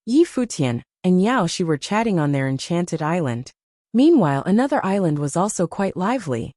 Yi Futian and Yao Shi were chatting on their enchanted island. Meanwhile, another island was also quite lively.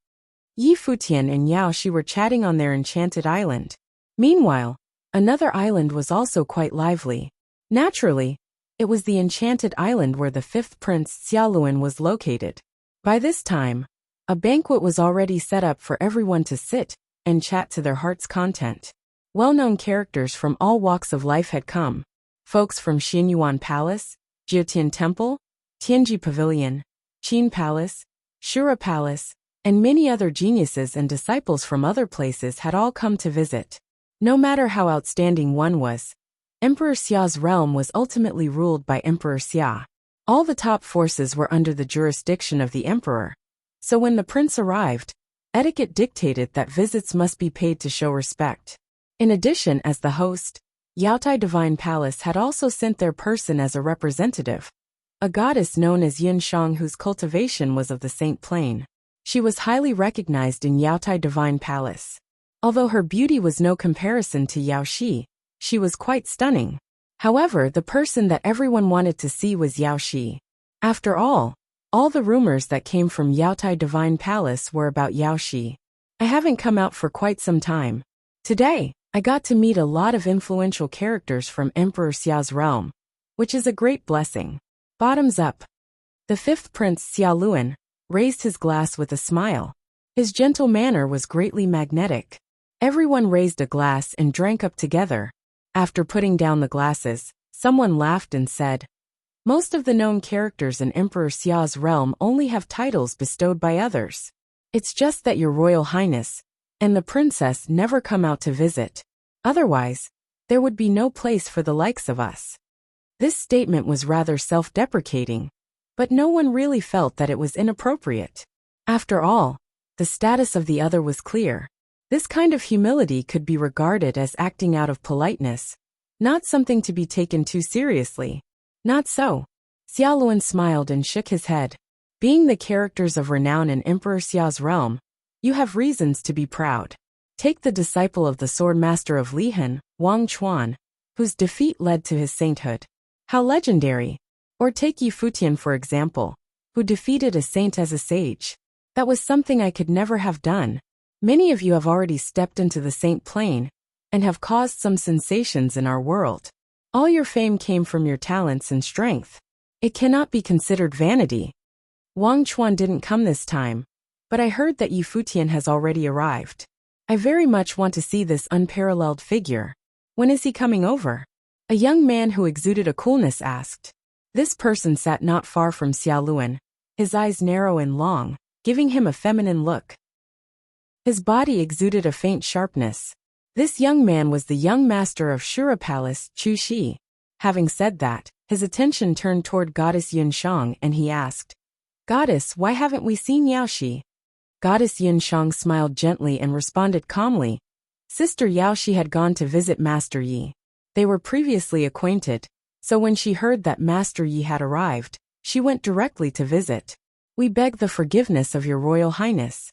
Yi Futian and Yao Shi were chatting on their enchanted island. Meanwhile, another island was also quite lively. Naturally, it was the enchanted island where the fifth prince Xiaoluan was located. By this time, a banquet was already set up for everyone to sit and chat to their heart's content. Well-known characters from all walks of life had come. Folks from Xinyuan Palace, Jiutian Temple, Tianji Pavilion, Qin Palace, Shura Palace, and many other geniuses and disciples from other places had all come to visit. No matter how outstanding one was, Emperor Xia's realm was ultimately ruled by Emperor Xia. All the top forces were under the jurisdiction of the emperor. So when the prince arrived, etiquette dictated that visits must be paid to show respect. In addition, as the host, Yaotai Divine Palace had also sent their person as a representative, a goddess known as Yunshang whose cultivation was of the Saint Plane. She was highly recognized in Yaotai Divine Palace. Although her beauty was no comparison to Yao Shi, she was quite stunning. However, the person that everyone wanted to see was Yao Shi. After all the rumors that came from Yaotai Divine Palace were about Yao Shi. I haven't come out for quite some time. Today, I got to meet a lot of influential characters from Emperor Xia's realm, which is a great blessing. Bottoms up. The fifth prince Xiaoluan raised his glass with a smile. His gentle manner was greatly magnetic. Everyone raised a glass and drank up together. After putting down the glasses, someone laughed and said, "Most of the known characters in Emperor Xia's realm only have titles bestowed by others. It's just that Your Royal Highness and the princess never come out to visit. Otherwise, there would be no place for the likes of us." This statement was rather self-deprecating, but no one really felt that it was inappropriate. After all, the status of the other was clear. This kind of humility could be regarded as acting out of politeness, not something to be taken too seriously. Not so. Xiaoluan smiled and shook his head. Being the characters of renown in Emperor Xia's realm, you have reasons to be proud. Take the disciple of the Swordmaster of Lihan, Wang Chuan, whose defeat led to his sainthood. How legendary! Or take Yi Futian for example, who defeated a saint as a sage. That was something I could never have done. Many of you have already stepped into the Saint Plane and have caused some sensations in our world. All your fame came from your talents and strength. It cannot be considered vanity. Wang Chuan didn't come this time, but I heard that Yi Futian has already arrived. I very much want to see this unparalleled figure. When is he coming over? A young man who exuded a coolness asked. This person sat not far from Xiaoluan, his eyes narrow and long, giving him a feminine look. His body exuded a faint sharpness. This young man was the young master of Shura Palace, Chu Shi. Having said that, his attention turned toward Goddess Yunshang and he asked, "Goddess, why haven't we seen Yao Shi?" Goddess Yunshang smiled gently and responded calmly. Sister Yao Shi had gone to visit Master Yi. They were previously acquainted, so when she heard that Master Yi had arrived, she went directly to visit. "We beg the forgiveness of Your Royal Highness."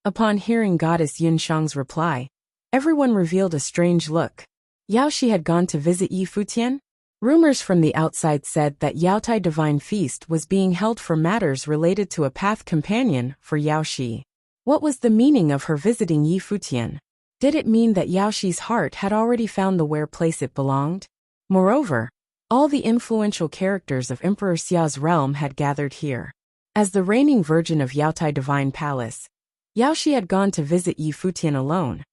Upon hearing Goddess Yunshang's reply, everyone revealed a strange look. Yao Shi had gone to visit Yi Futian? Rumors from the outside said that Yaotai Divine Feast was being held for matters related to a path companion for Yao Shi. What was the meaning of her visiting Yi Futian? Did it mean that Yao Shi's heart had already found the where place it belonged? Moreover, all the influential characters of Emperor Xia's realm had gathered here. As the reigning virgin of Yaotai Divine Palace, Yao Shi had gone to visit Yi Futian alone.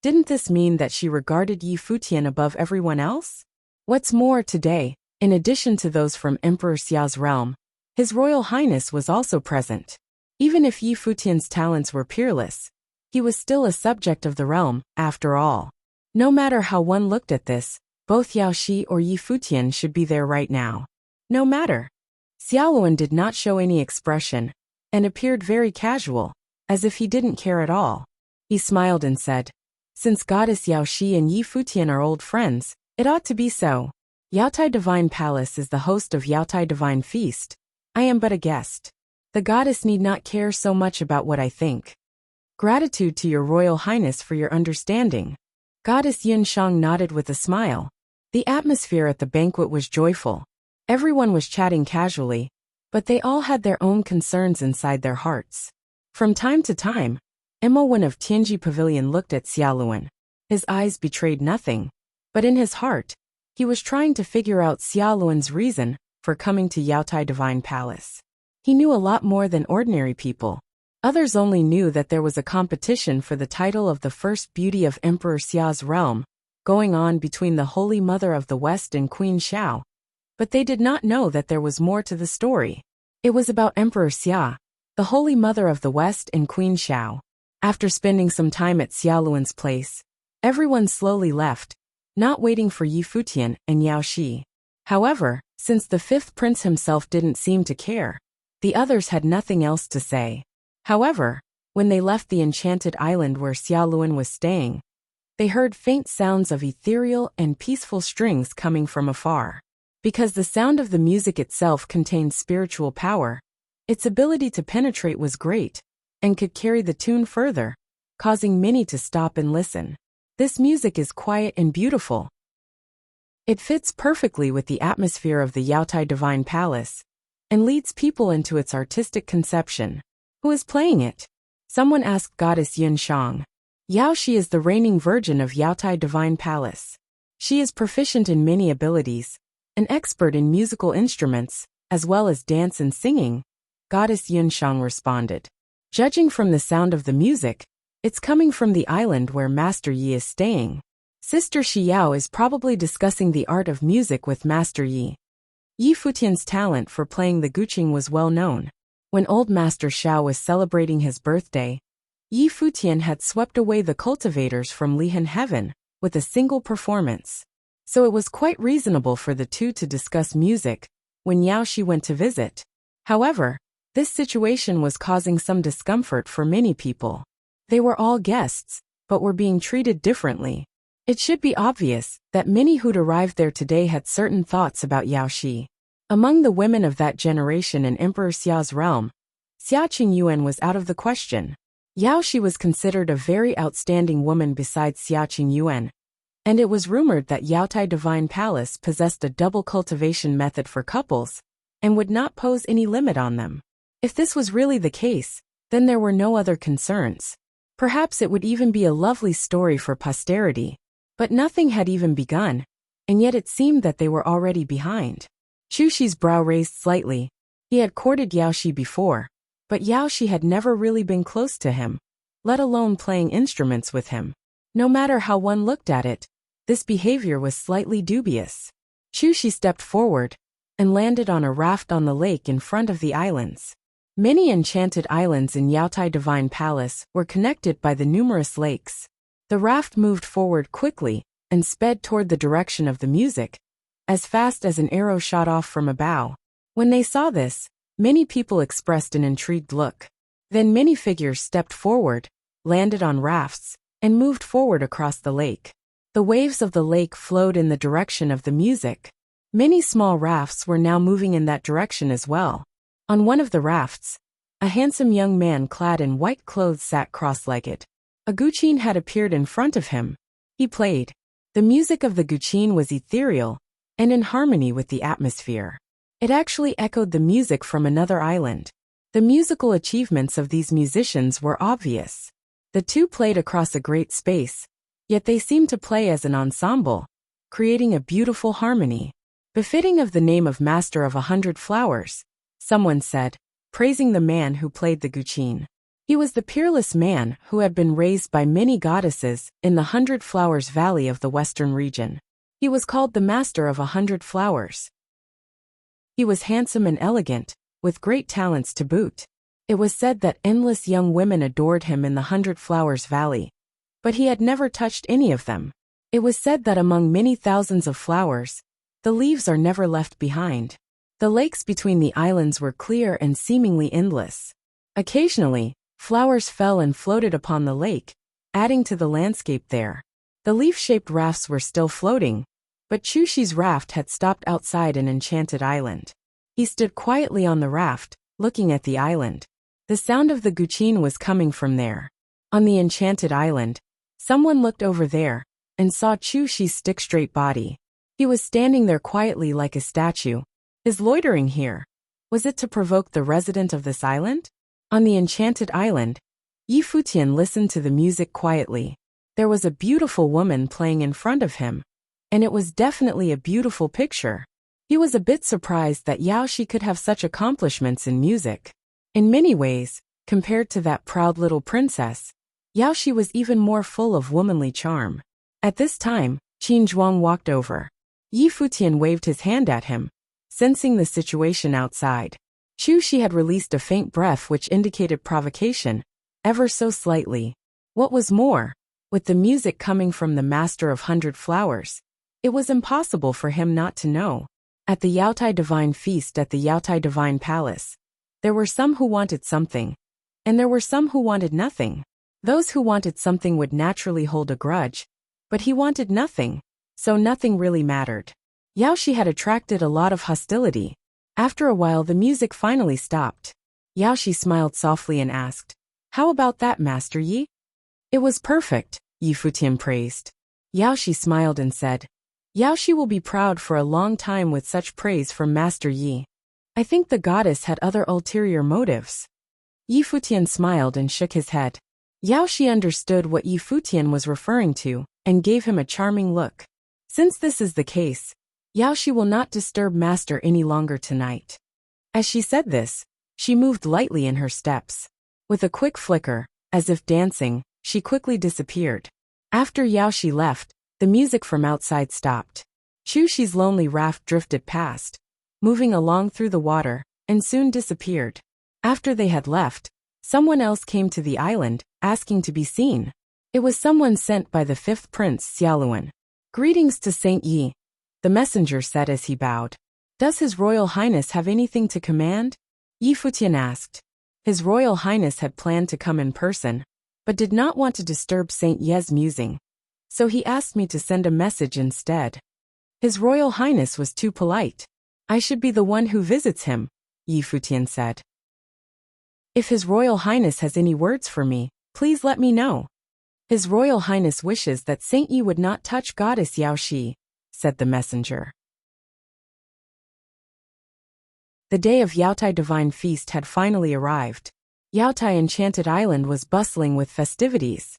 Didn't this mean that she regarded Yi Futian above everyone else? What's more, today, in addition to those from Emperor Xia's realm, His Royal Highness was also present. Even if Yi Futian's talents were peerless, he was still a subject of the realm, after all. No matter how one looked at this, both Yao Shi or Yi Futian should be there right now. No matter. Xiaoluan did not show any expression, and appeared very casual, as if he didn't care at all. He smiled and said, "Since Goddess Yao Shi and Yi Futian are old friends, it ought to be so. Yaotai Divine Palace is the host of Yaotai Divine Feast. I am but a guest. The goddess need not care so much about what I think. Gratitude to Your Royal Highness for your understanding." Goddess Yunshang nodded with a smile. The atmosphere at the banquet was joyful. Everyone was chatting casually, but they all had their own concerns inside their hearts. From time to time, Wen of Tianji Pavilion looked at Xiaoluan. His eyes betrayed nothing, but in his heart, he was trying to figure out Xiaoluan's reason for coming to Yaotai Divine Palace. He knew a lot more than ordinary people. Others only knew that there was a competition for the title of the first beauty of Emperor Xia's realm, going on between the Holy Mother of the West and Queen Xiao. But they did not know that there was more to the story. It was about Emperor Xia, the Holy Mother of the West and Queen Xiao. After spending some time at Xiaoluan's place, everyone slowly left, not waiting for Yi Futian and Yao Shi. However, since the fifth prince himself didn't seem to care, the others had nothing else to say. However, when they left the enchanted island where Xiaoluan was staying, they heard faint sounds of ethereal and peaceful strings coming from afar. Because the sound of the music itself contained spiritual power, its ability to penetrate was great, and could carry the tune further, causing many to stop and listen. This music is quiet and beautiful. It fits perfectly with the atmosphere of the Yaotai Divine Palace, and leads people into its artistic conception. Who is playing it? Someone asked Goddess Yin Shang. Yao Shi is the reigning virgin of Yaotai Divine Palace. She is proficient in many abilities, an expert in musical instruments, as well as dance and singing, Goddess Yin Shang responded. Judging from the sound of the music, it's coming from the island where Master Yi is staying. Sister Xiao is probably discussing the art of music with Master Yi. Yi Futian's talent for playing the guqin was well known. When old Master Xiao was celebrating his birthday, Yi Futian had swept away the cultivators from Lihan Heaven with a single performance. So it was quite reasonable for the two to discuss music when Yao Shi went to visit. However, this situation was causing some discomfort for many people. They were all guests, but were being treated differently. It should be obvious that many who'd arrived there today had certain thoughts about Yao Shi. Among the women of that generation in Emperor Xia's realm, Xia Qingyuan was out of the question. Yao Shi was considered a very outstanding woman besides Xia Qingyuan, and it was rumored that Yaotai Divine Palace possessed a double cultivation method for couples, and would not pose any limit on them. If this was really the case, then there were no other concerns. Perhaps it would even be a lovely story for posterity. But nothing had even begun, and yet it seemed that they were already behind. Chu Shi's brow raised slightly. He had courted Yao Shi before, but Yao Shi had never really been close to him, let alone playing instruments with him. No matter how one looked at it, this behavior was slightly dubious. Chu Shi stepped forward and landed on a raft on the lake in front of the islands. Many enchanted islands in Yaotai Divine Palace were connected by the numerous lakes. The raft moved forward quickly and sped toward the direction of the music, as fast as an arrow shot off from a bow. When they saw this, many people expressed an intrigued look. Then many figures stepped forward, landed on rafts, and moved forward across the lake. The waves of the lake flowed in the direction of the music. Many small rafts were now moving in that direction as well. On one of the rafts, a handsome young man clad in white clothes sat cross-legged. A guqin had appeared in front of him. He played. The music of the guqin was ethereal and in harmony with the atmosphere. It actually echoed the music from another island. The musical achievements of these musicians were obvious. The two played across a great space, yet they seemed to play as an ensemble, creating a beautiful harmony. Befitting of the name of Master of 100 Flowers, someone said, praising the man who played the guqin. He was the peerless man who had been raised by many goddesses in the 100 Flowers Valley of the western region. He was called the Master of 100 Flowers. He was handsome and elegant, with great talents to boot. It was said that endless young women adored him in the 100 Flowers Valley, but he had never touched any of them. It was said that among many thousands of flowers, the leaves are never left behind. The lakes between the islands were clear and seemingly endless. Occasionally, flowers fell and floated upon the lake, adding to the landscape there. The leaf-shaped rafts were still floating, but Chu Shi's raft had stopped outside an enchanted island. He stood quietly on the raft, looking at the island. The sound of the guqin was coming from there. On the enchanted island, someone looked over there and saw Chu Shi's stick-straight body. He was standing there quietly like a statue. His loitering here, was it to provoke the resident of this island? On the enchanted island, Yi Futian listened to the music quietly. There was a beautiful woman playing in front of him, and it was definitely a beautiful picture. He was a bit surprised that Yaoshi could have such accomplishments in music. In many ways, compared to that proud little princess, Yaoshi was even more full of womanly charm. At this time, Qin Zhuang walked over. Yi Futian waved his hand at him, sensing the situation outside. She had released a faint breath which indicated provocation, ever so slightly. What was more, with the music coming from the Master of 100 Flowers, it was impossible for him not to know. At the Yaotai Divine Feast at the Yaotai Divine Palace, there were some who wanted something, and there were some who wanted nothing. Those who wanted something would naturally hold a grudge, but he wanted nothing, so nothing really mattered. Yaoshi had attracted a lot of hostility. After a while the music finally stopped. Yaoshi smiled softly and asked, "How about that, Master Yi?" "It was perfect," Yi Futian praised. Yaoshi smiled and said, "Yaoshi will be proud for a long time with such praise from Master Yi. I think the goddess had other ulterior motives." Yi Futian smiled and shook his head. Yaoshi understood what Yi Futian was referring to, and gave him a charming look. Since this is the case, Yaoshi will not disturb Master any longer tonight. As she said this, she moved lightly in her steps. With a quick flicker, as if dancing, she quickly disappeared. After Yaoshi left, the music from outside stopped. Xuxi's lonely raft drifted past, moving along through the water, and soon disappeared. After they had left, someone else came to the island, asking to be seen. It was someone sent by the 5th Prince Xiaoluan. "Greetings to Saint Yi," the messenger said as he bowed. "Does His Royal Highness have anything to command?" Yi Futian asked. His Royal Highness had planned to come in person, but did not want to disturb Saint Ye's musing, so he asked me to send a message instead. His Royal Highness was too polite. "I should be the one who visits him," Yi Futian said. "If His Royal Highness has any words for me, please let me know." "His Royal Highness wishes that Saint Yi would not touch Goddess Yaoshi," said the messenger. The day of Yaotai Divine Feast had finally arrived. Yaotai Enchanted Island was bustling with festivities.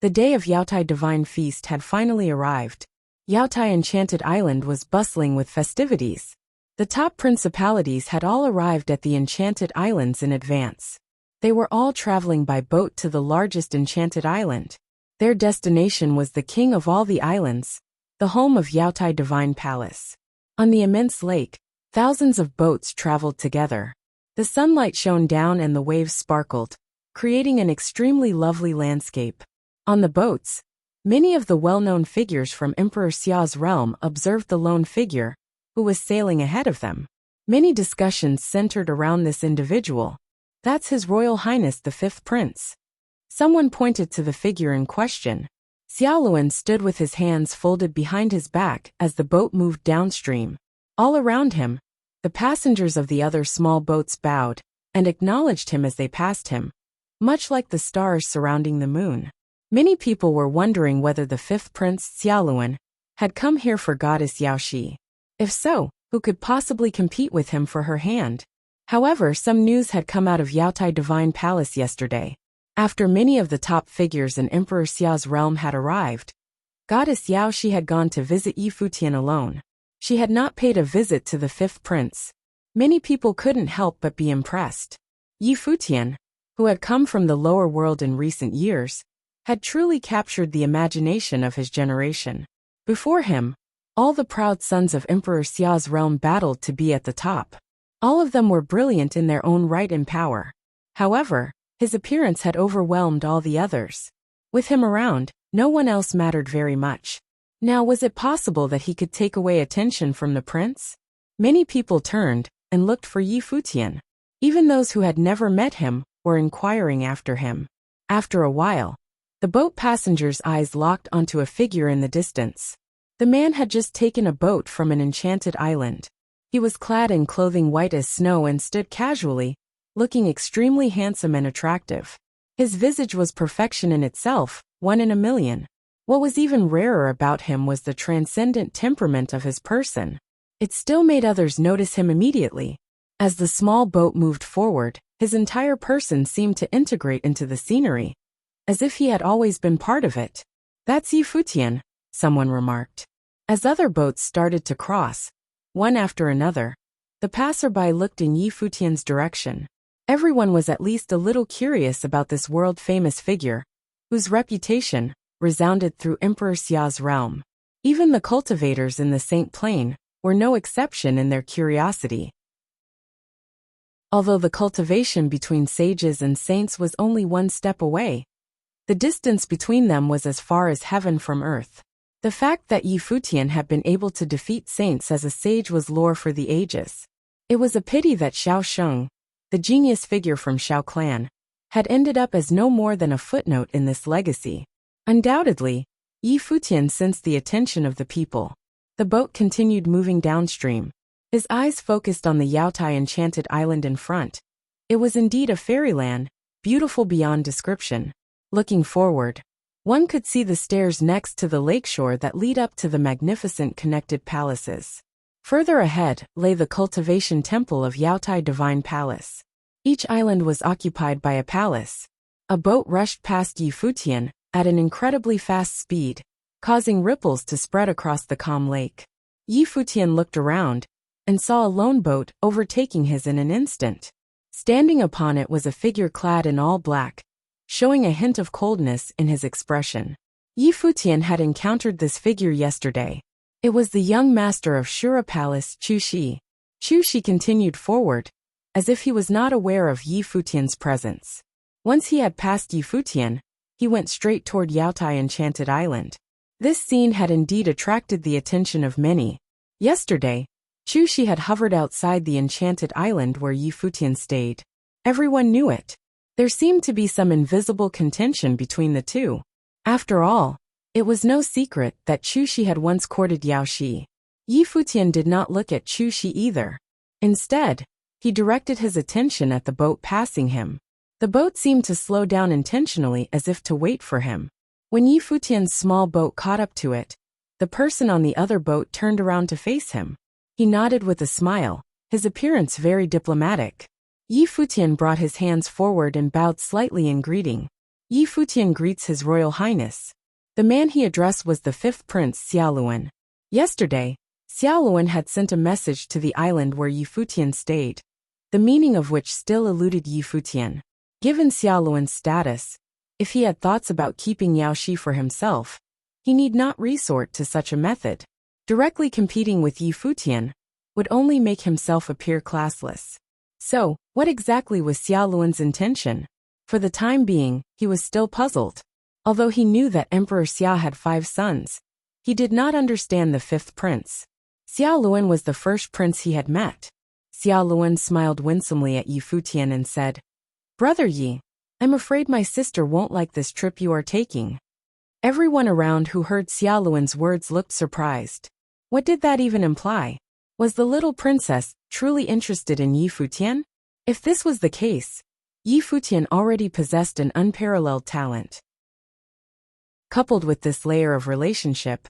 The day of Yaotai Divine Feast had finally arrived. Yaotai Enchanted Island was bustling with festivities. The top principalities had all arrived at the Enchanted Islands in advance. They were all traveling by boat to the largest enchanted island. Their destination was the king of all the islands, the home of Yaotai Divine Palace. On the immense lake, thousands of boats traveled together. The sunlight shone down and the waves sparkled, creating an extremely lovely landscape. On the boats, many of the well-known figures from Emperor Xia's realm observed the lone figure, who was sailing ahead of them. Many discussions centered around this individual. "That's His Royal Highness the 5th Prince." Someone pointed to the figure in question. Xiaoluan stood with his hands folded behind his back as the boat moved downstream. All around him, the passengers of the other small boats bowed and acknowledged him as they passed him, much like the stars surrounding the moon. Many people were wondering whether the 5th Prince Xiaoluan had come here for Goddess Yaoshi. If so, who could possibly compete with him for her hand? However, some news had come out of Yaotai Divine Palace yesterday. After many of the top figures in Emperor Xia's realm had arrived, Goddess Yaoshi had gone to visit Yi Futian alone. She had not paid a visit to the 5th Prince. Many people couldn't help but be impressed. Yi Futian, who had come from the lower world in recent years, had truly captured the imagination of his generation. Before him, all the proud sons of Emperor Xia's realm battled to be at the top. All of them were brilliant in their own right and power. However, his appearance had overwhelmed all the others. With him around, no one else mattered very much. Now, was it possible that he could take away attention from the prince? Many people turned and looked for Yi Futian. Even those who had never met him were inquiring after him. After a while, the boat passengers' eyes locked onto a figure in the distance. The man had just taken a boat from an enchanted island. He was clad in clothing white as snow and stood casually, looking extremely handsome and attractive. His visage was perfection in itself, one in a million. What was even rarer about him was the transcendent temperament of his person. It still made others notice him immediately. As the small boat moved forward, his entire person seemed to integrate into the scenery, as if he had always been part of it. "That's Futian," someone remarked. As other boats started to cross, one after another, the passerby looked in Futian's direction. Everyone was at least a little curious about this world-famous figure, whose reputation resounded through Emperor Xia's realm. Even the cultivators in the Saint Plain were no exception in their curiosity. Although the cultivation between sages and saints was only one step away, the distance between them was as far as heaven from earth. The fact that Futian had been able to defeat saints as a sage was lore for the ages. It was a pity that Xiao Sheng, the genius figure from Xiao clan, had ended up as no more than a footnote in this legacy. Undoubtedly, Futian sensed the attention of the people. The boat continued moving downstream. His eyes focused on the Yaotai enchanted island in front. It was indeed a fairyland, beautiful beyond description. Looking forward, one could see the stairs next to the lakeshore that lead up to the magnificent connected palaces. Further ahead lay the cultivation temple of Yaotai Divine Palace. Each island was occupied by a palace. A boat rushed past Futian at an incredibly fast speed, causing ripples to spread across the calm lake. Futian looked around and saw a lone boat overtaking his in an instant. Standing upon it was a figure clad in all black, showing a hint of coldness in his expression. Futian had encountered this figure yesterday. It was the young master of Shura Palace, Chu Shi. Chu Shi continued forward, as if he was not aware of Futian's presence. Once he had passed Futian, he went straight toward Yaotai Enchanted Island. This scene had indeed attracted the attention of many. Yesterday, Chu Shi had hovered outside the enchanted island where Futian stayed. Everyone knew it. There seemed to be some invisible contention between the two. After all, it was no secret that Chu Shi had once courted Yao Shi. Futian did not look at Chu Shi either. Instead, he directed his attention at the boat passing him. The boat seemed to slow down intentionally as if to wait for him. When Futian's small boat caught up to it, the person on the other boat turned around to face him. He nodded with a smile, his appearance very diplomatic. Futian brought his hands forward and bowed slightly in greeting. Futian greets His Royal Highness. The man he addressed was the fifth prince, Xiaoluan. Yesterday, Xiaoluan had sent a message to the island where Futian stayed, the meaning of which still eluded Futian. Given Xiaoluan's status, if he had thoughts about keeping Yao Shi for himself, he need not resort to such a method. Directly competing with Futian would only make himself appear classless. So, what exactly was Xiaoluan's intention? For the time being, he was still puzzled. Although he knew that Emperor Xia had 5 sons, he did not understand the 5th prince. Xiaoluan was the first prince he had met. Xiaoluan smiled winsomely at Futian and said, "Brother Yi, I'm afraid my sister won't like this trip you are taking." Everyone around who heard Xiaoluan's words looked surprised. What did that even imply? Was the little princess truly interested in Futian? If this was the case, Futian already possessed an unparalleled talent. Coupled with this layer of relationship,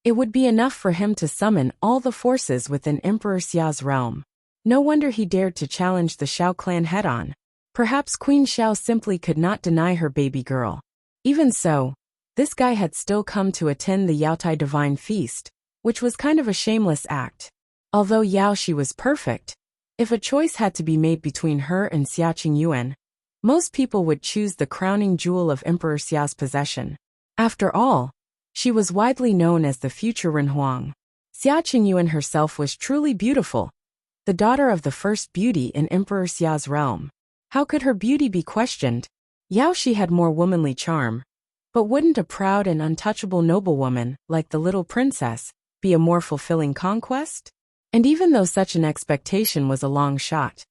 it would be enough for him to summon all the forces within Emperor Xia's realm. No wonder he dared to challenge the Xiao clan head-on. Perhaps Queen Xiao simply could not deny her baby girl. Even so, this guy had still come to attend the Yaotai Divine Feast, which was kind of a shameless act. Although Yao Shi was perfect, if a choice had to be made between her and Xia Qingyuan, most people would choose the crowning jewel of Emperor Xia's possession. After all, she was widely known as the future Renhuang. Xia Qingyuan herself was truly beautiful, the daughter of the first beauty in Emperor Xia's realm. How could her beauty be questioned? Yao Shi had more womanly charm, but wouldn't a proud and untouchable noblewoman like the little princess be a more fulfilling conquest? And even though such an expectation was a long shot,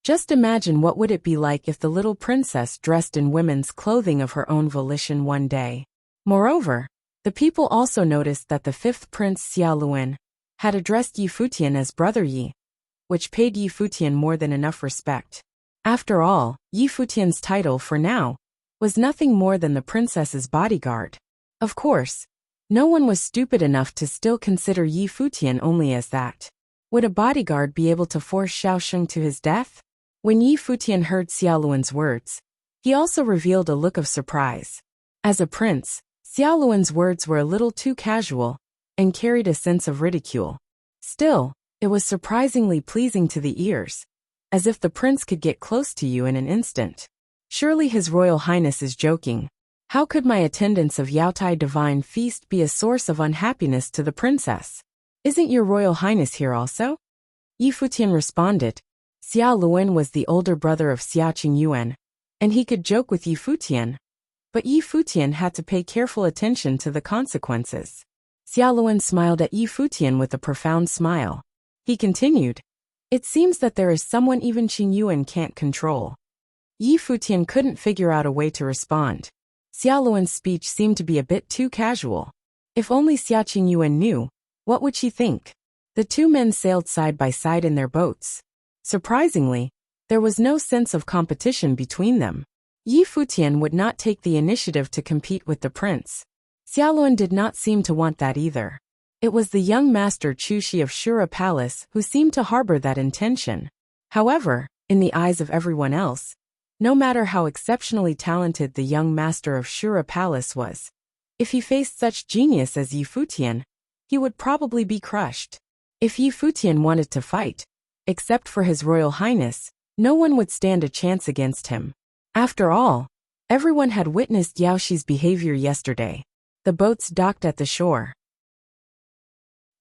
just imagine what would it be like if the little princess dressed in women's clothing of her own volition one day. Moreover, the people also noticed that the 5th prince Xiaoluan had addressed Futian as Brother Yi, which paid Futian more than enough respect. After all, Futian's title, for now, was nothing more than the princess's bodyguard. Of course, No one was stupid enough to still consider Yi Futian only as that. Would a bodyguard be able to force Xiaosheng to his death? When Yi Futian heard Xiaoluan's words, he also revealed a look of surprise. As a prince, Xiaoluan's words were a little too casual and carried a sense of ridicule. Still, it was surprisingly pleasing to the ears, as if the prince could get close to you in an instant. Surely His Royal Highness is joking. How could my attendance of Yaotai Divine Feast be a source of unhappiness to the princess? Isn't your Royal Highness here also? Yi Futian responded. Xia Luan was the older brother of Xia Qingyuan, and he could joke with Yi Futian. But Yi Futian had to pay careful attention to the consequences. Xia Luan smiled at Yi Futian with a profound smile. He continued, "It seems that there is someone even Qingyuan can't control." Yi Futian couldn't figure out a way to respond. Xia Luan's speech seemed to be a bit too casual. If only Xia Qingyuan knew, what would she think? The two men sailed side by side in their boats. Surprisingly, there was no sense of competition between them. Yi Futian would not take the initiative to compete with the prince. Xiaoluan did not seem to want that either. It was the young master Chushi of Shura Palace who seemed to harbor that intention. However, in the eyes of everyone else, no matter how exceptionally talented the young master of Shura Palace was, if he faced such genius as Yi Futian, he would probably be crushed. If Yi Futian wanted to fight, except for His Royal Highness, no one would stand a chance against him. After all, everyone had witnessed Yaoshi's behavior yesterday. The boats docked at the shore.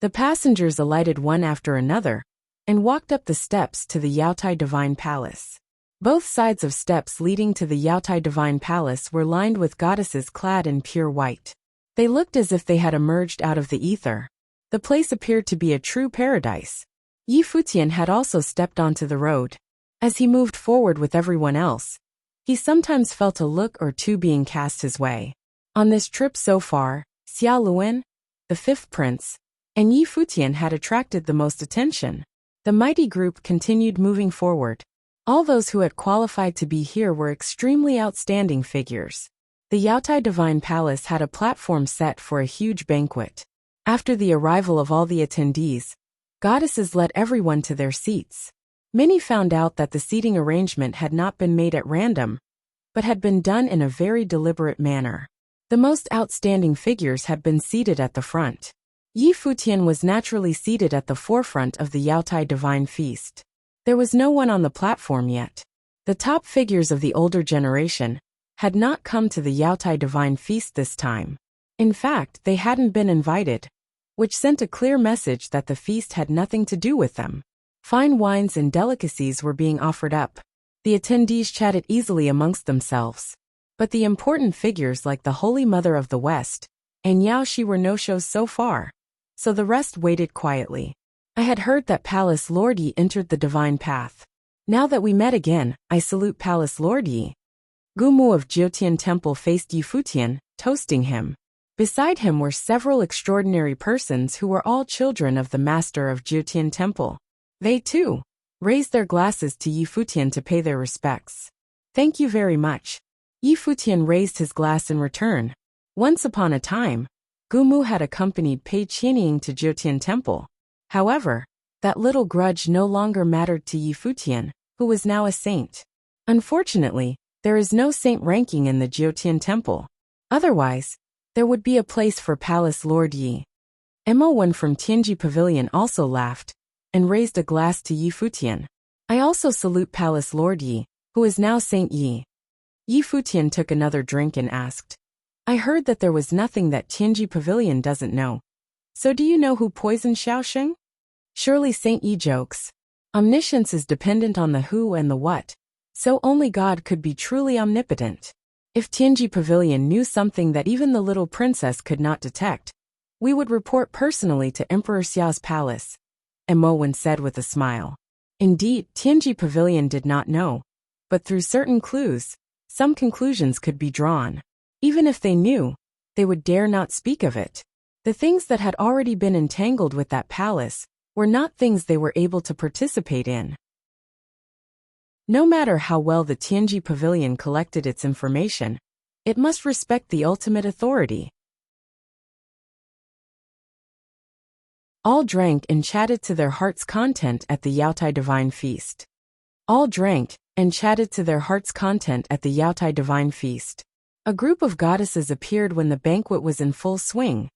The passengers alighted one after another and walked up the steps to the Yaotai Divine Palace. Both sides of steps leading to the Yaotai Divine Palace were lined with goddesses clad in pure white. They looked as if they had emerged out of the ether. The place appeared to be a true paradise. Yi Futian had also stepped onto the road. As he moved forward with everyone else, he sometimes felt a look or two being cast his way. On this trip so far, Xia Luan, the fifth prince, and Yi Futian had attracted the most attention. The mighty group continued moving forward. All those who had qualified to be here were extremely outstanding figures. The Yaotai Divine Palace had a platform set for a huge banquet. After the arrival of all the attendees, goddesses led everyone to their seats. Many found out that the seating arrangement had not been made at random, but had been done in a very deliberate manner. The most outstanding figures had been seated at the front. Yi Futian was naturally seated at the forefront of the Yaotai Divine Feast. There was no one on the platform yet. The top figures of the older generation had not come to the Yaotai Divine Feast this time. In fact, they hadn't been invited, which sent a clear message that the feast had nothing to do with them. Fine wines and delicacies were being offered up. The attendees chatted easily amongst themselves. But the important figures like the Holy Mother of the West and Yaoshi were no-shows so far, so the rest waited quietly. I had heard that Palace Lord Yi entered the divine path. Now that we met again, I salute Palace Lord Yi. Gumu of Jiutian Temple faced Yi Futian, toasting him. Beside him were several extraordinary persons who were all children of the master of Jiutian Temple. They, too, raised their glasses to Yi Futian to pay their respects. Thank you very much. Yi Futian raised his glass in return. Once upon a time, Gumu had accompanied Pei Qianying to Jiutian Temple. However, that little grudge no longer mattered to Yi Futian, who was now a saint. Unfortunately, there is no saint ranking in the Jiutian Temple. Otherwise, there would be a place for Palace Lord Yi. Mo1 from Tianji Pavilion also laughed and raised a glass to Yi Futian. I also salute Palace Lord Yi, who is now Saint Yi. Yi Futian took another drink and asked, I heard that there was nothing that Tianji Pavilion doesn't know. So do you know who poisoned Xiaosheng? Surely Saint Yi jokes. Omniscience is dependent on the who and the what, so only God could be truly omnipotent. If Tianji Pavilion knew something that even the little princess could not detect, we would report personally to Emperor Xiao's palace, Mo1 said with a smile. Indeed, Tianji Pavilion did not know, but through certain clues, some conclusions could be drawn. Even if they knew, they would dare not speak of it. The things that had already been entangled with that palace were not things they were able to participate in. No matter how well the Tianji Pavilion collected its information, it must respect the ultimate authority. All drank and chatted to their heart's content at the Yaotai Divine Feast. All drank and chatted to their heart's content at the Yaotai Divine Feast. A group of goddesses appeared when the banquet was in full swing,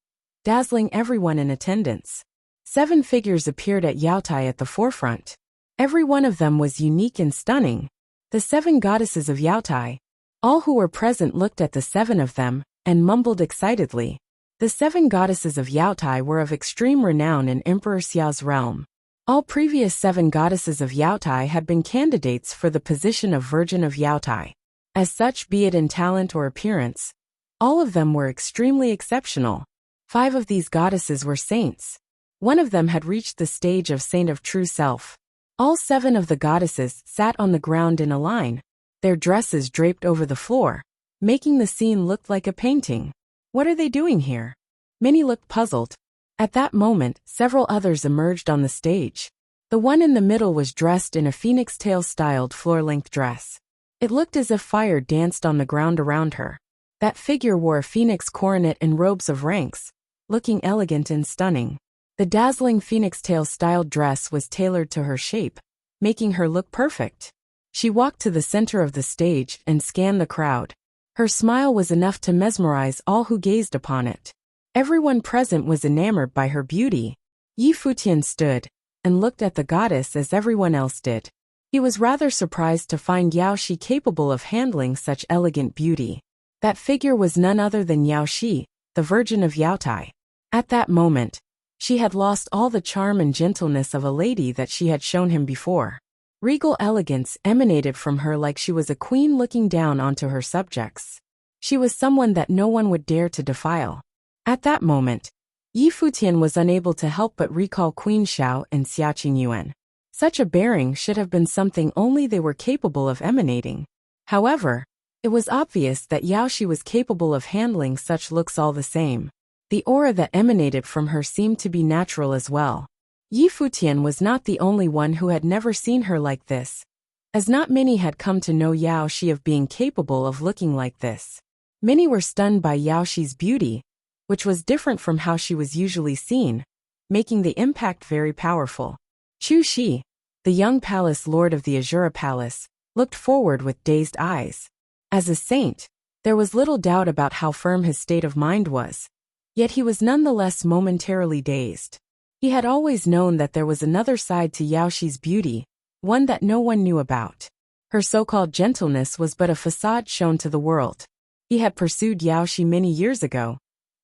dazzling everyone in attendance. 7 figures appeared at Yaotai at the forefront. Every one of them was unique and stunning. The 7 goddesses of Yaotai. All who were present looked at the 7 of them and mumbled excitedly. The 7 goddesses of Yaotai were of extreme renown in Emperor Xiao's realm. All previous 7 goddesses of Yaotai had been candidates for the position of Virgin of Yaotai. As such, be it in talent or appearance, all of them were extremely exceptional. 5 of these goddesses were saints. One of them had reached the stage of Saint of True Self. All 7 of the goddesses sat on the ground in a line, their dresses draped over the floor, making the scene look like a painting. What are they doing here? Many looked puzzled. At that moment, several others emerged on the stage. The one in the middle was dressed in a phoenix tail-styled floor-length dress. It looked as if fire danced on the ground around her. That figure wore a phoenix coronet and robes of ranks, looking elegant and stunning. The dazzling phoenix tail-styled dress was tailored to her shape, making her look perfect. She walked to the center of the stage and scanned the crowd. Her smile was enough to mesmerize all who gazed upon it. Everyone present was enamored by her beauty. Futian stood and looked at the goddess as everyone else did. He was rather surprised to find Yaoshi capable of handling such elegant beauty. That figure was none other than Yaoshi, the Virgin of Yaotai. At that moment, she had lost all the charm and gentleness of a lady that she had shown him before. Regal elegance emanated from her like she was a queen looking down onto her subjects. She was someone that no one would dare to defile. At that moment, Futian was unable to help but recall Queen Xiao and Xia Qingyuan. Such a bearing should have been something only they were capable of emanating. However, it was obvious that Yaoshi was capable of handling such looks all the same. The aura that emanated from her seemed to be natural as well. Futian was not the only one who had never seen her like this, as not many had come to know Yaoshi of being capable of looking like this. Many were stunned by Yaoshi's beauty, which was different from how she was usually seen, making the impact very powerful. Chu Shi, the young palace lord of the Azura Palace, looked forward with dazed eyes. As a saint, there was little doubt about how firm his state of mind was, yet he was nonetheless momentarily dazed. He had always known that there was another side to Yaoshi's beauty, one that no one knew about. Her so-called gentleness was but a facade shown to the world. He had pursued Yaoshi many years ago,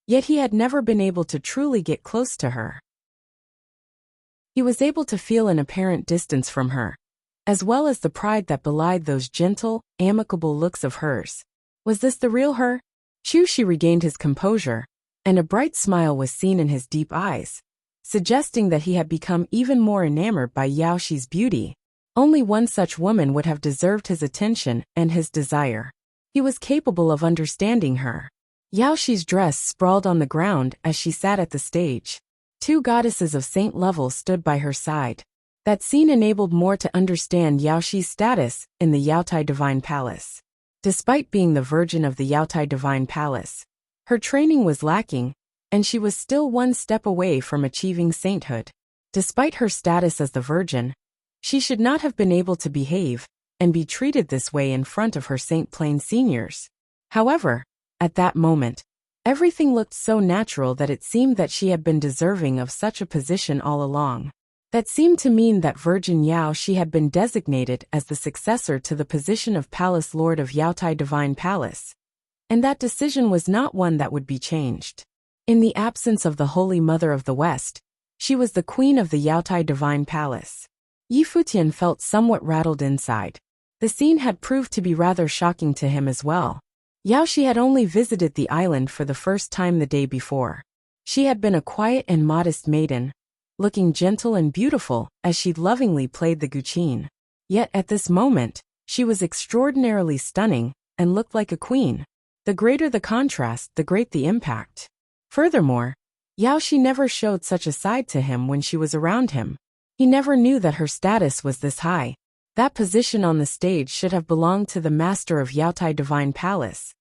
yet he had never been able to truly get close to her. He was able to feel an apparent distance from her, as well as the pride that belied those gentle, amicable looks of hers. Was this the real her? Chu Shi regained his composure, and a bright smile was seen in his deep eyes, suggesting that he had become even more enamored by Yaoshi's beauty. Only one such woman would have deserved his attention and his desire. He was capable of understanding her. Yaoshi's dress sprawled on the ground as she sat at the stage. 2 goddesses of saint level stood by her side. That scene enabled more to understand Yaoshi's status in the Yaotai Divine Palace. Despite being the Virgin of the Yaotai Divine Palace, her training was lacking, and she was still one step away from achieving sainthood. Despite her status as the Virgin, she should not have been able to behave and be treated this way in front of her Saint Plain seniors. However, at that moment, everything looked so natural that it seemed that she had been deserving of such a position all along. That seemed to mean that Virgin Yaoshi had been designated as the successor to the position of Palace Lord of Yaotai Divine Palace, and that decision was not one that would be changed. In the absence of the Holy Mother of the West, she was the Queen of the Yaotai Divine Palace. Futian felt somewhat rattled inside. The scene had proved to be rather shocking to him as well. Yaoshi had only visited the island for the first time the day before. She had been a quiet and modest maiden, looking gentle and beautiful as she lovingly played the guqin. Yet at this moment, she was extraordinarily stunning and looked like a queen. The greater the contrast, the great the impact. Furthermore, Yaoshi never showed such a side to him when she was around him. He never knew that her status was this high. That position on the stage should have belonged to the master of Yaotai Divine Palace,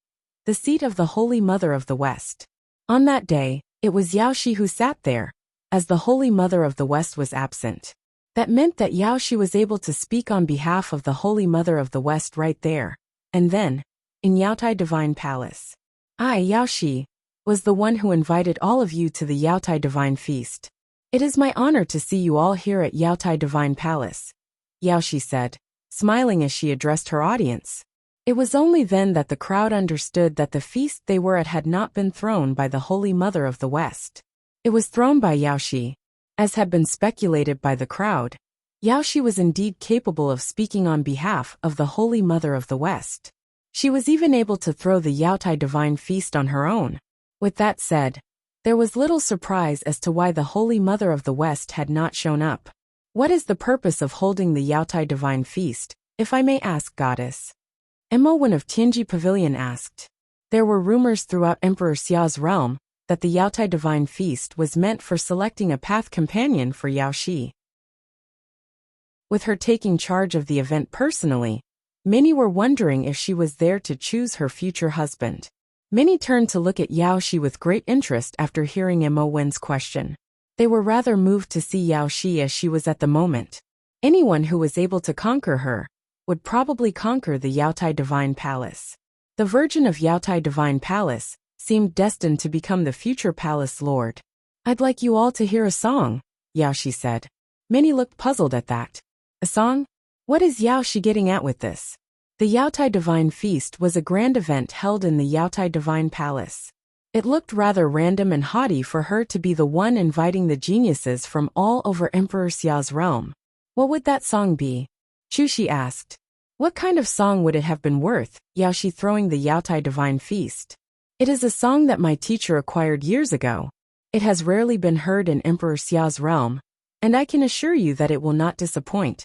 the seat of the Holy Mother of the West. On that day, it was Yaoshi who sat there, as the Holy Mother of the West was absent. That meant that Yao Shi was able to speak on behalf of the Holy Mother of the West right there, and then, in Yaotai Divine Palace. I, Yao Shi, was the one who invited all of you to the Yaotai Divine Feast. It is my honor to see you all here at Yaotai Divine Palace, Yao Shi said, smiling as she addressed her audience. It was only then that the crowd understood that the feast they were at had not been thrown by the Holy Mother of the West. It was thrown by Yao Shi. As had been speculated by the crowd, Yao Shi was indeed capable of speaking on behalf of the Holy Mother of the West. She was even able to throw the Yaotai Divine Feast on her own. With that said, there was little surprise as to why the Holy Mother of the West had not shown up. What is the purpose of holding the Yaotai Divine Feast, if I may ask, goddess? Emowen of Tianji Pavilion asked. There were rumors throughout Emperor Xiao's realm that the Yaotai Divine Feast was meant for selecting a path companion for Yao Shi. With her taking charge of the event personally, many were wondering if she was there to choose her future husband. Many turned to look at Yao Shi with great interest after hearing Mo Wen's question. They were rather moved to see Yao Shi as she was at the moment. Anyone who was able to conquer her would probably conquer the Yaotai Divine Palace. The Virgin of Yaotai Divine Palace seemed destined to become the future palace lord. I'd like you all to hear a song, Yao Shi said. Many looked puzzled at that. A song? What is Yao Shi getting at with this? The Yaotai Divine Feast was a grand event held in the Yaotai Divine Palace. It looked rather random and haughty for her to be the one inviting the geniuses from all over Emperor Xiao's realm. What would that song be? Chu Shi asked. What kind of song would it have been worth, Yao Shi throwing the Yaotai Divine Feast? It is a song that my teacher acquired years ago. It has rarely been heard in Emperor Xiao's realm, and I can assure you that it will not disappoint.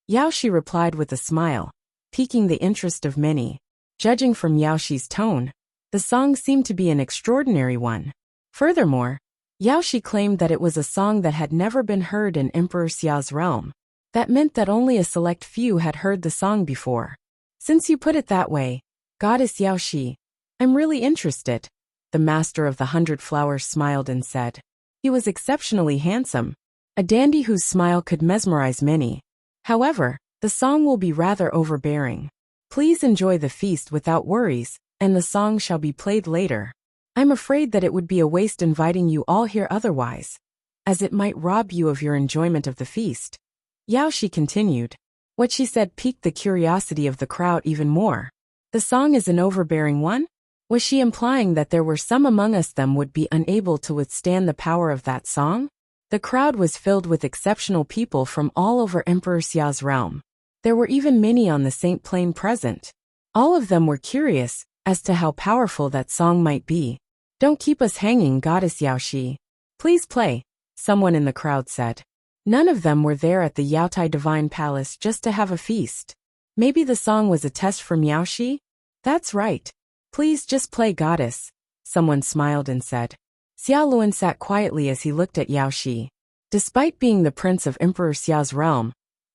Yao Shi replied with a smile, piquing the interest of many. Judging from Yao Shi's tone, the song seemed to be an extraordinary one. Furthermore, Yao Shi claimed that it was a song that had never been heard in Emperor Xiao's realm. That meant that only a select few had heard the song before. Since you put it that way, Goddess Yao Shi, I'm really interested. The Master of the 100 Flowers smiled and said. He was exceptionally handsome, a dandy whose smile could mesmerize many. However, the song will be rather overbearing. Please enjoy the feast without worries, and the song shall be played later. I'm afraid that it would be a waste inviting you all here otherwise, as it might rob you of your enjoyment of the feast. Yao Shi continued. What she said piqued the curiosity of the crowd even more. The song is an overbearing one? Was she implying that there were some among us them would be unable to withstand the power of that song? The crowd was filled with exceptional people from all over Emperor Xiao's realm. There were even many on the Saint Plain present. All of them were curious as to how powerful that song might be. Don't keep us hanging, Goddess Yao Shi. Please play, someone in the crowd said. None of them were there at the Yaotai Divine Palace just to have a feast. Maybe the song was a test from Yao Shi? That's right. Please just play, goddess, someone smiled and said. Xiao Luan sat quietly as he looked at Yao Shi. Despite being the prince of Emperor Xiao's realm,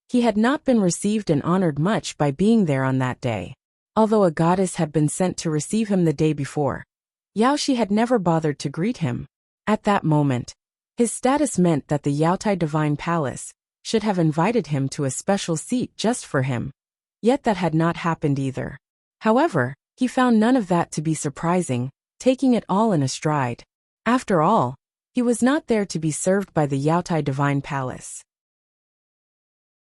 he had not been received and honored much by being there on that day. Although a goddess had been sent to receive him the day before, Yao Shi had never bothered to greet him. At that moment, his status meant that the Yaotai Divine Palace should have invited him to a special seat just for him. Yet that had not happened either. However, he found none of that to be surprising, taking it all in a stride. After all, he was not there to be served by the Yaotai Divine Palace.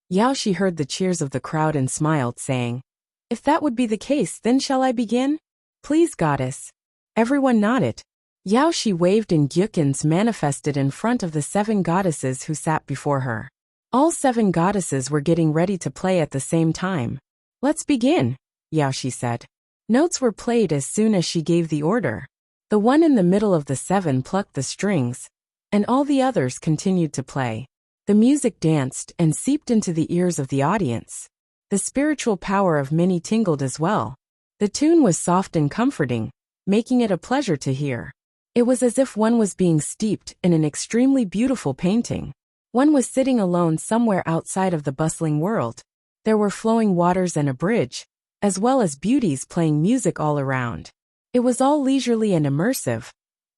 Yao Shi heard the cheers of the crowd and smiled, saying, If that would be the case, then shall I begin? Please, goddess. Everyone nodded. Yao Shi waved and gyukins manifested in front of the 7 goddesses who sat before her. All 7 goddesses were getting ready to play at the same time. Let's begin, Yao Shi said. Notes were played as soon as she gave the order. The one in the middle of the 7 plucked the strings, and all the others continued to play. The music danced and seeped into the ears of the audience. The spiritual power of many tingled as well. The tune was soft and comforting, making it a pleasure to hear. It was as if one was being steeped in an extremely beautiful painting. One was sitting alone somewhere outside of the bustling world. There were flowing waters and a bridge, as well as beauties playing music all around. It was all leisurely and immersive,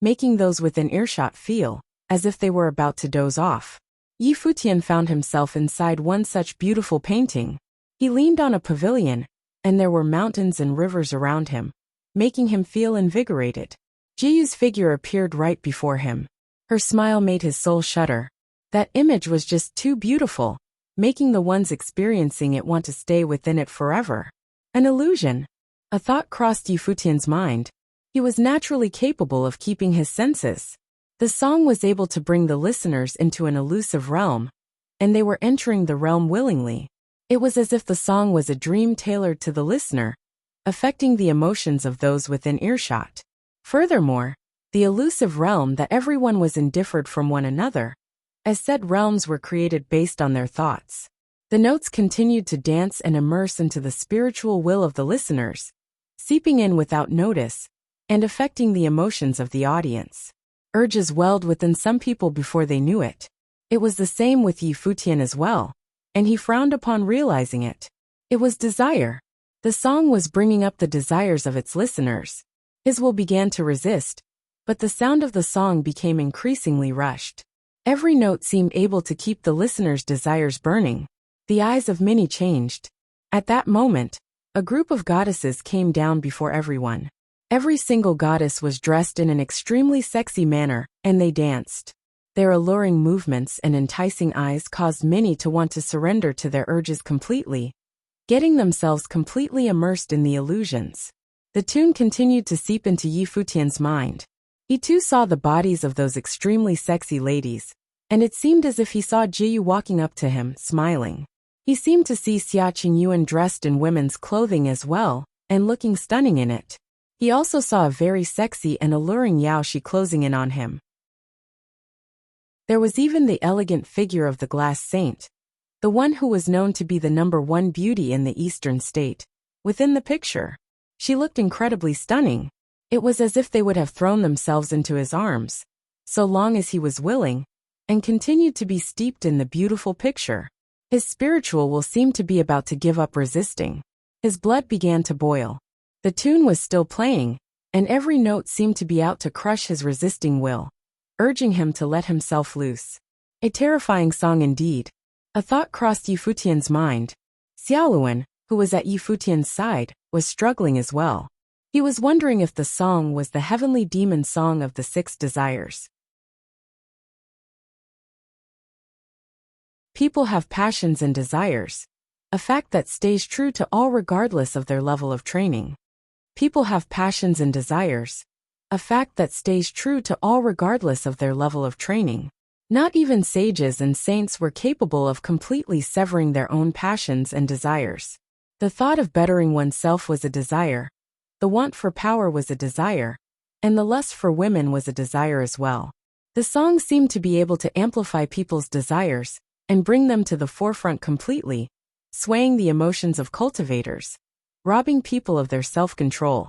making those within earshot feel as if they were about to doze off. Yi Futian found himself inside one such beautiful painting. He leaned on a pavilion, and there were mountains and rivers around him, making him feel invigorated. Jiyu's figure appeared right before him. Her smile made his soul shudder. That image was just too beautiful, making the ones experiencing it want to stay within it forever. An illusion. A thought crossed Yi Futian's mind. He was naturally capable of keeping his senses. The song was able to bring the listeners into an elusive realm, and they were entering the realm willingly. It was as if the song was a dream tailored to the listener, affecting the emotions of those within earshot. Furthermore, the elusive realm that everyone was in differed from one another, as said realms were created based on their thoughts. The notes continued to dance and immerse into the spiritual will of the listeners, seeping in without notice, and affecting the emotions of the audience. Urges welled within some people before they knew it. It was the same with Yi Futian as well, and he frowned upon realizing it. It was desire. The song was bringing up the desires of its listeners. His will began to resist, but the sound of the song became increasingly rushed. Every note seemed able to keep the listener's desires burning. The eyes of many changed. At that moment, a group of goddesses came down before everyone. Every single goddess was dressed in an extremely sexy manner, and they danced. Their alluring movements and enticing eyes caused many to want to surrender to their urges completely, getting themselves completely immersed in the illusions. The tune continued to seep into Yi Futian's mind. He too saw the bodies of those extremely sexy ladies, and it seemed as if he saw Jiyu walking up to him, smiling. He seemed to see Xia Qingyuan dressed in women's clothing as well, and looking stunning in it. He also saw a very sexy and alluring Yao Shi closing in on him. There was even the elegant figure of the glass saint, the one who was known to be the #1 beauty in the eastern state, within the picture. She looked incredibly stunning. It was as if they would have thrown themselves into his arms, so long as he was willing, and continued to be steeped in the beautiful picture. His spiritual will seemed to be about to give up resisting. His blood began to boil. The tune was still playing, and every note seemed to be out to crush his resisting will, urging him to let himself loose. A terrifying song indeed. A thought crossed Yi Futian's mind. Xiaoluan, who was at Yi Futian's side, was struggling as well. He was wondering if the song was the heavenly demon song of the 6 desires. People have passions and desires, a fact that stays true to all regardless of their level of training. People have passions and desires, a fact that stays true to all regardless of their level of training. Not even sages and saints were capable of completely severing their own passions and desires. The thought of bettering oneself was a desire, the want for power was a desire, and the lust for women was a desire as well. The song seemed to be able to amplify people's desires and bring them to the forefront completely, swaying the emotions of cultivators, robbing people of their self-control,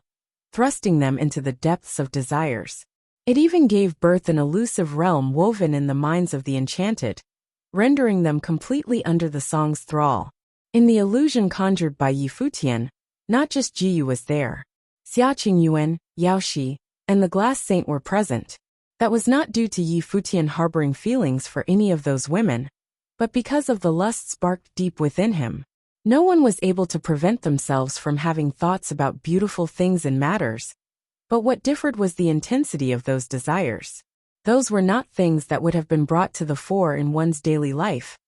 thrusting them into the depths of desires. It even gave birth an elusive realm woven in the minds of the enchanted, rendering them completely under the song's thrall. In the illusion conjured by Yi Futian, not just Jiyu was there. Xia Qingyuan, Yao Shi, and the glass saint were present. That was not due to Yi Futian harboring feelings for any of those women, but because of the lust sparked deep within him. No one was able to prevent themselves from having thoughts about beautiful things and matters, but what differed was the intensity of those desires. Those were not things that would have been brought to the fore in one's daily life,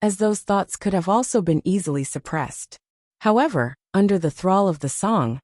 as those thoughts could have also been easily suppressed. However, under the thrall of the song,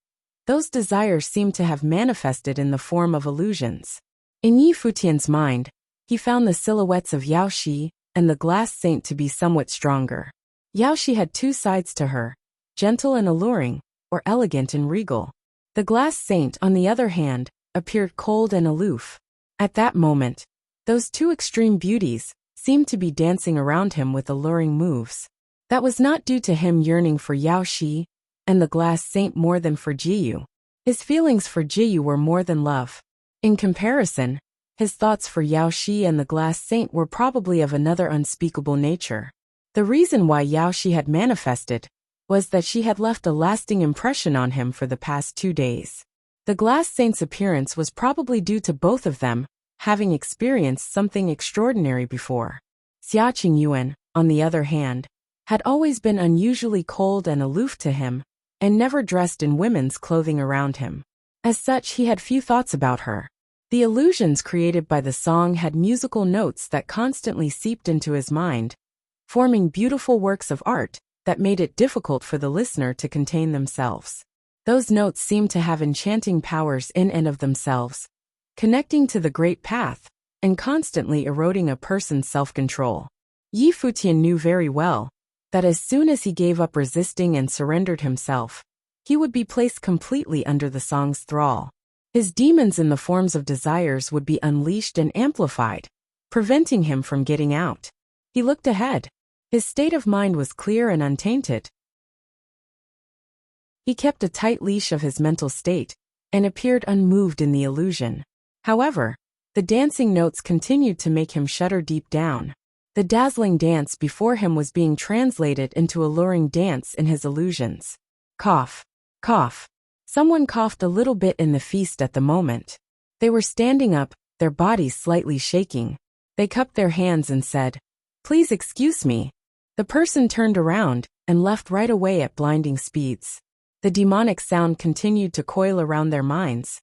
those desires seemed to have manifested in the form of illusions. In Yi Futian's mind, he found the silhouettes of Yao Shi and the glass saint to be somewhat stronger. Yao Shi had 2 sides to her, gentle and alluring, or elegant and regal. The glass saint, on the other hand, appeared cold and aloof. At that moment, those 2 extreme beauties seemed to be dancing around him with alluring moves. That was not due to him yearning for Yao Shi and the glass saint more than for Jiyu. His feelings for Jiyu were more than love. In comparison, his thoughts for Yao Shi and the glass saint were probably of another unspeakable nature. The reason why Yao Shi had manifested was that she had left a lasting impression on him for the past 2 days. The glass saint's appearance was probably due to both of them having experienced something extraordinary before. Xia Qingyuan, on the other hand, had always been unusually cold and aloof to him, and never dressed in women's clothing around him. As such, he had few thoughts about her. The illusions created by the song had musical notes that constantly seeped into his mind, forming beautiful works of art that made it difficult for the listener to contain themselves. Those notes seemed to have enchanting powers in and of themselves, connecting to the great path, and constantly eroding a person's self-control. Yi Futian knew very well that as soon as he gave up resisting and surrendered himself, he would be placed completely under the song's thrall. His demons in the forms of desires would be unleashed and amplified, preventing him from getting out. He looked ahead. His state of mind was clear and untainted. He kept a tight leash of his mental state and appeared unmoved in the illusion. However, the dancing notes continued to make him shudder deep down. The dazzling dance before him was being translated into alluring dance in his illusions. Cough. Cough. Someone coughed a little bit in the feast at the moment. They were standing up, their bodies slightly shaking. They cupped their hands and said, "Please excuse me." The person turned around and left right away at blinding speeds. The demonic sound continued to coil around their minds,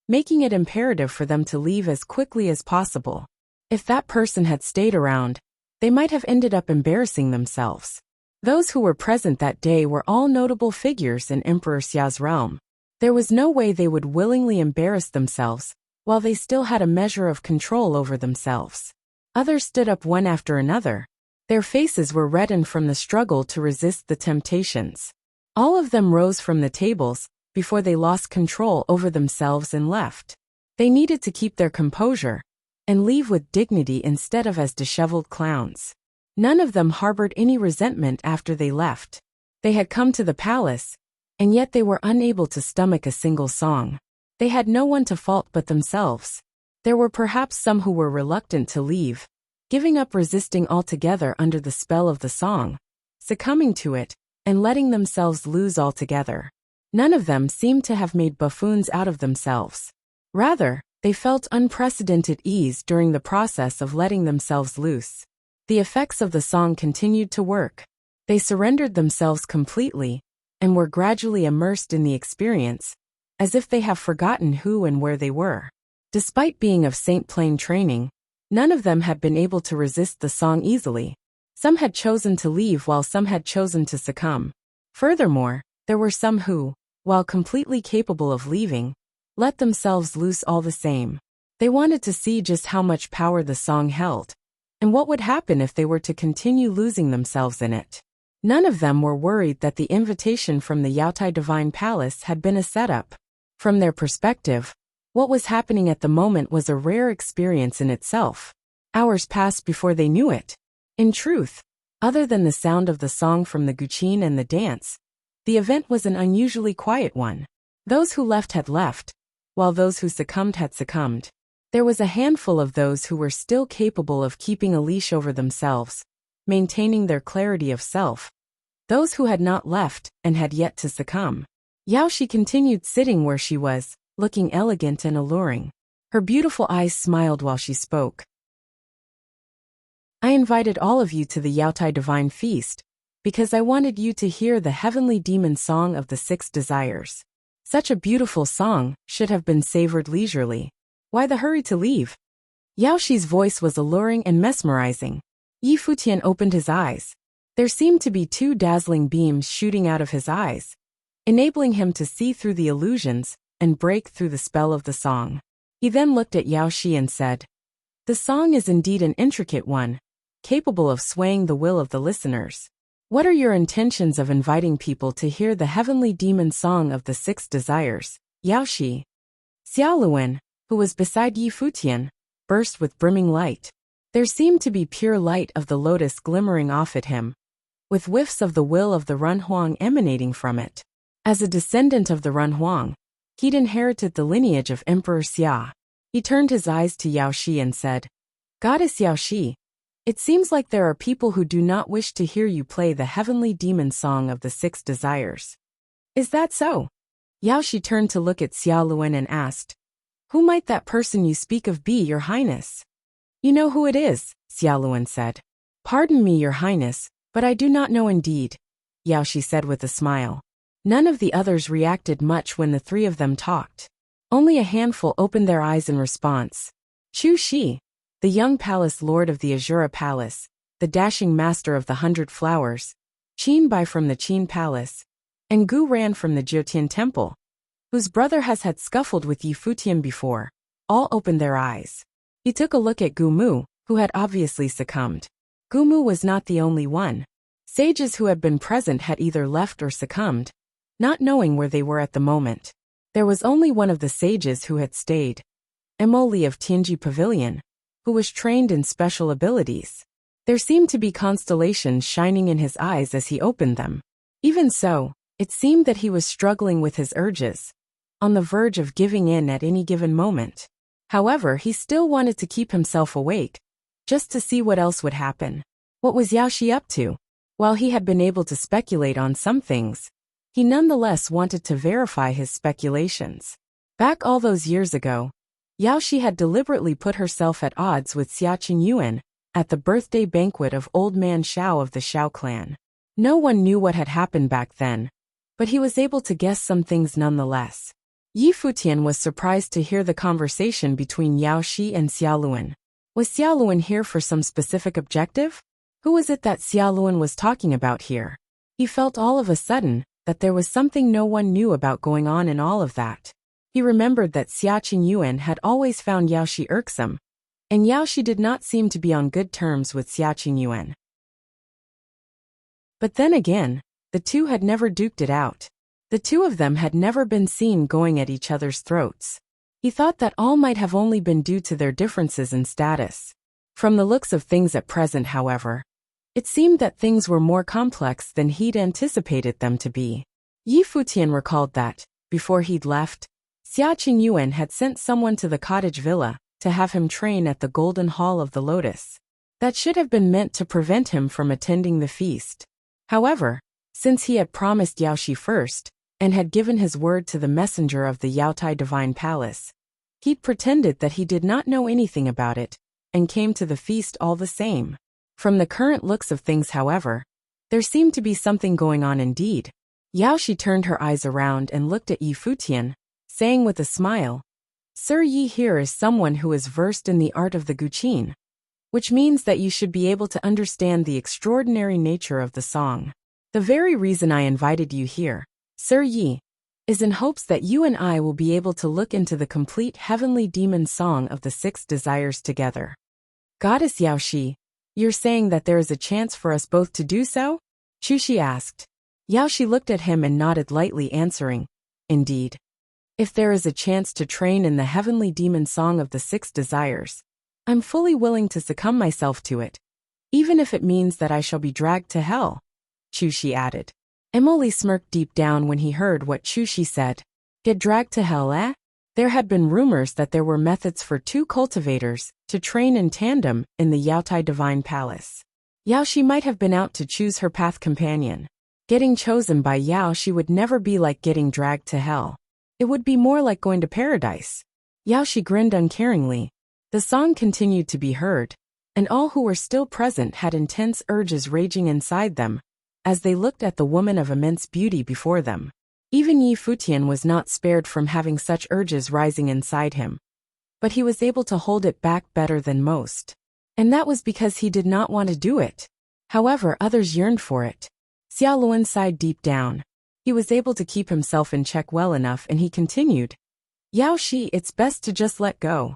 making it imperative for them to leave as quickly as possible. If that person had stayed around, they might have ended up embarrassing themselves. Those who were present that day were all notable figures in Emperor Xia's realm. There was no way they would willingly embarrass themselves while they still had a measure of control over themselves. Others stood up one after another. Their faces were reddened from the struggle to resist the temptations. All of them rose from the tables before they lost control over themselves and left. They needed to keep their composure and leave with dignity instead of as disheveled clowns. None of them harbored any resentment after they left. They had come to the palace, and yet they were unable to stomach a single song. They had no one to fault but themselves. There were perhaps some who were reluctant to leave, giving up resisting altogether under the spell of the song, succumbing to it, and letting themselves lose altogether. None of them seemed to have made buffoons out of themselves. Rather, they felt unprecedented ease during the process of letting themselves loose. The effects of the song continued to work. They surrendered themselves completely, and were gradually immersed in the experience, as if they have forgotten who and where they were. Despite being of Saint Plain training, none of them had been able to resist the song easily. Some had chosen to leave while some had chosen to succumb. Furthermore, there were some who, while completely capable of leaving, let themselves loose all the same. They wanted to see just how much power the song held, and what would happen if they were to continue losing themselves in it. None of them were worried that the invitation from the Yaotai Divine Palace had been a setup. From their perspective, what was happening at the moment was a rare experience in itself. Hours passed before they knew it. In truth, other than the sound of the song from the guqin and the dance, the event was an unusually quiet one. Those who left had left, while those who succumbed had succumbed. There was a handful of those who were still capable of keeping a leash over themselves, maintaining their clarity of self. Those who had not left and had yet to succumb. Yaoshi continued sitting where she was, looking elegant and alluring. Her beautiful eyes smiled while she spoke. I invited all of you to the Yaotai Divine Feast, because I wanted you to hear the heavenly demon song of the 6 desires. Such a beautiful song should have been savored leisurely. Why the hurry to leave? Yaoshi's voice was alluring and mesmerizing. Yi Futian opened his eyes. There seemed to be 2 dazzling beams shooting out of his eyes, enabling him to see through the illusions and break through the spell of the song. He then looked at Yaoshi and said, "The song is indeed an intricate one, capable of swaying the will of the listeners. What are your intentions of inviting people to hear the heavenly demon song of the 6 desires?" Yaoshi, Xiaoluan, who was beside Yi Futian, burst with brimming light. There seemed to be pure light of the lotus glimmering off at him, with whiffs of the will of the Runhuang emanating from it. As a descendant of the Runhuang, he'd inherited the lineage of Emperor Xia. He turned his eyes to Yaoshi and said, "Goddess Yaoshi, it seems like there are people who do not wish to hear you play the heavenly demon song of the 6 desires. Is that so?" Yaoshi turned to look at Xiaoluan and asked, Who might that person you speak of be, Your Highness? You know who it is, Xiaoluan said. Pardon me, Your Highness, but I do not know indeed, Yaoshi said with a smile. None of the others reacted much when the three of them talked. Only a handful opened their eyes in response. Chu Shi, the young palace lord of the Azura Palace, the dashing master of the 100 Flowers, Qin Bai from the Qin Palace, and Gu Ran from the Jiotian Temple, whose brother has had scuffled with Yi Futian before, all opened their eyes. He took a look at Gu Mu, who had obviously succumbed. Gu Mu was not the only one. Sages who had been present had either left or succumbed, not knowing where they were at the moment. There was only one of the sages who had stayed, Emoli of Tianji Pavilion, who was trained in special abilities. There seemed to be constellations shining in his eyes as he opened them. Even so, it seemed that he was struggling with his urges, on the verge of giving in at any given moment. However, he still wanted to keep himself awake, just to see what else would happen. What was Yaoshi up to? While he had been able to speculate on some things, he nonetheless wanted to verify his speculations. Back all those years ago, Yaoshi had deliberately put herself at odds with Xia Qingyuan at the birthday banquet of Old Man Xiao of the Xiao clan. No one knew what had happened back then, but he was able to guess some things nonetheless. Yi Futian was surprised to hear the conversation between Yaoshi and Xiaoluan. Was Xiaoluan here for some specific objective? Who was it that Xiaoluan was talking about here? He felt all of a sudden that there was something no one knew about going on in all of that. He remembered that Xia Qingyuan had always found Yaoshi irksome, and Yaoshi did not seem to be on good terms with Xia Qingyuan. But then again, the two had never duked it out. The two of them had never been seen going at each other's throats. He thought that all might have only been due to their differences in status. From the looks of things at present, however, it seemed that things were more complex than he'd anticipated them to be. Yi Futian recalled that, before he'd left, Xia Qingyuan had sent someone to the cottage villa to have him train at the Golden Hall of the Lotus. That should have been meant to prevent him from attending the feast. However, since he had promised Yaoshi first, and had given his word to the messenger of the Yaotai Divine Palace, he'd pretended that he did not know anything about it, and came to the feast all the same. From the current looks of things, however, there seemed to be something going on indeed. Yaoshi turned her eyes around and looked at Yi Futian, saying with a smile, Sir Yi here is someone who is versed in the art of the guqin, which means that you should be able to understand the extraordinary nature of the song. The very reason I invited you here, Sir Yi, is in hopes that you and I will be able to look into the complete heavenly demon song of the 6 desires together. Goddess Yaoshi, you're saying that there is a chance for us both to do so? Chushi asked. Yaoshi looked at him and nodded lightly, answering, Indeed. If there is a chance to train in the heavenly demon song of the 6 desires, I'm fully willing to succumb myself to it, even if it means that I shall be dragged to hell, Chushi added. Emoli smirked deep down when he heard what Chushi said. Get dragged to hell, eh? There had been rumors that there were methods for 2 cultivators to train in tandem in the Yaotai Divine Palace. Yaoshi might have been out to choose her path companion. Getting chosen by Yaoshi would never be like getting dragged to hell. It would be more like going to paradise. Yaoshi grinned uncaringly. The song continued to be heard, and all who were still present had intense urges raging inside them as they looked at the woman of immense beauty before them. Even Yi Futian was not spared from having such urges rising inside him. But he was able to hold it back better than most. And that was because he did not want to do it. However, others yearned for it. Xiaoluan sighed deep down. He was able to keep himself in check well enough, and he continued, Yaoshi, it's best to just let go.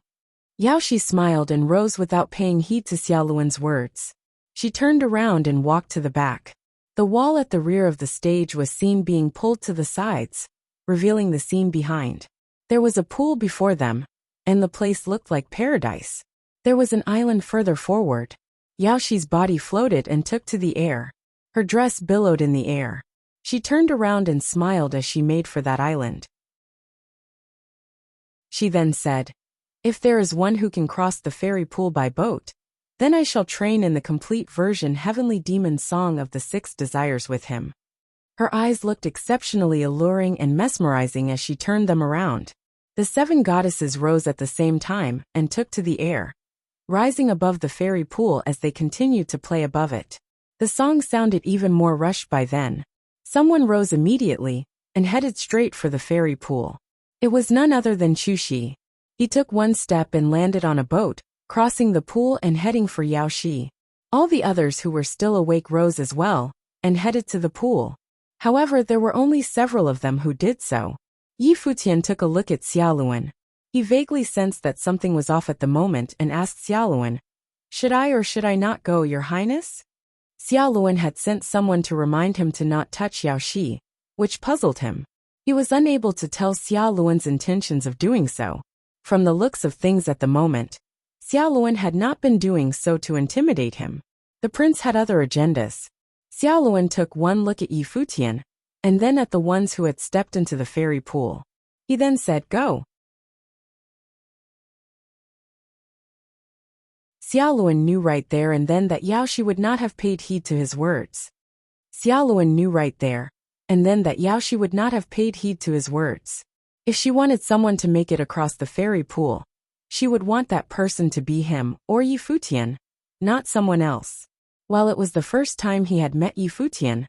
Yaoshi smiled and rose without paying heed to Xiaoluan's words. She turned around and walked to the back. The wall at the rear of the stage was seen being pulled to the sides, revealing the scene behind. There was a pool before them, and the place looked like paradise. There was an island further forward. Yaoshi's body floated and took to the air. Her dress billowed in the air. She turned around and smiled as she made for that island. She then said, If there is one who can cross the fairy pool by boat, then I shall train in the complete version heavenly demon song of the 6 desires with him. Her eyes looked exceptionally alluring and mesmerizing as she turned them around. The 7 goddesses rose at the same time and took to the air, rising above the fairy pool as they continued to play above it. The song sounded even more rushed by then. Someone rose immediately and headed straight for the fairy pool. It was none other than Chuxi. He took one step and landed on a boat, crossing the pool and heading for Yaoshi. All the others who were still awake rose as well and headed to the pool. However, there were only several of them who did so. Futian took a look at Xiaoluan. He vaguely sensed that something was off at the moment and asked Xiaoluan, "Should I or should I not go, Your Highness?" Xiaoluan had sent someone to remind him to not touch Yaoshi, which puzzled him. He was unable to tell Xiaoluan's intentions of doing so. From the looks of things at the moment, Xiaoluan had not been doing so to intimidate him. The prince had other agendas. Xiaoluan took one look at Futian, and then at the ones who had stepped into the fairy pool. He then said, "Go." Xiaoluan knew right there and then that Yaoshi would not have paid heed to his words. Xiaoluan knew right there and then that Yaoshi would not have paid heed to his words. If she wanted someone to make it across the fairy pool, she would want that person to be him or Futian, not someone else. While it was the first time he had met Futian,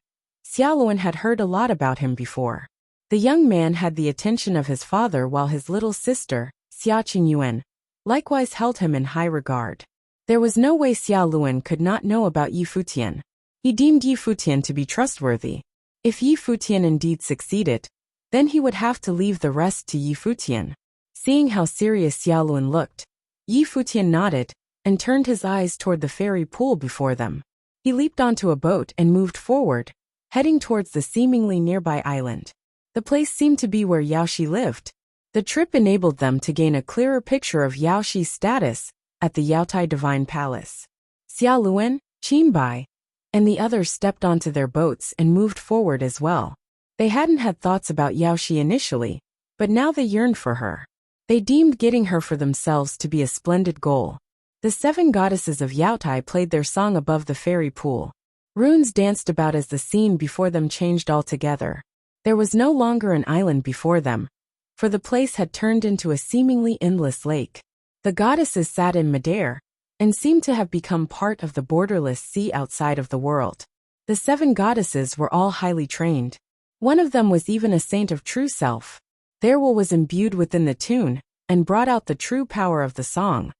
Xiaoluan had heard a lot about him before. The young man had the attention of his father while his little sister, Xia Qingyuan, likewise held him in high regard. There was no way Xiaoluan could not know about Futian. He deemed Futian to be trustworthy. If Futian indeed succeeded, then he would have to leave the rest to Futian. Seeing how serious Xiaoluan looked, Futian nodded and turned his eyes toward the fairy pool before them. He leaped onto a boat and moved forward, heading towards the seemingly nearby island. The place seemed to be where Yaoshi lived. The trip enabled them to gain a clearer picture of Yaoshi's status at the Yaotai Divine Palace. Xiaoluan, Qinbai, and the others stepped onto their boats and moved forward as well. They hadn't had thoughts about Yaoshi initially, but now they yearned for her. They deemed getting her for themselves to be a splendid goal. The 7 goddesses of Yaotai played their song above the fairy pool. Runes danced about as the scene before them changed altogether. There was no longer an island before them, for the place had turned into a seemingly endless lake. The goddesses sat in midair and seemed to have become part of the borderless sea outside of the world. The 7 goddesses were all highly trained. One of them was even a saint of true self. Their will was imbued within the tune and brought out the true power of the song,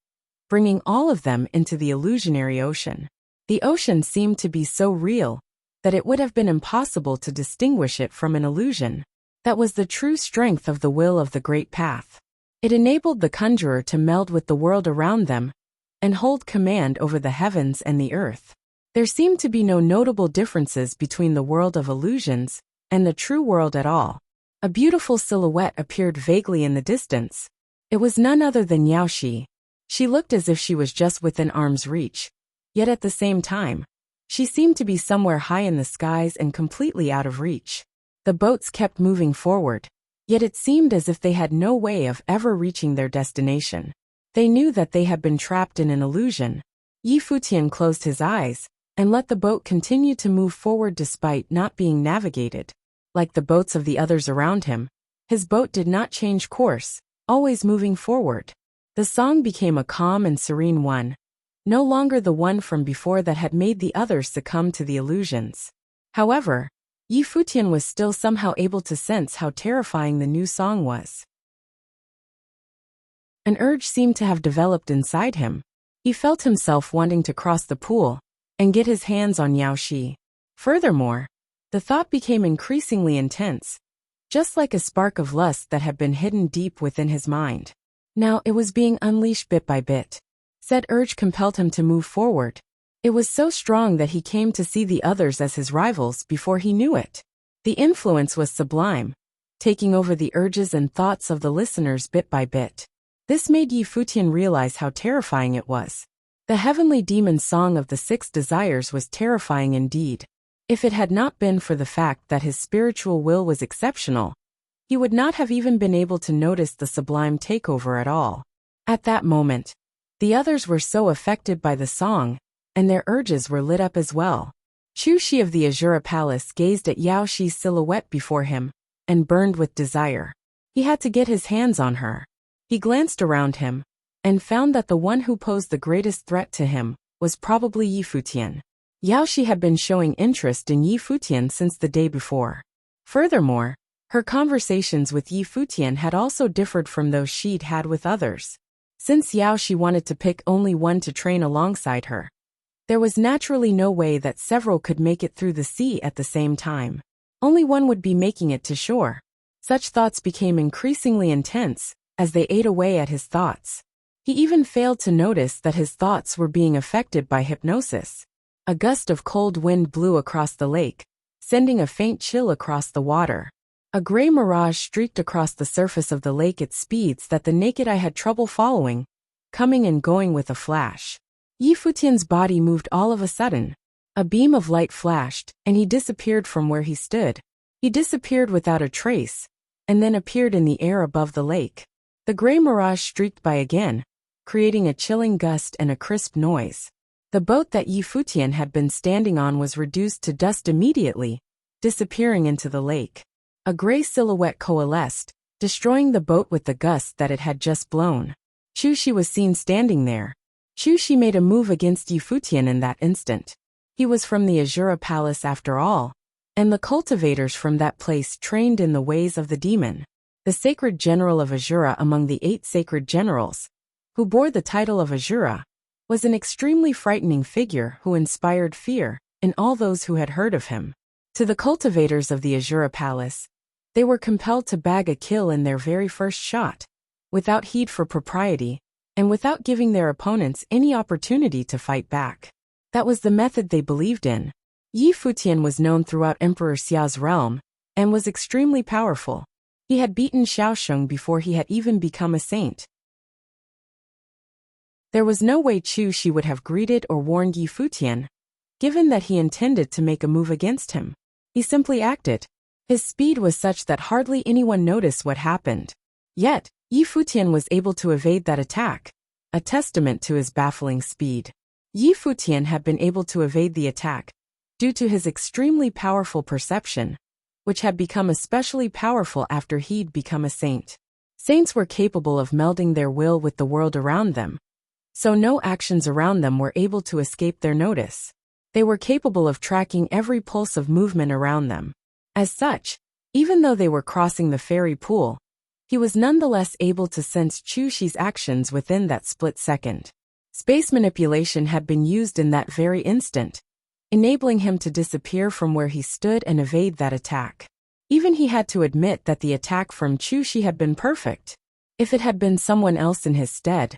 bringing all of them into the illusionary ocean. The ocean seemed to be so real that it would have been impossible to distinguish it from an illusion. That was the true strength of the will of the Great Path. It enabled the conjurer to meld with the world around them and hold command over the heavens and the earth. There seemed to be no notable differences between the world of illusions and the true world at all. A beautiful silhouette appeared vaguely in the distance. It was none other than Yaoshi. She looked as if she was just within arm's reach. Yet at the same time, she seemed to be somewhere high in the skies and completely out of reach. The boats kept moving forward, yet it seemed as if they had no way of ever reaching their destination. They knew that they had been trapped in an illusion. Futian closed his eyes and let the boat continue to move forward despite not being navigated. Like the boats of the others around him, his boat did not change course, always moving forward. The song became a calm and serene one, no longer the one from before that had made the others succumb to the illusions. However, Futian was still somehow able to sense how terrifying the new song was. An urge seemed to have developed inside him. He felt himself wanting to cross the pool and get his hands on Yaoshi. Furthermore, the thought became increasingly intense, just like a spark of lust that had been hidden deep within his mind. Now it was being unleashed bit by bit. Said urge compelled him to move forward. It was so strong that he came to see the others as his rivals before he knew it. The influence was sublime, taking over the urges and thoughts of the listeners bit by bit. This made Futian realize how terrifying it was. The heavenly demon song of the 6 desires was terrifying indeed. If it had not been for the fact that his spiritual will was exceptional, he would not have even been able to notice the sublime takeover at all. At that moment, the others were so affected by the song, and their urges were lit up as well. Chuxi of the Azura Palace gazed at Yaoshi's silhouette before him, and burned with desire. He had to get his hands on her. He glanced around him and found that the one who posed the greatest threat to him was probably Yi Futian. Yao Shi had been showing interest in Yi Futian since the day before. Furthermore, her conversations with Yi Futian had also differed from those she'd had with others. Since Yao Shi wanted to pick only one to train alongside her, there was naturally no way that several could make it through the sea at the same time. Only one would be making it to shore. Such thoughts became increasingly intense as they ate away at his thoughts. He even failed to notice that his thoughts were being affected by hypnosis. A gust of cold wind blew across the lake, sending a faint chill across the water. A gray mirage streaked across the surface of the lake at speeds that the naked eye had trouble following, coming and going with a flash. Yi Futian's body moved all of a sudden. A beam of light flashed, and he disappeared from where he stood. He disappeared without a trace, and then appeared in the air above the lake. The gray mirage streaked by again, creating a chilling gust and a crisp noise. The boat that Yi Futian had been standing on was reduced to dust immediately, disappearing into the lake. A gray silhouette coalesced, destroying the boat with the gust that it had just blown. Chu Shi was seen standing there. Chu Shi made a move against Yi Futian in that instant. He was from the Azura Palace after all, and the cultivators from that place trained in the ways of the demon. The sacred general of Azura among the 8 sacred generals, who bore the title of Azura, was an extremely frightening figure who inspired fear in all those who had heard of him. To the cultivators of the Azura Palace, they were compelled to bag a kill in their very first shot, without heed for propriety, and without giving their opponents any opportunity to fight back. That was the method they believed in. Yi Futian was known throughout Emperor Xia's realm, and was extremely powerful. He had beaten Xiaosheng before he had even become a saint. There was no way Chu Shi would have greeted or warned Yi Futian, given that he intended to make a move against him. He simply acted. His speed was such that hardly anyone noticed what happened. Yet, Yi Futian was able to evade that attack, a testament to his baffling speed. Yi Futian had been able to evade the attack due to his extremely powerful perception, which had become especially powerful after he'd become a saint. Saints were capable of melding their will with the world around them, so no actions around them were able to escape their notice. They were capable of tracking every pulse of movement around them. As such, even though they were crossing the fairy pool, he was nonetheless able to sense Chu Shi's actions within that split second. Space manipulation had been used in that very instant, enabling him to disappear from where he stood and evade that attack. Even he had to admit that the attack from Chu Shi had been perfect. If it had been someone else in his stead,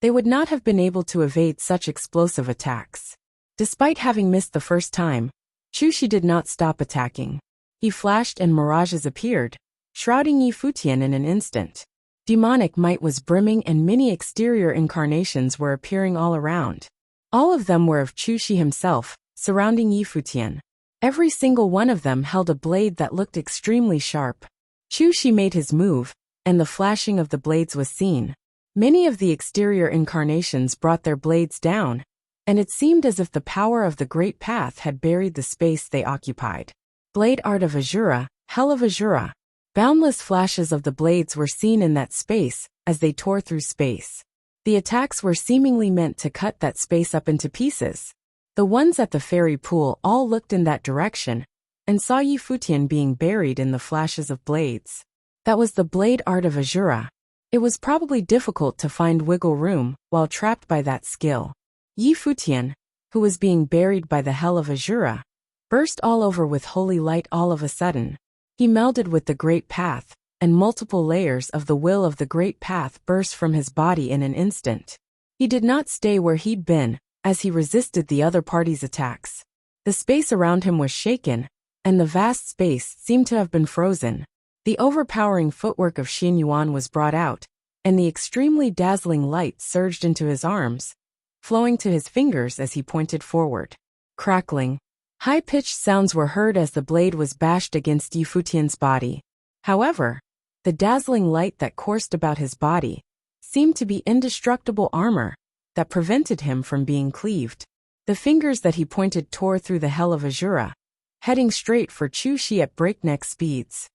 they would not have been able to evade such explosive attacks. Despite having missed the first time, Chu Shi did not stop attacking. He flashed and mirages appeared, shrouding Yi Futian in an instant. Demonic might was brimming and many exterior incarnations were appearing all around. All of them were of Chu Shi himself, surrounding Yi Futian. Every single one of them held a blade that looked extremely sharp. Chu Shi made his move, and the flashing of the blades was seen. Many of the exterior incarnations brought their blades down, and it seemed as if the power of the Great Path had buried the space they occupied. Blade art of Azura, hell of Azura. Boundless flashes of the blades were seen in that space as they tore through space. The attacks were seemingly meant to cut that space up into pieces. The ones at the fairy pool all looked in that direction and saw Yi Futian being buried in the flashes of blades. That was the blade art of Azura. It was probably difficult to find wiggle room while trapped by that skill. Yi Futian, who was being buried by the hell of Azura, burst all over with holy light all of a sudden. He melded with the Great Path, and multiple layers of the will of the Great Path burst from his body in an instant. He did not stay where he'd been, as he resisted the other party's attacks. The space around him was shaken, and the vast space seemed to have been frozen. The overpowering footwork of Xin Yuan was brought out, and the extremely dazzling light surged into his arms, flowing to his fingers as he pointed forward. Crackling, high-pitched sounds were heard as the blade was bashed against Yi Futian's body. However, the dazzling light that coursed about his body seemed to be indestructible armor that prevented him from being cleaved. The fingers that he pointed tore through the hell of Azura, heading straight for Chu Shi at breakneck speeds.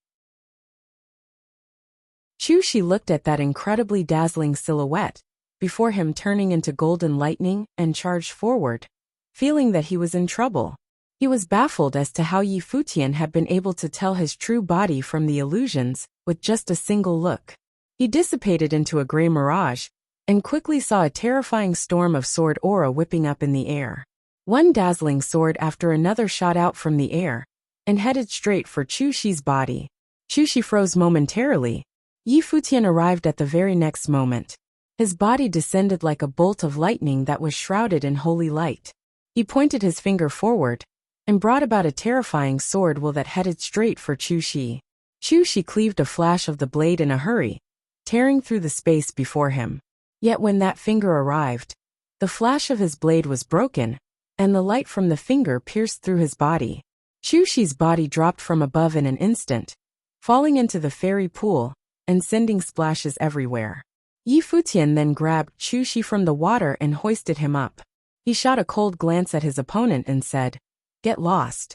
Chu Shi looked at that incredibly dazzling silhouette before him, turning into golden lightning, and charged forward, feeling that he was in trouble. He was baffled as to how Yi Futian had been able to tell his true body from the illusions with just a single look. He dissipated into a gray mirage, and quickly saw a terrifying storm of sword aura whipping up in the air. One dazzling sword after another shot out from the air, and headed straight for Chu Shi's body. Chu Shi froze momentarily. Yi Futian arrived at the very next moment. His body descended like a bolt of lightning that was shrouded in holy light. He pointed his finger forward, and brought about a terrifying sword will that headed straight for Chu Shi. Chu Shi cleaved a flash of the blade in a hurry, tearing through the space before him. Yet when that finger arrived, the flash of his blade was broken, and the light from the finger pierced through his body. Chu Shi's body dropped from above in an instant, falling into the fairy pool, and sending splashes everywhere. Yi Futian then grabbed Chu Shi from the water and hoisted him up. He shot a cold glance at his opponent and said, "Get lost."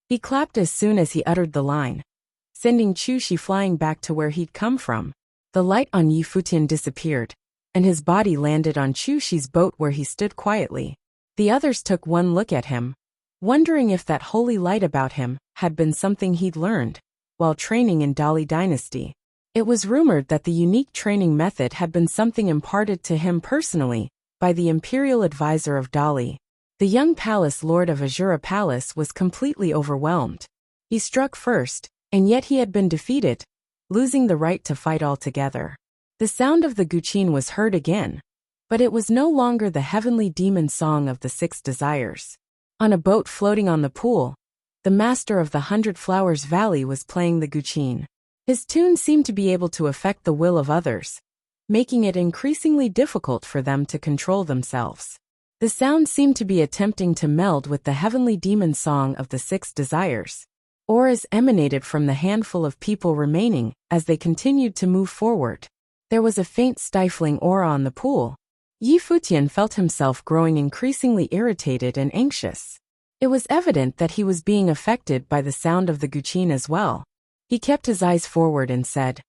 He clapped as soon as he uttered the line, sending Chu Shi flying back to where he'd come from. The light on Yi Futian disappeared, and his body landed on Chu Shi's boat where he stood quietly. The others took one look at him, wondering if that holy light about him had been something he'd learned while training in Dali Dynasty. It was rumored that the unique training method had been something imparted to him personally by the imperial advisor of Dali. The young palace lord of Azura Palace was completely overwhelmed. He struck first, and yet he had been defeated, losing the right to fight altogether. The sound of the guqin was heard again, but it was no longer the heavenly demon song of the 6 desires. On a boat floating on the pool, the master of the 100 Flowers Valley was playing the guqin. His tune seemed to be able to affect the will of others, making it increasingly difficult for them to control themselves. The sound seemed to be attempting to meld with the heavenly demon song of the 6 desires. Auras emanated from the handful of people remaining as they continued to move forward. There was a faint stifling aura on the pool. Yi Futian felt himself growing increasingly irritated and anxious. It was evident that he was being affected by the sound of the guqin as well. He kept his eyes forward and said,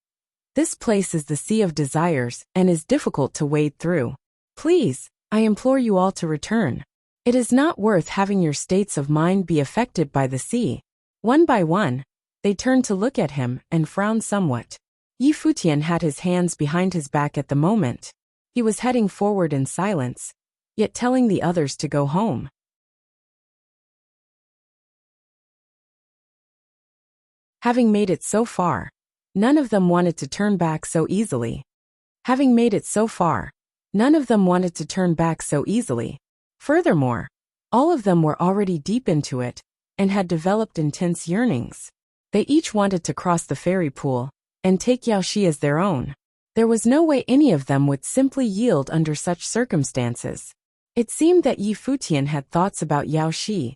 "This place is the Sea of Desires and is difficult to wade through. Please, I implore you all to return. It is not worth having your states of mind be affected by the sea." One by one, they turned to look at him and frowned somewhat. Yi Futian had his hands behind his back at the moment. He was heading forward in silence, yet telling the others to go home. Having made it so far, none of them wanted to turn back so easily. Furthermore, all of them were already deep into it, and had developed intense yearnings. They each wanted to cross the fairy pool, and take Yaoshi as their own. There was no way any of them would simply yield under such circumstances. It seemed that Yi Futian had thoughts about Yaoshi,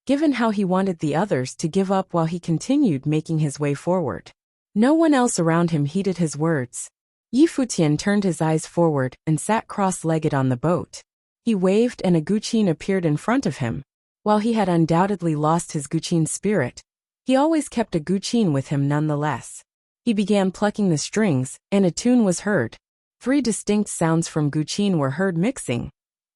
given how he wanted the others to give up while he continued making his way forward. No one else around him heeded his words. Yi Futian turned his eyes forward and sat cross-legged on the boat. He waved and a guqin appeared in front of him. While he had undoubtedly lost his guqin spirit, he always kept a guqin with him nonetheless. He began plucking the strings, and a tune was heard. 3 distinct sounds from guqin were heard mixing,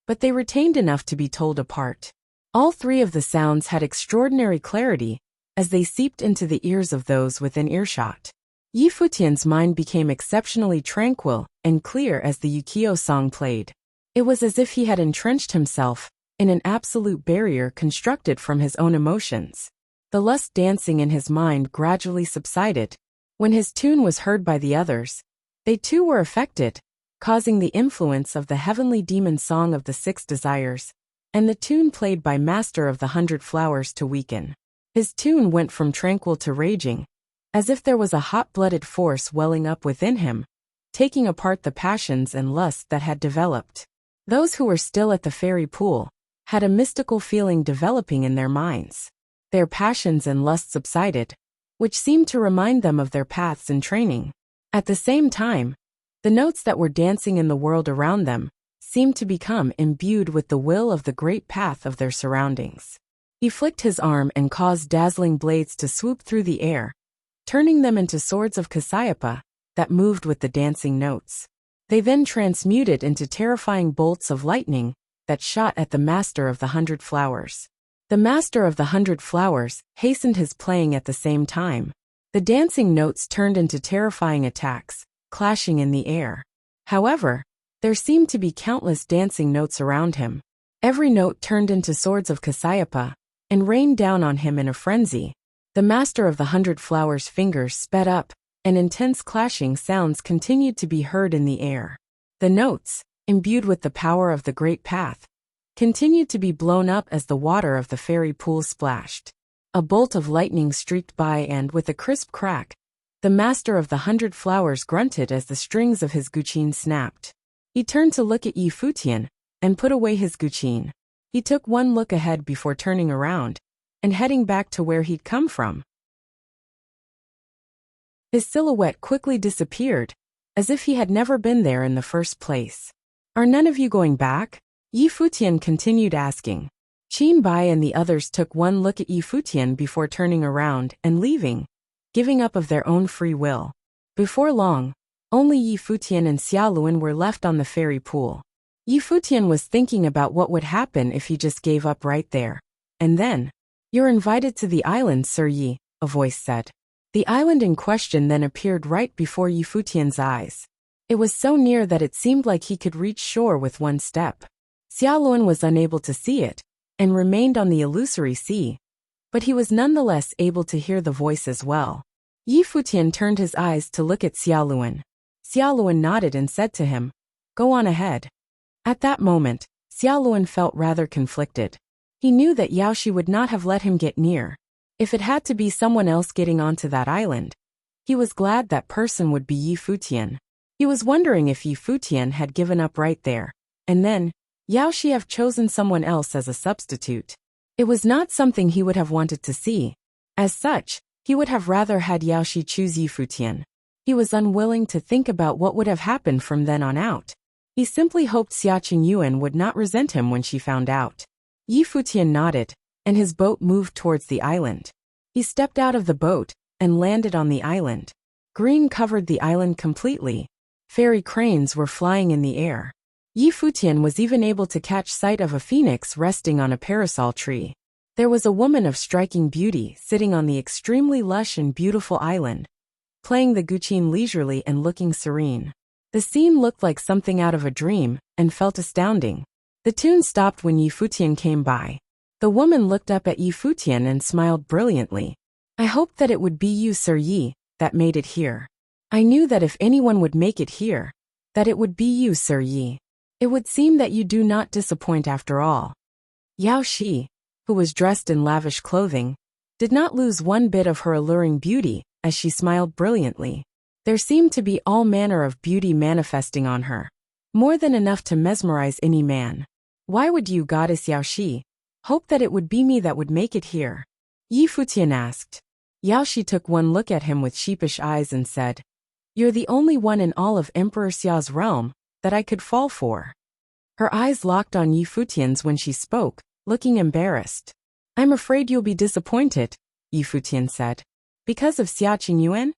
but they retained enough to be told apart. All 3 of the sounds had extraordinary clarity, as they seeped into the ears of those within earshot. Yi Futian's mind became exceptionally tranquil and clear as the Yukio song played. It was as if he had entrenched himself in an absolute barrier constructed from his own emotions. The lust dancing in his mind gradually subsided. When his tune was heard by the others, they too were affected, causing the influence of the heavenly demon song of the 6 desires, and the tune played by Master of the 100 Flowers to weaken. His tune went from tranquil to raging, as if there was a hot-blooded force welling up within him, taking apart the passions and lusts that had developed. Those who were still at the fairy pool had a mystical feeling developing in their minds. Their passions and lusts subsided, which seemed to remind them of their paths and training. At the same time, the notes that were dancing in the world around them seemed to become imbued with the will of the great path of their surroundings. He flicked his arm and caused dazzling blades to swoop through the air, turning them into swords of Cassiopeia, that moved with the dancing notes. They then transmuted into terrifying bolts of lightning that shot at the Master of the 100 Flowers. The Master of the 100 Flowers hastened his playing at the same time. The dancing notes turned into terrifying attacks, clashing in the air. However, there seemed to be countless dancing notes around him. Every note turned into swords of Cassiopeia and rained down on him in a frenzy. The Master of the 100 Flowers' fingers sped up, and intense clashing sounds continued to be heard in the air. The notes, imbued with the power of the Great Path, continued to be blown up as the water of the fairy pool splashed. A bolt of lightning streaked by and, with a crisp crack, the Master of the 100 Flowers grunted as the strings of his guqin snapped. He turned to look at Yi Futian and put away his guqin. He took one look ahead before turning around and heading back to where he'd come from. His silhouette quickly disappeared, as if he had never been there in the first place. "Are none of you going back?" Yi Futian continued asking. Qin Bai and the others took one look at Yi Futian before turning around and leaving, giving up of their own free will. Before long, only Yi Futian and Xiaoluan were left on the fairy pool. Yi Futian was thinking about what would happen if he just gave up right there. And then, "You're invited to the island, Sir Yi," a voice said. The island in question then appeared right before Yi Futian's eyes. It was so near that it seemed like he could reach shore with one step. Xiaoluan was unable to see it, and remained on the illusory sea, but he was nonetheless able to hear the voice as well. Yi Futian turned his eyes to look at Xiaoluan. Xiaoluan nodded and said to him, "Go on ahead." At that moment, Xiaoluan felt rather conflicted. He knew that Yaoshi would not have let him get near. If it had to be someone else getting onto that island, he was glad that person would be Yi Futian. He was wondering if Yi Futian had given up right there, and then Yaoshi have chosen someone else as a substitute. It was not something he would have wanted to see. As such, he would have rather had Yaoshi choose Yi Futian. He was unwilling to think about what would have happened from then on out. He simply hoped Xia Qingyuan would not resent him when she found out. Yi Futian nodded, and his boat moved towards the island. He stepped out of the boat and landed on the island. Green covered the island completely. Fairy cranes were flying in the air. Yi Futian was even able to catch sight of a phoenix resting on a parasol tree. There was a woman of striking beauty sitting on the extremely lush and beautiful island, playing the guqin leisurely and looking serene. The scene looked like something out of a dream and felt astounding. The tune stopped when Yi Futian came by. The woman looked up at Yi Futian and smiled brilliantly. "I hoped that it would be you, Sir Yi, that made it here. I knew that if anyone would make it here, that it would be you, Sir Yi. It would seem that you do not disappoint after all." Yao Shi, who was dressed in lavish clothing, did not lose one bit of her alluring beauty as she smiled brilliantly. There seemed to be all manner of beauty manifesting on her, more than enough to mesmerize any man. "Why would you, goddess Yao Shi, hope that it would be me that would make it here?" Yi Futian asked. Yao Shi took one look at him with sheepish eyes and said, "You're the only one in all of Emperor Xia's realm that I could fall for." Her eyes locked on Yi Futian's when she spoke, looking embarrassed. "I'm afraid you'll be disappointed," Yi Futian said. "Because of Xia Qingyuan?"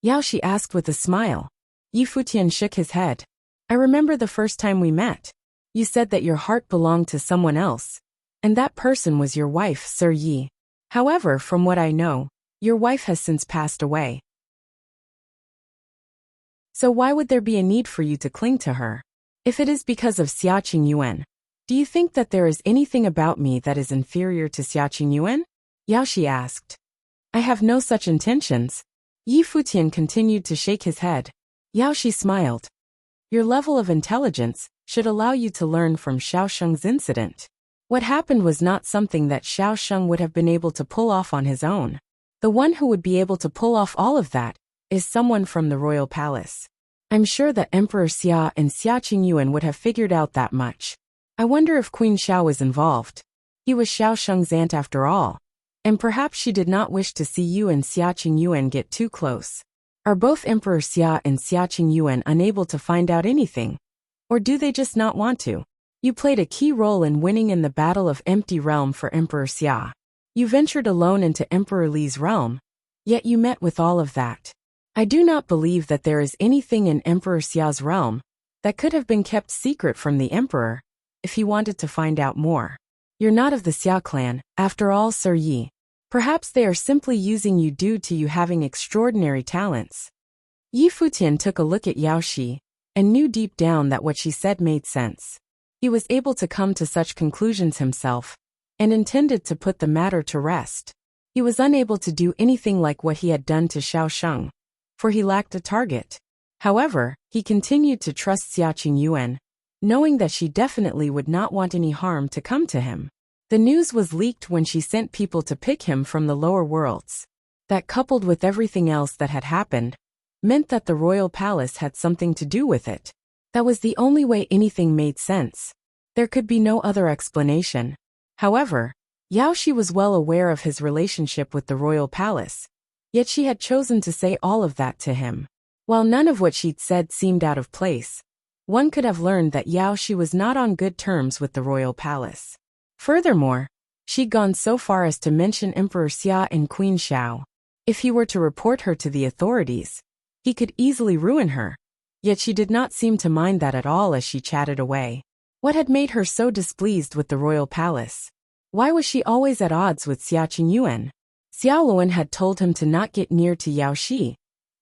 Yao Shi asked with a smile. Yi Futian shook his head. "I remember the first time we met. You said that your heart belonged to someone else, and that person was your wife, Sir Yi. However, from what I know, your wife has since passed away. So why would there be a need for you to cling to her? If it is because of Xia Qingyuan, do you think that there is anything about me that is inferior to Xia Qingyuan?" Yao Shi asked. "I have no such intentions." Yi Futian continued to shake his head. Yao Shi smiled. "Your level of intelligence should allow you to learn from Xiao Sheng's incident. What happened was not something that Xiao Sheng would have been able to pull off on his own. The one who would be able to pull off all of that is someone from the royal palace. I'm sure that Emperor Xia and Xia Qingyuan would have figured out that much. I wonder if Queen Xiao was involved. He was Xiao Sheng's aunt after all, and perhaps she did not wish to see you and Xia Qingyuan get too close. Are both Emperor Xia and Xia Qingyuan unable to find out anything? Or do they just not want to? You played a key role in winning in the Battle of Empty Realm for Emperor Xia. You ventured alone into Emperor Li's realm, yet you met with all of that. I do not believe that there is anything in Emperor Xia's realm that could have been kept secret from the emperor if he wanted to find out more. You're not of the Xia clan, after all, Sir Yi. Perhaps they are simply using you due to you having extraordinary talents. Yi Futian took a look at Yao Shi and knew deep down that what she said made sense. He was able to come to such conclusions himself and intended to put the matter to rest. He was unable to do anything like what he had done to Xiao Sheng, for he lacked a target. However, he continued to trust Xia Qingyuan, knowing that she definitely would not want any harm to come to him. The news was leaked when she sent people to pick him from the lower worlds. That, coupled with everything else that had happened, meant that the royal palace had something to do with it. That was the only way anything made sense. There could be no other explanation. However, Yao Shi was well aware of his relationship with the royal palace, yet she had chosen to say all of that to him. While none of what she'd said seemed out of place, one could have learned that Yao Shi was not on good terms with the royal palace. Furthermore, she'd gone so far as to mention Emperor Xia and Queen Xiao. If he were to report her to the authorities, he could easily ruin her. Yet she did not seem to mind that at all as she chatted away. What had made her so displeased with the royal palace? Why was she always at odds with Xia Qingyuan? Xiao Luan had told him to not get near to Yao Shi,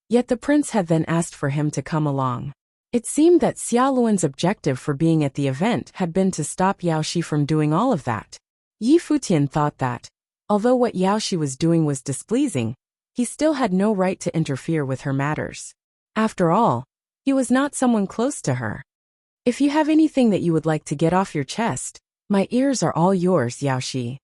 yet the prince had then asked for him to come along. It seemed that Xiao Luan's objective for being at the event had been to stop Yao Shi from doing all of that. Yi Futian thought that, although what Yao Shi was doing was displeasing, he still had no right to interfere with her matters. After all, he was not someone close to her. If you have anything that you would like to get off your chest, my ears are all yours, Yao Shi.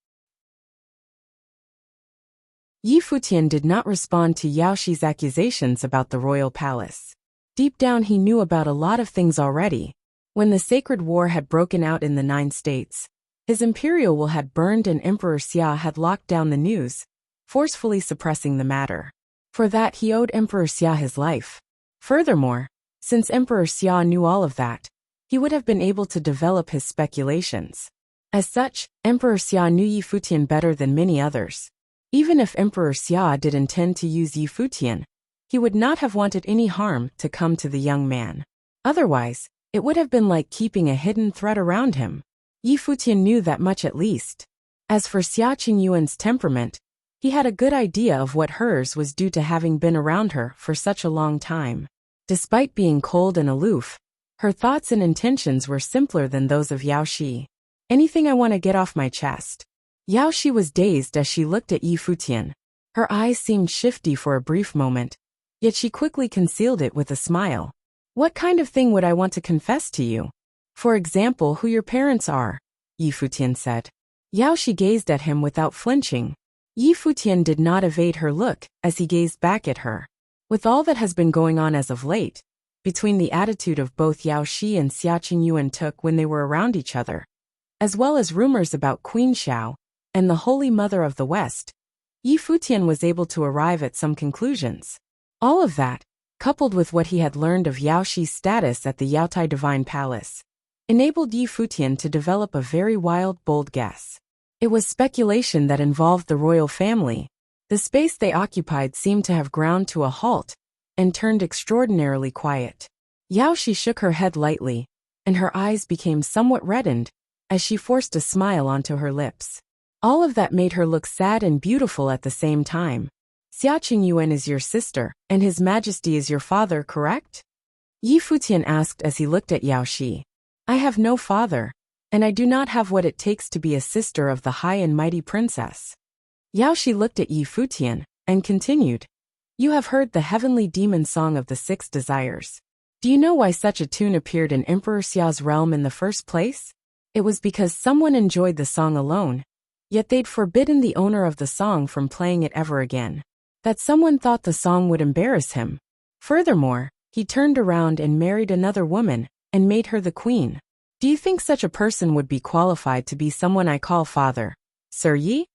Yi Futian did not respond to Yao Shi's accusations about the royal palace. Deep down he knew about a lot of things already. When the sacred war had broken out in the 9 states, his imperial will had burned and Emperor Xia had locked down the news, forcefully suppressing the matter. For that he owed Emperor Xia his life. Furthermore, since Emperor Xia knew all of that, he would have been able to develop his speculations. As such, Emperor Xia knew Yi Futian better than many others. Even if Emperor Xia did intend to use Yi Futian, he would not have wanted any harm to come to the young man. Otherwise, it would have been like keeping a hidden threat around him. Yi Futian knew that much at least. As for Xia Qingyuan's temperament, he had a good idea of what hers was due to having been around her for such a long time. Despite being cold and aloof, her thoughts and intentions were simpler than those of Yao Shi. Anything I want to get off my chest. Yao Shi was dazed as she looked at Yi Futian. Her eyes seemed shifty for a brief moment, yet she quickly concealed it with a smile. What kind of thing would I want to confess to you? For example, who your parents are, Yi Futian said. Yao Shi gazed at him without flinching. Yi Futian did not evade her look as he gazed back at her. With all that has been going on as of late, between the attitude of both Yao Shi and Xia Qingyuan took when they were around each other, as well as rumors about Queen Xiao and the Holy Mother of the West, Yi Futian was able to arrive at some conclusions. All of that, coupled with what he had learned of Yao Shi's status at the Yaotai Divine Palace, enabled Yi Futian to develop a very wild, bold guess. It was speculation that involved the royal family. The space they occupied seemed to have ground to a halt and turned extraordinarily quiet. Yao Shi shook her head lightly, and her eyes became somewhat reddened as she forced a smile onto her lips. All of that made her look sad and beautiful at the same time. Xia Qingyuan is your sister, and His Majesty is your father, correct? Yi Futian asked as he looked at Yao Shi. I have no father, and I do not have what it takes to be a sister of the high and mighty princess. Yao Shi looked at Yi Futian and continued. You have heard the heavenly demon song of the 6 desires. Do you know why such a tune appeared in Emperor Xia's realm in the first place? It was because someone enjoyed the song alone, yet they'd forbidden the owner of the song from playing it ever again. That someone thought the song would embarrass him. Furthermore, he turned around and married another woman and made her the queen. Do you think such a person would be qualified to be someone I call father, Sir Yi?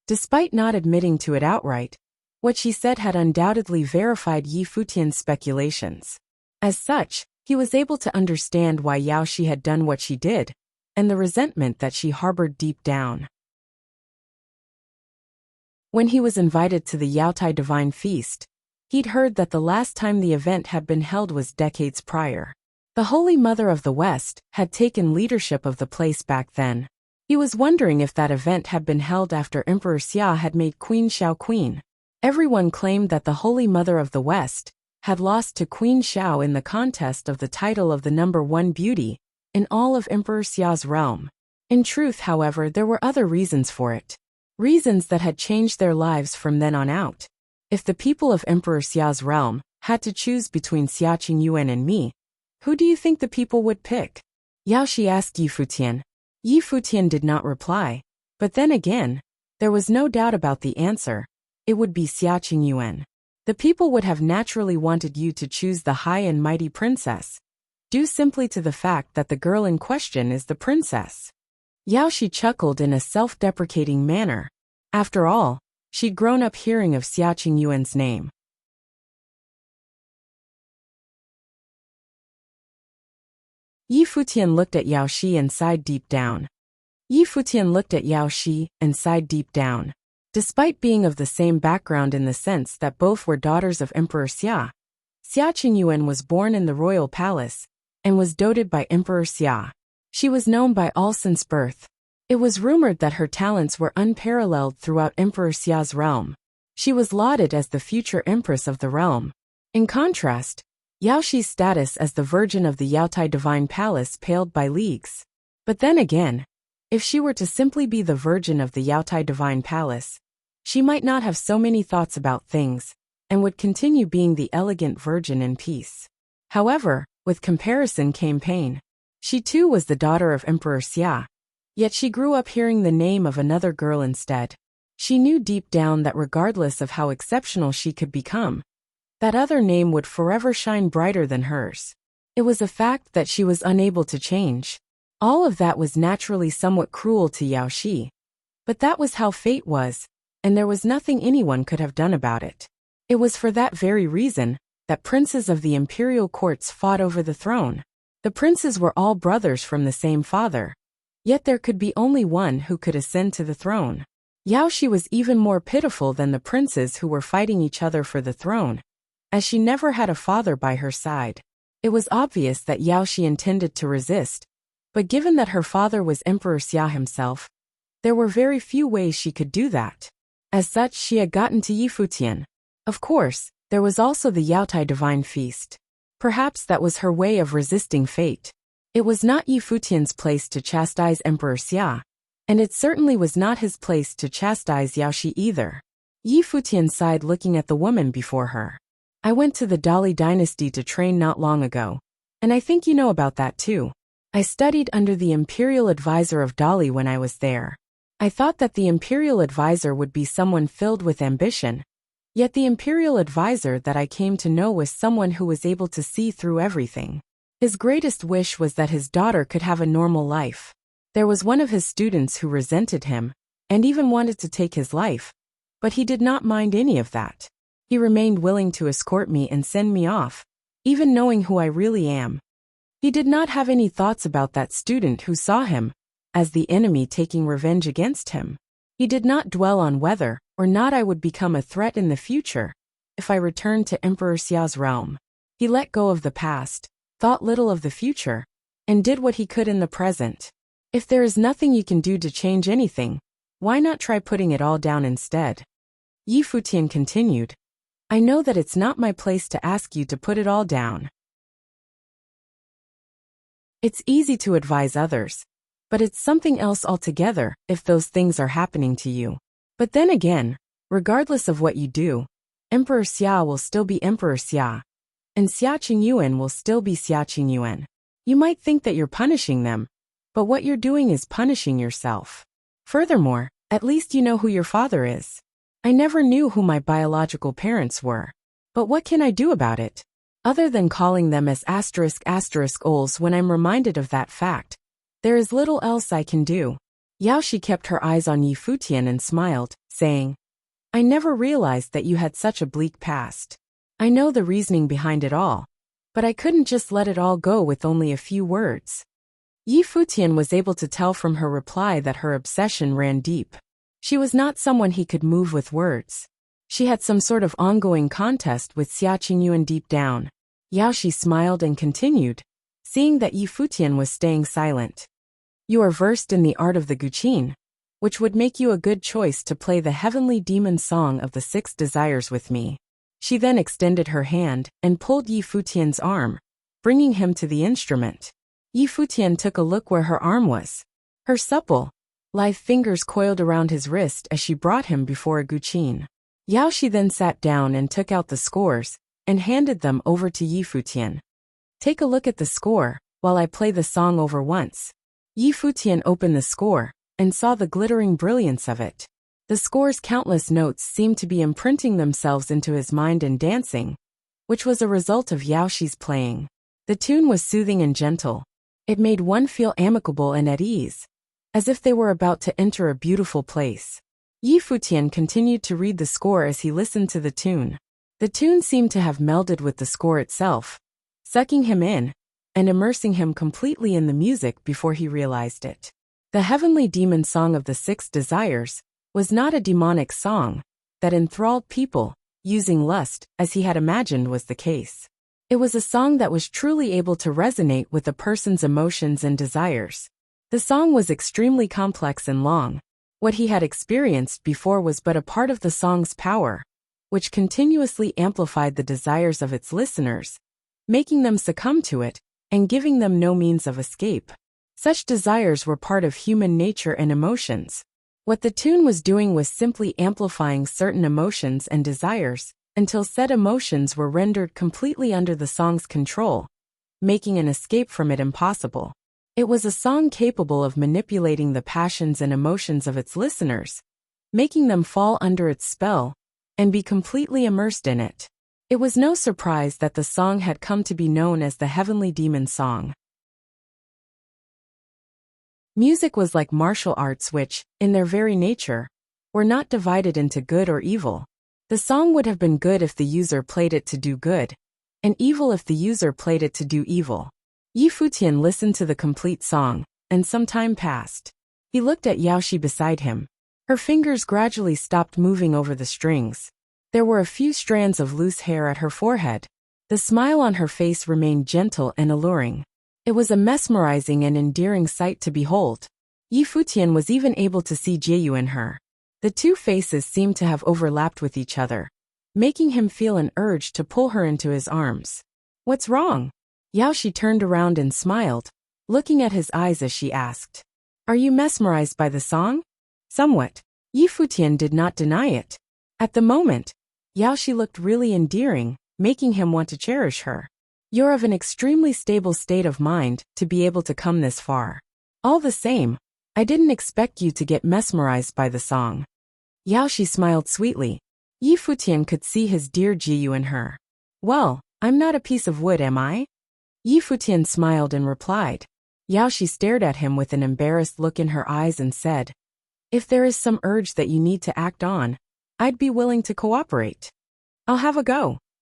Despite not admitting to it outright, what she said had undoubtedly verified Yi Futian's speculations. As such, he was able to understand why Yao Shi had done what she did, and the resentment that she harbored deep down. When he was invited to the Yaotai Divine Feast, He'd heard that the last time the event had been held was decades prior. The Holy Mother of the West had taken leadership of the place back then. He was wondering if that event had been held after Emperor Xia had made Queen Xiao queen. Everyone claimed that the Holy Mother of the West had lost to Queen Xiao in the contest of the title of the #1 beauty in all of Emperor Xia's realm. In truth, however, there were other reasons for it. Reasons that had changed their lives from then on out. If the people of Emperor Xia's realm had to choose between Xia Qingyuan and me, who do you think the people would pick? Yao Shi asked Yi Futian. Yi Futian did not reply, but then again, there was no doubt about the answer. It would be Xia Qingyuan. The people would have naturally wanted you to choose the high and mighty princess, due simply to the fact that the girl in question is the princess. Yao Shi chuckled in a self-deprecating manner. After all, she'd grown up hearing of Xia Qingyuan's name. Yi Futian looked at Yao Shi and sighed deep down. Despite being of the same background in the sense that both were daughters of Emperor Xia, Xia Qingyuan was born in the royal palace and was doted by Emperor Xia. She was known by all since birth. It was rumored that her talents were unparalleled throughout Emperor Xia's realm. She was lauded as the future empress of the realm. In contrast, Yao Shi's status as the virgin of the Yaotai Divine Palace paled by leagues. But then again, if she were to simply be the virgin of the Yaotai Divine Palace, she might not have so many thoughts about things, and would continue being the elegant virgin in peace. However, with comparison came pain. She too was the daughter of Emperor Xia, yet she grew up hearing the name of another girl instead. She knew deep down that regardless of how exceptional she could become, that other name would forever shine brighter than hers. It was a fact that she was unable to change. All of that was naturally somewhat cruel to Yao Shi. But that was how fate was, and there was nothing anyone could have done about it. It was for that very reason that princes of the imperial courts fought over the throne. The princes were all brothers from the same father. Yet there could be only one who could ascend to the throne. Yao Shi was even more pitiful than the princes who were fighting each other for the throne, as she never had a father by her side. It was obvious that Yao Shi intended to resist, but given that her father was Emperor Xia himself, there were very few ways she could do that. As such, she had gotten to Yi Futian. Of course, there was also the Yaotai Divine Feast. Perhaps that was her way of resisting fate. It was not Yi Futian's place to chastise Emperor Xia, and it certainly was not his place to chastise Yao Shi either. Yi Futian sighed looking at the woman before her. I went to the Dali dynasty to train not long ago, and I think you know about that too. I studied under the imperial advisor of Dali when I was there. I thought that the imperial advisor would be someone filled with ambition, yet the imperial advisor that I came to know was someone who was able to see through everything. His greatest wish was that his daughter could have a normal life. There was one of his students who resented him, and even wanted to take his life, but he did not mind any of that. He remained willing to escort me and send me off, even knowing who I really am. He did not have any thoughts about that student who saw him as the enemy taking revenge against him. He did not dwell on whether or not I would become a threat in the future if I returned to Emperor Xia's realm. He let go of the past, thought little of the future, and did what he could in the present. If there is nothing you can do to change anything, why not try putting it all down instead? Yi Futian continued. I know that it's not my place to ask you to put it all down. It's easy to advise others, but it's something else altogether if those things are happening to you. But then again, regardless of what you do, Emperor Xia will still be Emperor Xia, and Xia Qingyuan will still be Xia Qingyuan. You might think that you're punishing them, but what you're doing is punishing yourself. Furthermore, at least you know who your father is. I never knew who my biological parents were. But what can I do about it? Other than calling them as **ols when I'm reminded of that fact, there is little else I can do. Yao Shi kept her eyes on Yi Futian and smiled, saying, I never realized that you had such a bleak past. I know the reasoning behind it all, but I couldn't just let it all go with only a few words. Yi Futian was able to tell from her reply that her obsession ran deep. She was not someone he could move with words. She had some sort of ongoing contest with Xia Qingyuan deep down. Yao Shi smiled and continued, seeing that Yi Futian was staying silent. You are versed in the art of the guqin, which would make you a good choice to play the heavenly demon song of the 6 desires with me. She then extended her hand and pulled Yi Futian's arm, bringing him to the instrument. Yi Futian took a look where her arm was. Her supple, lithe fingers coiled around his wrist as she brought him before a guqin. Yao Shi then sat down and took out the scores and handed them over to Yi Futian. Take a look at the score while I play the song over once. Yi Futian opened the score and saw the glittering brilliance of it. The score's countless notes seemed to be imprinting themselves into his mind and dancing, which was a result of Yao Shi's playing. The tune was soothing and gentle. It made one feel amicable and at ease, as if they were about to enter a beautiful place. Yi Futian continued to read the score as he listened to the tune. The tune seemed to have melded with the score itself, sucking him in and immersing him completely in the music before he realized it. The heavenly demon song of the 6 desires was not a demonic song that enthralled people using lust as he had imagined was the case. It was a song that was truly able to resonate with a person's emotions and desires. The song was extremely complex and long. What he had experienced before was but a part of the song's power, which continuously amplified the desires of its listeners, making them succumb to it and giving them no means of escape. Such desires were part of human nature and emotions. What the tune was doing was simply amplifying certain emotions and desires until said emotions were rendered completely under the song's control, making an escape from it impossible. It was a song capable of manipulating the passions and emotions of its listeners, making them fall under its spell and be completely immersed in it. It was no surprise that the song had come to be known as the Heavenly Demon Song. Music was like martial arts which, in their very nature, were not divided into good or evil. The song would have been good if the user played it to do good, and evil if the user played it to do evil. Yi Futian listened to the complete song, and some time passed. He looked at Yao Shi beside him. Her fingers gradually stopped moving over the strings. There were a few strands of loose hair at her forehead. The smile on her face remained gentle and alluring. It was a mesmerizing and endearing sight to behold. Yi Futian was even able to see Jieyu in her. The 2 faces seemed to have overlapped with each other, making him feel an urge to pull her into his arms. What's wrong? Yao Shi turned around and smiled, looking at his eyes as she asked. Are you mesmerized by the song? Somewhat. Yi Futian did not deny it. At the moment, Yao Shi looked really endearing, making him want to cherish her. You're of an extremely stable state of mind to be able to come this far. All the same, I didn't expect you to get mesmerized by the song. Yao Shi smiled sweetly. Yi Futian could see his dear Jieyu in her. Well, I'm not a piece of wood, am I? Yi Futian smiled and replied. Yao Shi stared at him with an embarrassed look in her eyes and said, If there is some urge that you need to act on, I'd be willing to cooperate. I'll have a go.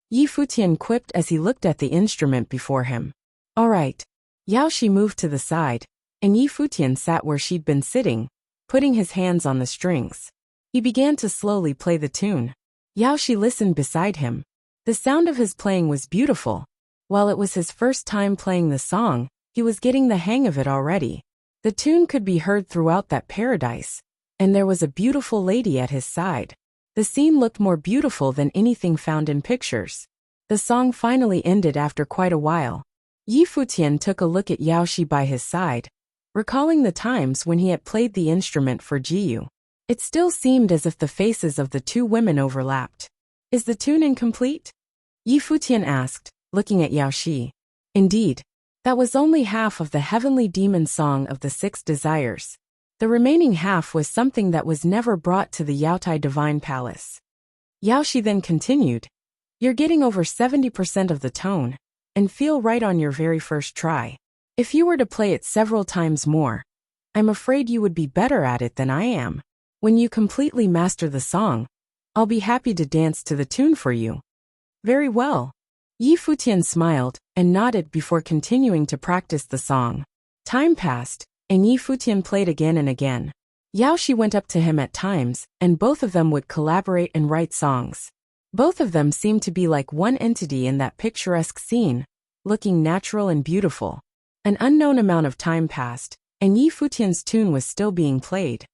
Yi Futian quipped as he looked at the instrument before him. All right. Yao Shi moved to the side, and Yi Futian sat where she'd been sitting, putting his hands on the strings. He began to slowly play the tune. Yao Shi listened beside him. The sound of his playing was beautiful. While it was his first time playing the song, he was getting the hang of it already. The tune could be heard throughout that paradise, and there was a beautiful lady at his side. The scene looked more beautiful than anything found in pictures. The song finally ended after quite a while. Yi Futian took a look at Yao Shi by his side, recalling the times when he had played the instrument for Jieyu. It still seemed as if the faces of the 2 women overlapped. Is the tune incomplete? Yi Futian asked, looking at Yao Shi. Indeed, that was only half of the heavenly demon song of the 6 desires. The remaining half was something that was never brought to the Yaotai Divine Palace. Yao Shi then continued, You're getting over 70% of the tone, and feel right on your very first try. If you were to play it several times more, I'm afraid you would be better at it than I am. When you completely master the song, I'll be happy to dance to the tune for you. Very well. Yi Futian smiled and nodded before continuing to practice the song. Time passed, and Yi Futian played again and again. Yao Shi went up to him at times, and both of them would collaborate and write songs. Both of them seemed to be like one entity in that picturesque scene, looking natural and beautiful. An unknown amount of time passed, and Yi Futian's tune was still being played.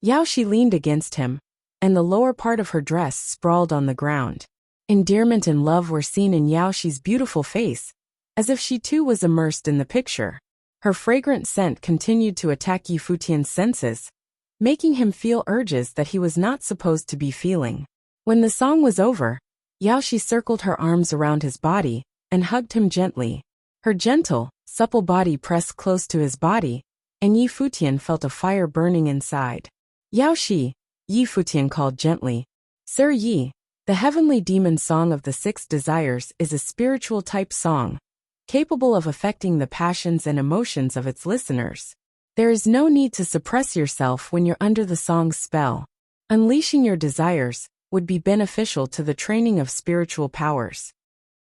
Yao Shi leaned against him, and the lower part of her dress sprawled on the ground. Endearment and love were seen in Yao Shi's beautiful face, as if she too was immersed in the picture. Her fragrant scent continued to attack Yi Futian's senses, making him feel urges that he was not supposed to be feeling. When the song was over, Yao Shi circled her arms around his body and hugged him gently. Her gentle, supple body pressed close to his body, and Yi Futian felt a fire burning inside. Yao Shi, Yi Futian called gently. Sir Yi, the heavenly demon song of the six desires is a spiritual type song, capable of affecting the passions and emotions of its listeners. There is no need to suppress yourself when you're under the song's spell. Unleashing your desires would be beneficial to the training of spiritual powers.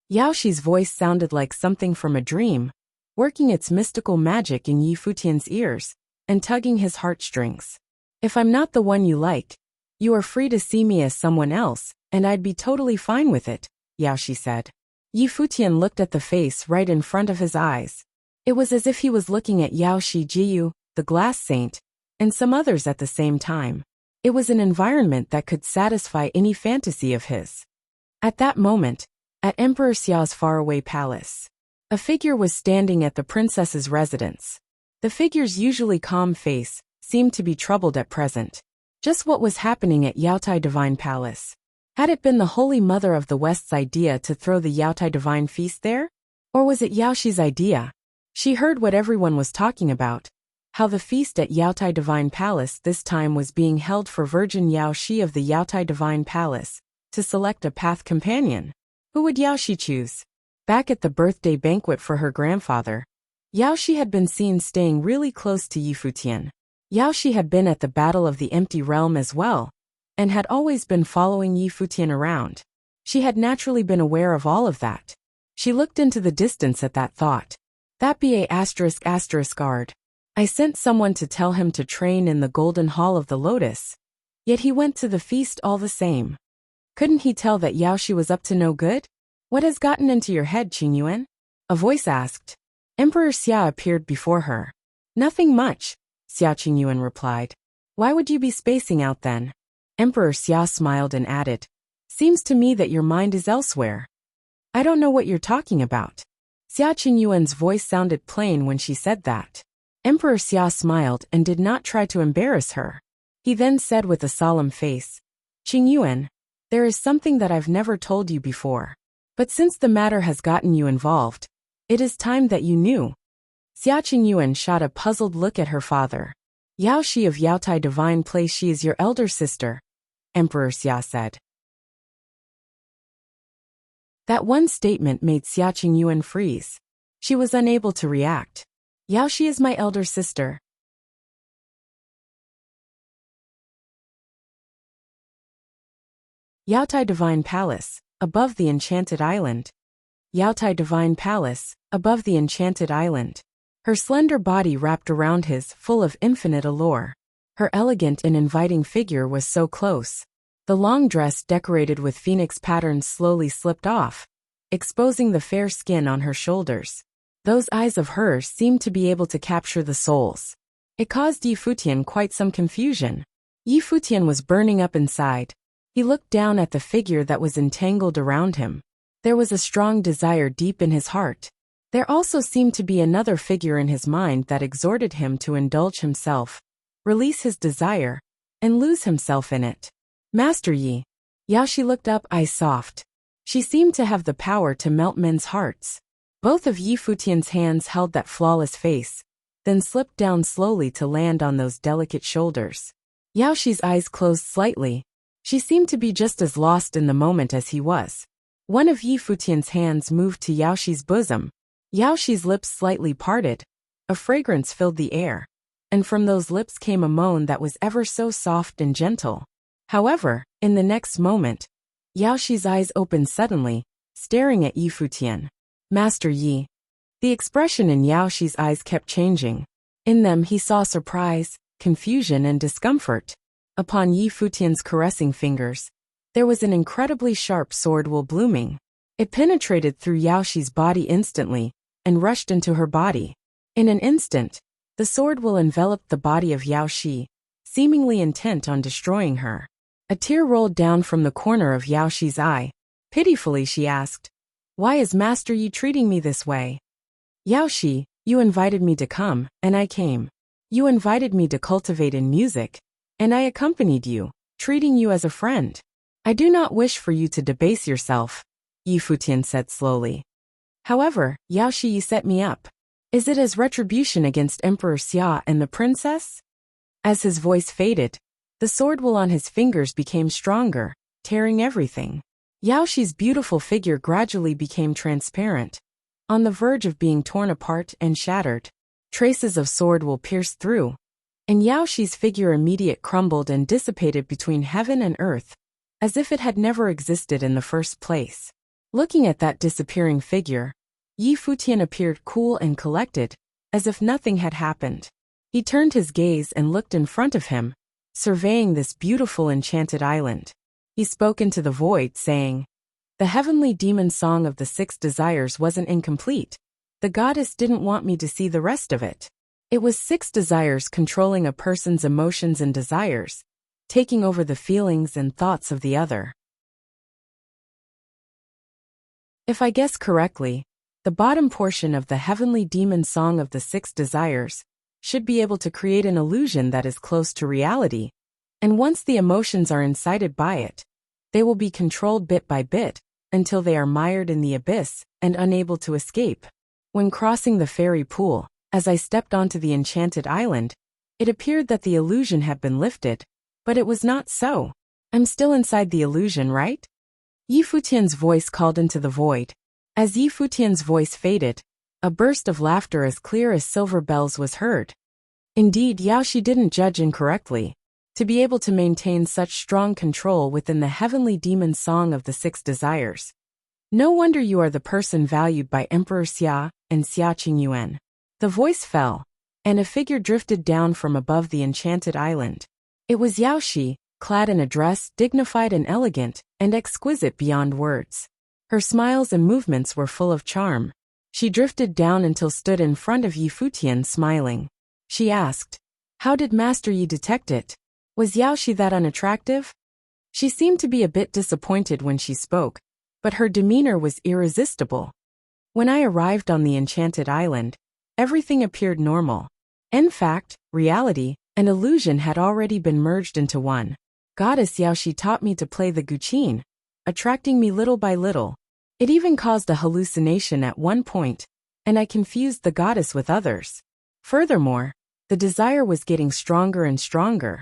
Yao Shi's voice sounded like something from a dream, working its mystical magic in Yi Futian's ears and tugging his heartstrings. If I'm not the one you like, you are free to see me as someone else, and I'd be totally fine with it, Yao Shi said. Yi Futian looked at the face right in front of his eyes. It was as if he was looking at Yao Shi Jiyu, the glass saint, and some others at the same time. It was an environment that could satisfy any fantasy of his. At that moment, at Emperor Xiao's faraway palace, a figure was standing at the princess's residence. The figure's usually calm face seemed to be troubled at present. Just what was happening at Yaotai Divine Palace? Had it been the Holy Mother of the West's idea to throw the Yaotai Divine Feast there? Or was it Yao Shi's idea? She heard what everyone was talking about, how the feast at Yaotai Divine Palace this time was being held for Virgin Yao Shi of the Yaotai Divine Palace, to select a path companion. Who would Yao Shi choose? Back at the birthday banquet for her grandfather, Yao Shi had been seen staying really close to Yi Futian. Yao Shi had been at the Battle of the Empty Realm as well, and had always been following Yi Futian around. She had naturally been aware of all of that. She looked into the distance at that thought. That be a ****. I sent someone to tell him to train in the Golden Hall of the Lotus, yet he went to the feast all the same. Couldn't he tell that Yao Shi was up to no good? What has gotten into your head, Qingyuan? A voice asked. Emperor Xia appeared before her. Nothing much, Xia Qingyuan replied. Why would you be spacing out then? Emperor Xia smiled and added, Seems to me that your mind is elsewhere. I don't know what you're talking about. Xia Qingyuan's voice sounded plain when she said that. Emperor Xia smiled and did not try to embarrass her. He then said with a solemn face, Qingyuan, there is something that I've never told you before. But since the matter has gotten you involved, it is time that you knew. Xia Qingyuan shot a puzzled look at her father. Yao Shi of Yaotai Divine Place, she is your elder sister, Emperor Xia said. That one statement made Xia Qingyuan freeze. She was unable to react. Yao Shi is my elder sister. Yaotai Divine Palace, above the Enchanted Island. Yaotai Divine Palace, above the Enchanted Island. Her slender body wrapped around his, full of infinite allure. Her elegant and inviting figure was so close. The long dress decorated with phoenix patterns slowly slipped off, exposing the fair skin on her shoulders. Those eyes of hers seemed to be able to capture the souls. It caused Yi Futian quite some confusion. Yi Futian was burning up inside. He looked down at the figure that was entangled around him. There was a strong desire deep in his heart. There also seemed to be another figure in his mind that exhorted him to indulge himself, release his desire, and lose himself in it. Master Yi. Yao Shi looked up, eyes soft. She seemed to have the power to melt men's hearts. Both of Yi Futian's hands held that flawless face, then slipped down slowly to land on those delicate shoulders. Yao Shi's eyes closed slightly. She seemed to be just as lost in the moment as he was. One of Yi Futian's hands moved to Yao Shi's bosom. Yao Shi's lips slightly parted. A fragrance filled the air, and from those lips came a moan that was ever so soft and gentle. However, in the next moment, Yao Shi's eyes opened suddenly, staring at Yi Futian. Master Yi. The expression in Yao Shi's eyes kept changing. In them he saw surprise, confusion and discomfort. Upon Yi Futian's caressing fingers, there was an incredibly sharp sword wool blooming. It penetrated through Yaoxi's body instantly, and rushed into her body. In an instant, the sword wool enveloped the body of Yaoxi, seemingly intent on destroying her. A tear rolled down from the corner of Yaoxi's eye. Pitifully she asked, "Why is Master Yi treating me this way?" "Yaoxi, you invited me to come, and I came. You invited me to cultivate in music, and I accompanied you, treating you as a friend. I do not wish for you to debase yourself," Yi Futian said slowly. "However, Yaoxi, you set me up. Is it as retribution against Emperor Xia and the princess?" As his voice faded, the sword wool on his fingers became stronger, tearing everything. Yaoxi's beautiful figure gradually became transparent, on the verge of being torn apart and shattered. Traces of sword wool pierced through, and Yaoxi's figure immediately crumbled and dissipated between heaven and earth, as if it had never existed in the first place. Looking at that disappearing figure, Yi Futian appeared cool and collected, as if nothing had happened. He turned his gaze and looked in front of him, surveying this beautiful enchanted island. He spoke into the void, saying, "The heavenly demon song of the 6 desires wasn't incomplete. The goddess didn't want me to see the rest of it. It was 6 desires controlling a person's emotions and desires, taking over the feelings and thoughts of the other. If I guess correctly, the bottom portion of the heavenly demon song of the 6 desires should be able to create an illusion that is close to reality, and once the emotions are incited by it, they will be controlled bit by bit, until they are mired in the abyss and unable to escape. When crossing the fairy pool, as I stepped onto the enchanted island, it appeared that the illusion had been lifted, but it was not so. I'm still inside the illusion, right?" Yi Futian's voice called into the void. As Yi Futian's voice faded, a burst of laughter as clear as silver bells was heard. Indeed, Yaoxi didn't judge incorrectly. To be able to maintain such strong control within the heavenly demon song of the 6 desires. No wonder you are the person valued by Emperor Xia and Xia Qingyuan. The voice fell, and a figure drifted down from above the enchanted island. It was Yaoxi, clad in a dress dignified and elegant, and exquisite beyond words. Her smiles and movements were full of charm. She drifted down until stood in front of Yi Futian, smiling. She asked, "How did Master Yi detect it? Was Yaoxi that unattractive?" She seemed to be a bit disappointed when she spoke, but her demeanor was irresistible. When I arrived on the enchanted island, everything appeared normal. In fact, reality and illusion had already been merged into one. Goddess Yaoxi taught me to play the guqin, attracting me little by little. It even caused a hallucination at one point, and I confused the goddess with others. Furthermore, the desire was getting stronger and stronger.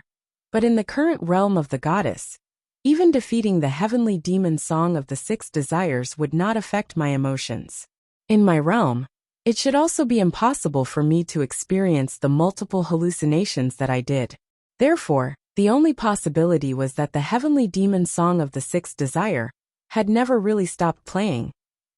But in the current realm of the goddess, even defeating the heavenly demon song of the 6 desires would not affect my emotions. In my realm, it should also be impossible for me to experience the multiple hallucinations that I did. Therefore, the only possibility was that the heavenly demon song of the 6 desire had never really stopped playing.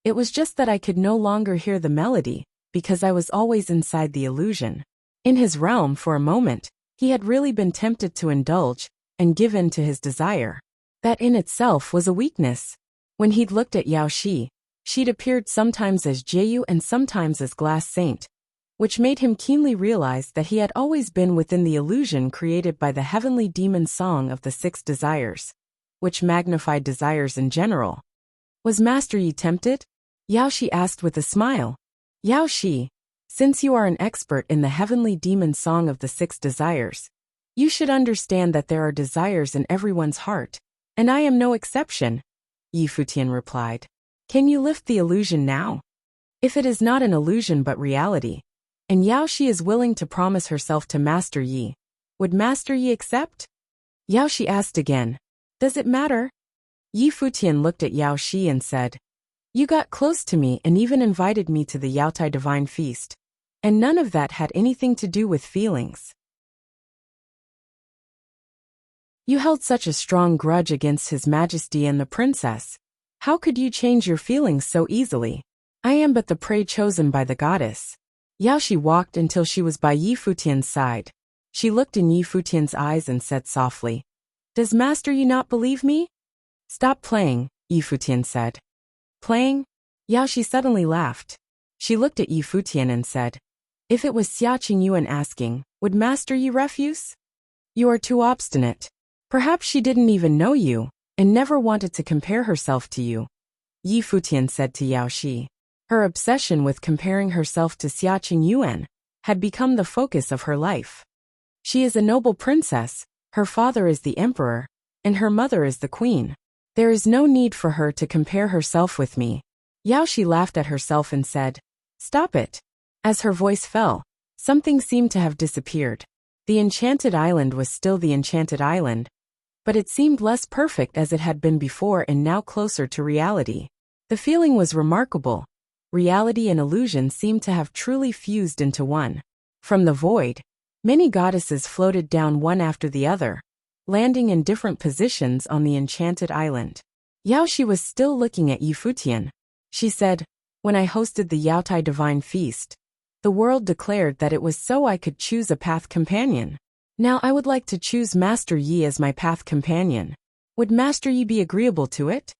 It was just that I could no longer hear the melody, because I was always inside the illusion. In his realm, for a moment, he had really been tempted to indulge and give in to his desire. That in itself was a weakness. When he'd looked at Yaoxi, she'd appeared sometimes as Jieyu and sometimes as Glass Saint, which made him keenly realize that he had always been within the illusion created by the heavenly demon song of the 6 desires, which magnified desires in general. Was Master Yi tempted? Yaoxi asked with a smile. Yaoxi, since you are an expert in the heavenly demon song of the 6 desires, you should understand that there are desires in everyone's heart, and I am no exception, Yi Futian replied. Can you lift the illusion now? If it is not an illusion but reality, and Yaoxi is willing to promise herself to Master Yi, would Master Yi accept? Yaoxi asked again. Does it matter? Yi Futian looked at Yaoxi and said, You got close to me and even invited me to the Yaotai Divine Feast, and none of that had anything to do with feelings. You held such a strong grudge against His Majesty and the princess. How could you change your feelings so easily? I am but the prey chosen by the goddess. Yao Shi walked until she was by Yi Futian's side. She looked in Yi Futian's eyes and said softly, "Does Master Yi not believe me?" "Stop playing," Yi Futian said. "Playing?" Yao Shi suddenly laughed. She looked at Yi Futian and said, "If it was Xia Qingyuan asking, would Master Yi refuse? You are too obstinate. Perhaps she didn't even know you, and never wanted to compare herself to you," Yi Futian said to Yao Shi. Her obsession with comparing herself to Xia Qingyuan had become the focus of her life. She is a noble princess, her father is the emperor, and her mother is the queen. There is no need for her to compare herself with me. Yao Shi laughed at herself and said, "Stop it." As her voice fell, something seemed to have disappeared. The enchanted island was still the enchanted island, but it seemed less perfect as it had been before and now closer to reality. The feeling was remarkable. Reality and illusion seemed to have truly fused into one. From the void, many goddesses floated down one after the other, landing in different positions on the enchanted island. Yao Shi was still looking at Yi Futian. She said, "When I hosted the Yaotai Divine Feast, the world declared that it was so I could choose a path companion. Now I would like to choose Master Yi as my path companion. Would Master Yi be agreeable to it?"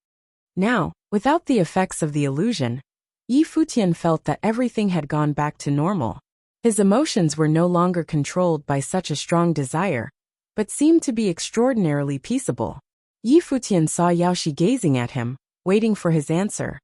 Now, without the effects of the illusion, Yi Futian felt that everything had gone back to normal. His emotions were no longer controlled by such a strong desire, but seemed to be extraordinarily peaceable. Yi Futian saw Yao Shi gazing at him, waiting for his answer.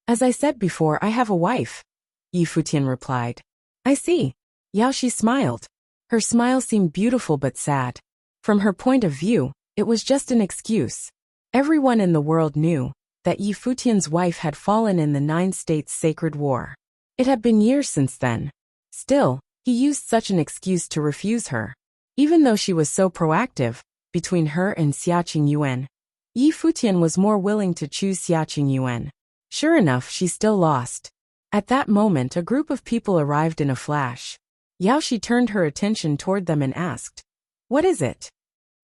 "As I said before, I have a wife," Yi Futian replied. "I see." Yao Shi smiled. Her smile seemed beautiful but sad. From her point of view, it was just an excuse. Everyone in the world knew that Yi Futian's wife had fallen in the Nine States Sacred War. It had been years since then. Still, he used such an excuse to refuse her. Even though she was so proactive, between her and Xia Qingyuan, Yi Futian was more willing to choose Xia Qingyuan. Sure enough, she still lost. At that moment, a group of people arrived in a flash. Yao Shi turned her attention toward them and asked, "What is it?"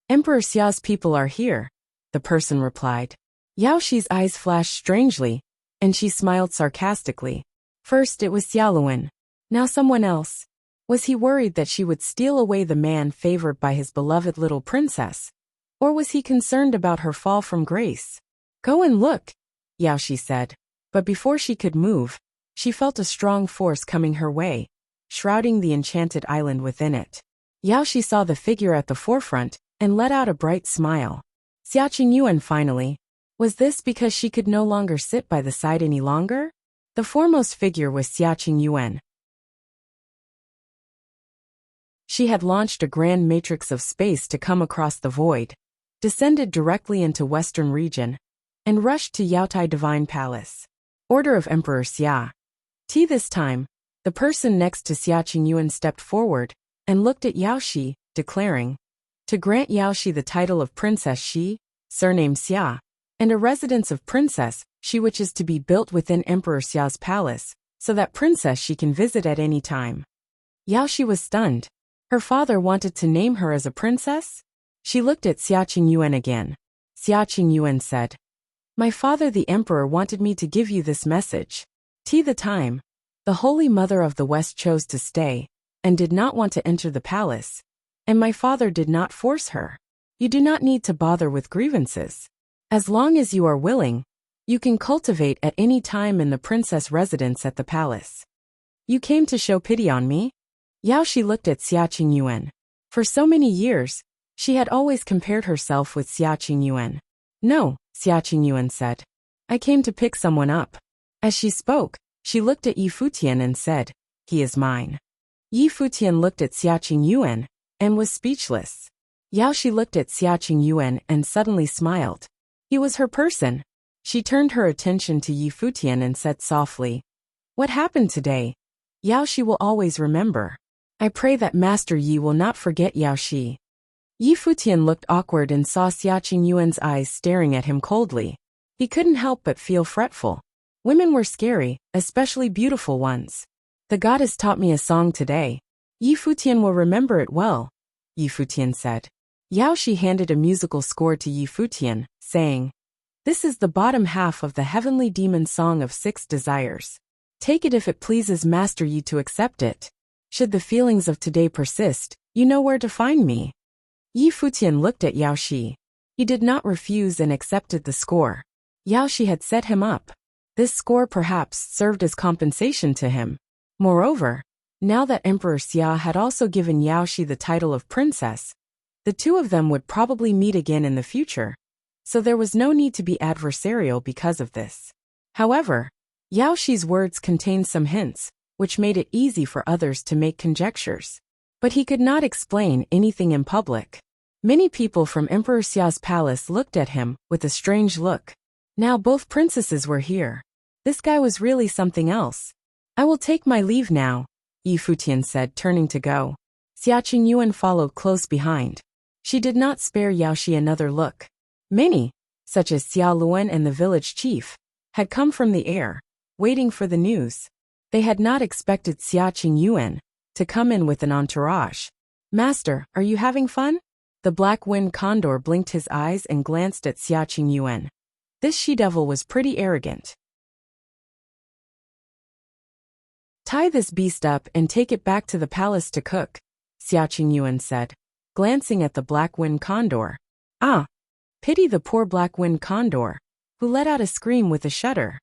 "Emperor Xia's people are here," the person replied. Yao Shi's eyes flashed strangely, and she smiled sarcastically. First it was Xiaoluan. Now someone else. Was he worried that she would steal away the man favored by his beloved little princess? Or was he concerned about her fall from grace? "Go and look," Yao Shi said. But before she could move, she felt a strong force coming her way, shrouding the enchanted island within it. Yao Shi saw the figure at the forefront and let out a bright smile. Xia Qingyuan finally. Was this because she could no longer sit by the side any longer? The foremost figure was Xia Qingyuan. She had launched a grand matrix of space to come across the void, descended directly into Western region, and rushed to Yaotai Divine Palace. Order of Emperor Xia. This time, the person next to Xia Qingyuan stepped forward and looked at Yao Shi, declaring, "To grant Yao Shi the title of Princess Shi, surname Xia, and a residence of Princess Shi which is to be built within Emperor Xia's palace, so that Princess Shi can visit at any time." Yao Shi was stunned. Her father wanted to name her as a princess? She looked at Xia Qingyuan again. Xia Qingyuan said, "My father the emperor wanted me to give you this message. The time, the Holy Mother of the West chose to stay, and did not want to enter the palace, and my father did not force her. You do not need to bother with grievances. As long as you are willing, you can cultivate at any time in the princess residence at the palace. You came to show pity on me?" Yao Shi looked at Xia Qingyuan. For so many years, she had always compared herself with Xia Qingyuan. "No," Xia Qingyuan said. "I came to pick someone up." As she spoke, she looked at Yi Futian and said, "He is mine." Yi Futian looked at Xia Qingyuan and was speechless. Yao Shi looked at Xia Qingyuan and suddenly smiled. He was her person. She turned her attention to Yi Futian and said softly, "What happened today? Yao Shi will always remember. I pray that Master Yi will not forget Yao Shi." Yi Futian looked awkward and saw Xia Qingyuan's eyes staring at him coldly. He couldn't help but feel fretful. Women were scary, especially beautiful ones. "The goddess taught me a song today. Yi Futian will remember it well," Yi Futian said. Yao Shi handed a musical score to Yi Futian, saying, "This is the bottom half of the heavenly demon song of 6 desires. Take it if it pleases Master Yi to accept it. Should the feelings of today persist, you know where to find me. Yi Futian looked at Yao Shi. He did not refuse and accepted the score. Yao Shi had set him up. This score perhaps served as compensation to him. Moreover, now that Emperor Xia had also given Yao Shi the title of princess, the two of them would probably meet again in the future, so there was no need to be adversarial because of this. However, Yao Shi's words contained some hints, which made it easy for others to make conjectures. But he could not explain anything in public. Many people from Emperor Xia's palace looked at him with a strange look. Now both princesses were here. This guy was really something else. I will take my leave now, Yi Futian said, turning to go. Xia Qingyuan followed close behind. She did not spare Yao Shi another look. Many, such as Xia Luan and the village chief, had come from the air, waiting for the news. They had not expected Xia Qingyuan to come in with an entourage. Master, are you having fun? The black-winged condor blinked his eyes and glanced at Xia Qingyuan. This she-devil was pretty arrogant. Tie this beast up and take it back to the palace to cook, Xia Qingyuan said, glancing at the black-winged condor. Ah! Pity the poor black-winged condor, who let out a scream with a shudder.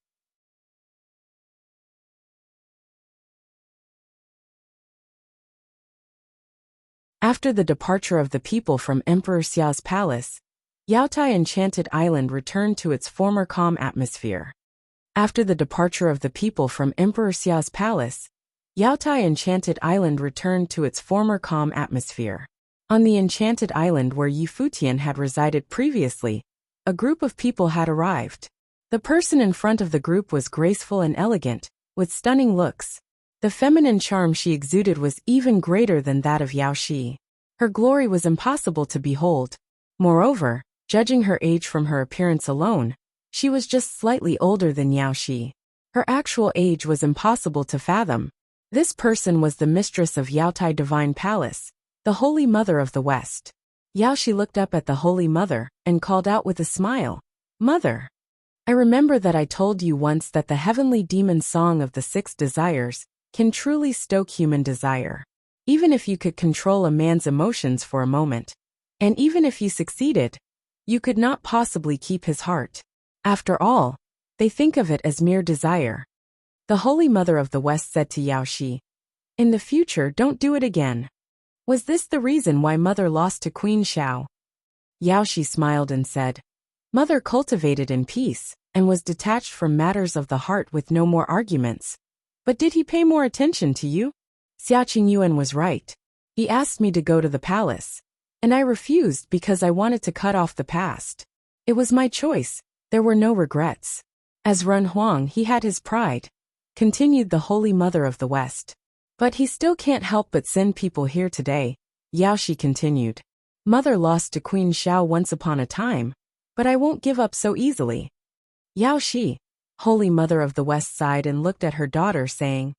After the departure of the people from Emperor Xia's palace, Yaotai Enchanted Island returned to its former calm atmosphere. After the departure of the people from Emperor Xia's palace, Yaotai Enchanted Island returned to its former calm atmosphere. On the Enchanted Island where Yi Futian had resided previously, a group of people had arrived. The person in front of the group was graceful and elegant, with stunning looks. The feminine charm she exuded was even greater than that of Yao Shi. Her glory was impossible to behold. Moreover, judging her age from her appearance alone, she was just slightly older than Yao Shi. Her actual age was impossible to fathom. This person was the mistress of Yaotai Divine Palace, the Holy Mother of the West. Yao Shi looked up at the Holy Mother and called out with a smile, "Mother, I remember that I told you once that the heavenly demon song of the 6 desires can truly stoke human desire. Even if you could control a man's emotions for a moment, and even if you succeeded, you could not possibly keep his heart. After all, they think of it as mere desire." The Holy Mother of the West said to Yao Shi, "In the future, don't do it again." Was this the reason why Mother lost to Queen Xiao? Yao Shi smiled and said, "Mother cultivated in peace, and was detached from matters of the heart with no more arguments. But did he pay more attention to you?" Xia Qingyuan was right. He asked me to go to the palace, and I refused because I wanted to cut off the past. It was my choice, there were no regrets. As Ren Huang, he had his pride, continued the Holy Mother of the West. But he still can't help but send people here today, Yao Shi continued. Mother lost to Queen Xiao once upon a time, but I won't give up so easily. Yao Shi, Holy Mother of the West, sighed and looked at her daughter, saying,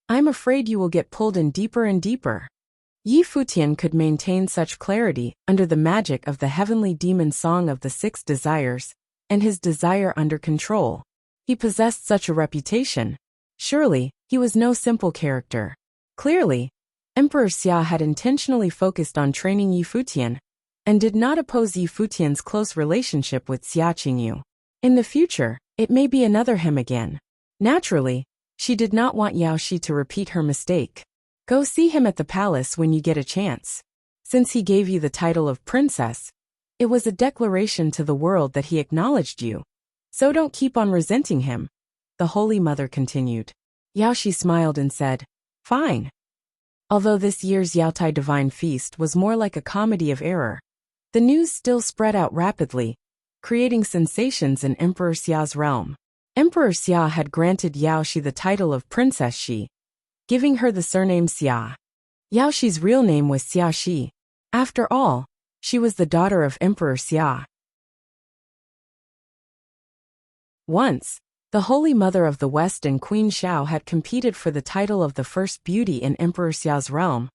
"I'm afraid you will get pulled in deeper and deeper." Yi Futian could maintain such clarity under the magic of the heavenly demon song of the 6 desires, and his desire under control. He possessed such a reputation. Surely, he was no simple character. Clearly, Emperor Xia had intentionally focused on training Yi Futian, and did not oppose Yi Futian's close relationship with Xia Qingyu. In the future, it may be another him again. Naturally, she did not want Yao Shi to repeat her mistake. Go see him at the palace when you get a chance. Since he gave you the title of princess, it was a declaration to the world that he acknowledged you. So don't keep on resenting him, the Holy Mother continued. Yao Shi smiled and said, "Fine." Although this year's Yaotai Divine Feast was more like a comedy of error, the news still spread out rapidly, creating sensations in Emperor Xia's realm. Emperor Xia had granted Yao Shi the title of Princess Shi, giving her the surname Xia. Yao Shi's real name was Xia Shi. After all, she was the daughter of Emperor Xia. Once, the Holy Mother of the West and Queen Xiao had competed for the title of the first beauty in Emperor Xiao's realm,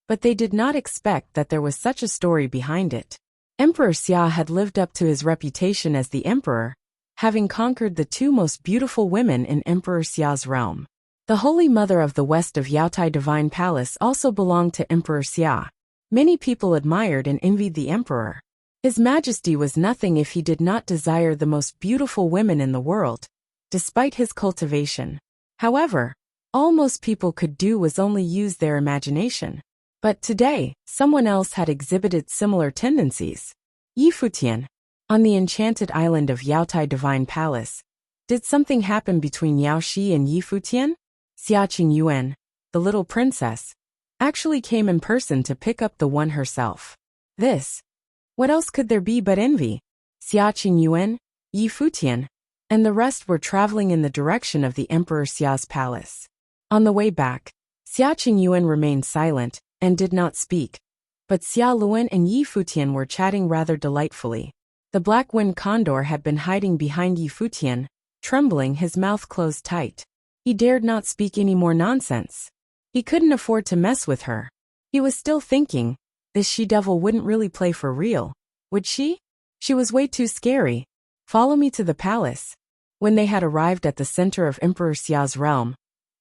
but they did not expect that there was such a story behind it. Emperor Xia had lived up to his reputation as the emperor, having conquered the 2 most beautiful women in Emperor Xia's realm. The Holy Mother of the West of Yaotai Divine Palace also belonged to Emperor Xia. Many people admired and envied the emperor. His Majesty was nothing if he did not desire the most beautiful women in the world, despite his cultivation. However, all most people could do was only use their imagination. But today, someone else had exhibited similar tendencies. Futian. On the enchanted island of Yaotai Divine Palace, did something happen between Yao Shi and Futian? Xia Qingyuan, the little princess, actually came in person to pick up the one herself. What else could there be but envy? Xia Qingyuan, Futian, and the rest were traveling in the direction of the Emperor Xia's palace. On the way back, Xia Qingyuan remained silent and did not speak, but Xia Luan and Futian were chatting rather delightfully. The black-winged condor had been hiding behind Futian, trembling, his mouth closed tight. He dared not speak any more nonsense. He couldn't afford to mess with her. He was still thinking, this she-devil wouldn't really play for real, would she? She was way too scary. Follow me to the palace. When they had arrived at the center of Emperor Xia's realm,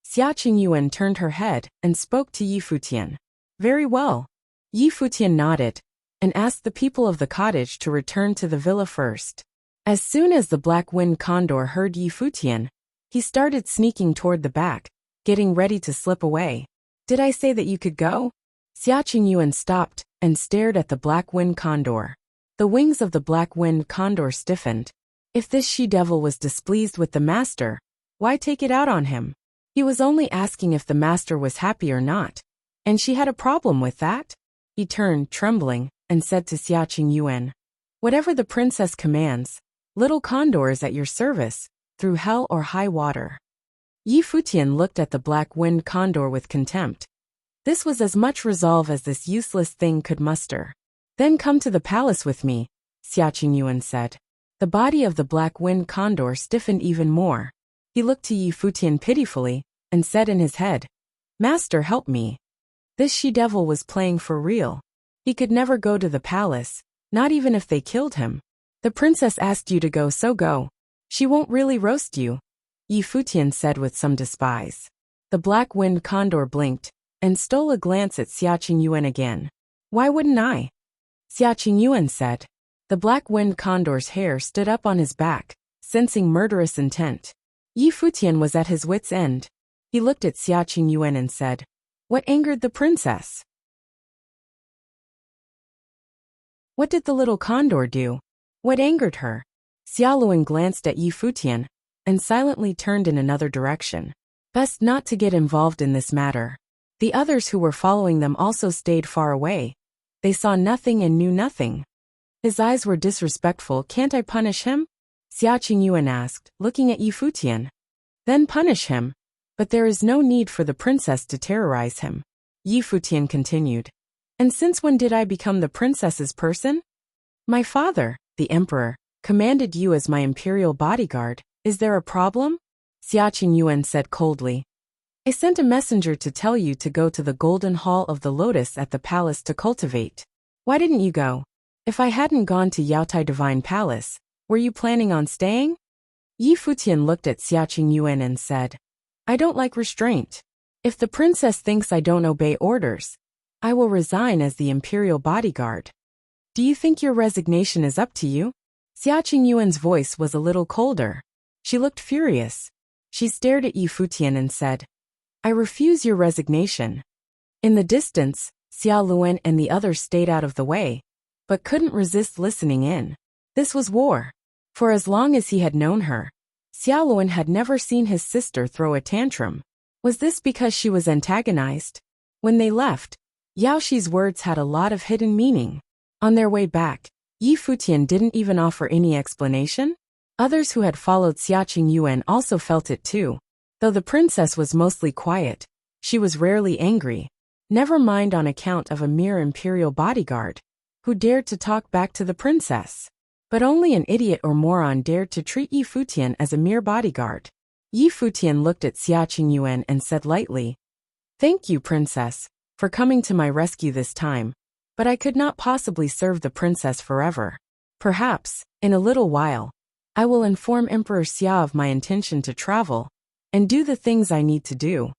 Xia Qingyuan turned her head and spoke to Futian. Very well. Futian nodded and asked the people of the cottage to return to the villa first. As soon as the black-winged condor heard Futian, he started sneaking toward the back, getting ready to slip away. Did I say that you could go? Xia Qingyuan stopped and stared at the black-winged condor. The wings of the black-winged condor stiffened. If this she-devil was displeased with the master, why take it out on him? He was only asking if the master was happy or not, and she had a problem with that? He turned, trembling, and said to Xia Qingyuan, whatever the princess commands, little condor is at your service, through hell or high water. Futian looked at the black-winged condor with contempt. This was as much resolve as this useless thing could muster. Then come to the palace with me, Xia Qingyuan said. The body of the black-winged condor stiffened even more. He looked to Futian pitifully, and said in his head, Master, help me. This she-devil was playing for real. He could never go to the palace, not even if they killed him. The princess asked you to go, so go. She won't really roast you, Futian said with some despise. The black-winged condor blinked, and stole a glance at Xia Qingyuan again. Why wouldn't I? Xia Qingyuan said. The black-winged condor's hair stood up on his back, sensing murderous intent. Futian was at his wit's end. He looked at Xia Qingyuan and said, what angered the princess? What did the little condor do? What angered her? Xia Luan glanced at Futian, and silently turned in another direction. Best not to get involved in this matter. The others who were following them also stayed far away. They saw nothing and knew nothing. His eyes were disrespectful. Can't I punish him? Xia Qingyuan asked, looking at Futian. Then punish him. But there is no need for the princess to terrorize him. Futian continued. And since when did I become the princess's person? My father, the emperor, commanded you as my imperial bodyguard. Is there a problem? Xia Qingyuan said coldly. I sent a messenger to tell you to go to the golden hall of the lotus at the palace to cultivate. Why didn't you go? If I hadn't gone to Yaotai Divine Palace, were you planning on staying? Futian looked at Xia Qingyuan and said, I don't like restraint. If the princess thinks I don't obey orders, I will resign as the imperial bodyguard. Do you think your resignation is up to you? Xia Qingyuan's voice was a little colder. She looked furious. She stared at Futian and said, I refuse your resignation. In the distance, Xia Luan and the others stayed out of the way, but couldn't resist listening in. This was war. For as long as he had known her, Xia Luan had never seen his sister throw a tantrum. Was this because she was antagonized? When they left, Yao Shi's words had a lot of hidden meaning. On their way back, Futian didn't even offer any explanation. Others who had followed Xia Qingyuan also felt it too. Though the princess was mostly quiet, she was rarely angry. Never mind on account of a mere imperial bodyguard, who dared to talk back to the princess. But only an idiot or moron dared to treat Futian as a mere bodyguard. Futian looked at Xia Qingyuan and said lightly, Thank you, princess, for coming to my rescue this time. But I could not possibly serve the princess forever. Perhaps, in a little while, I will inform Emperor Xia of my intention to travel, and do the things I need to do.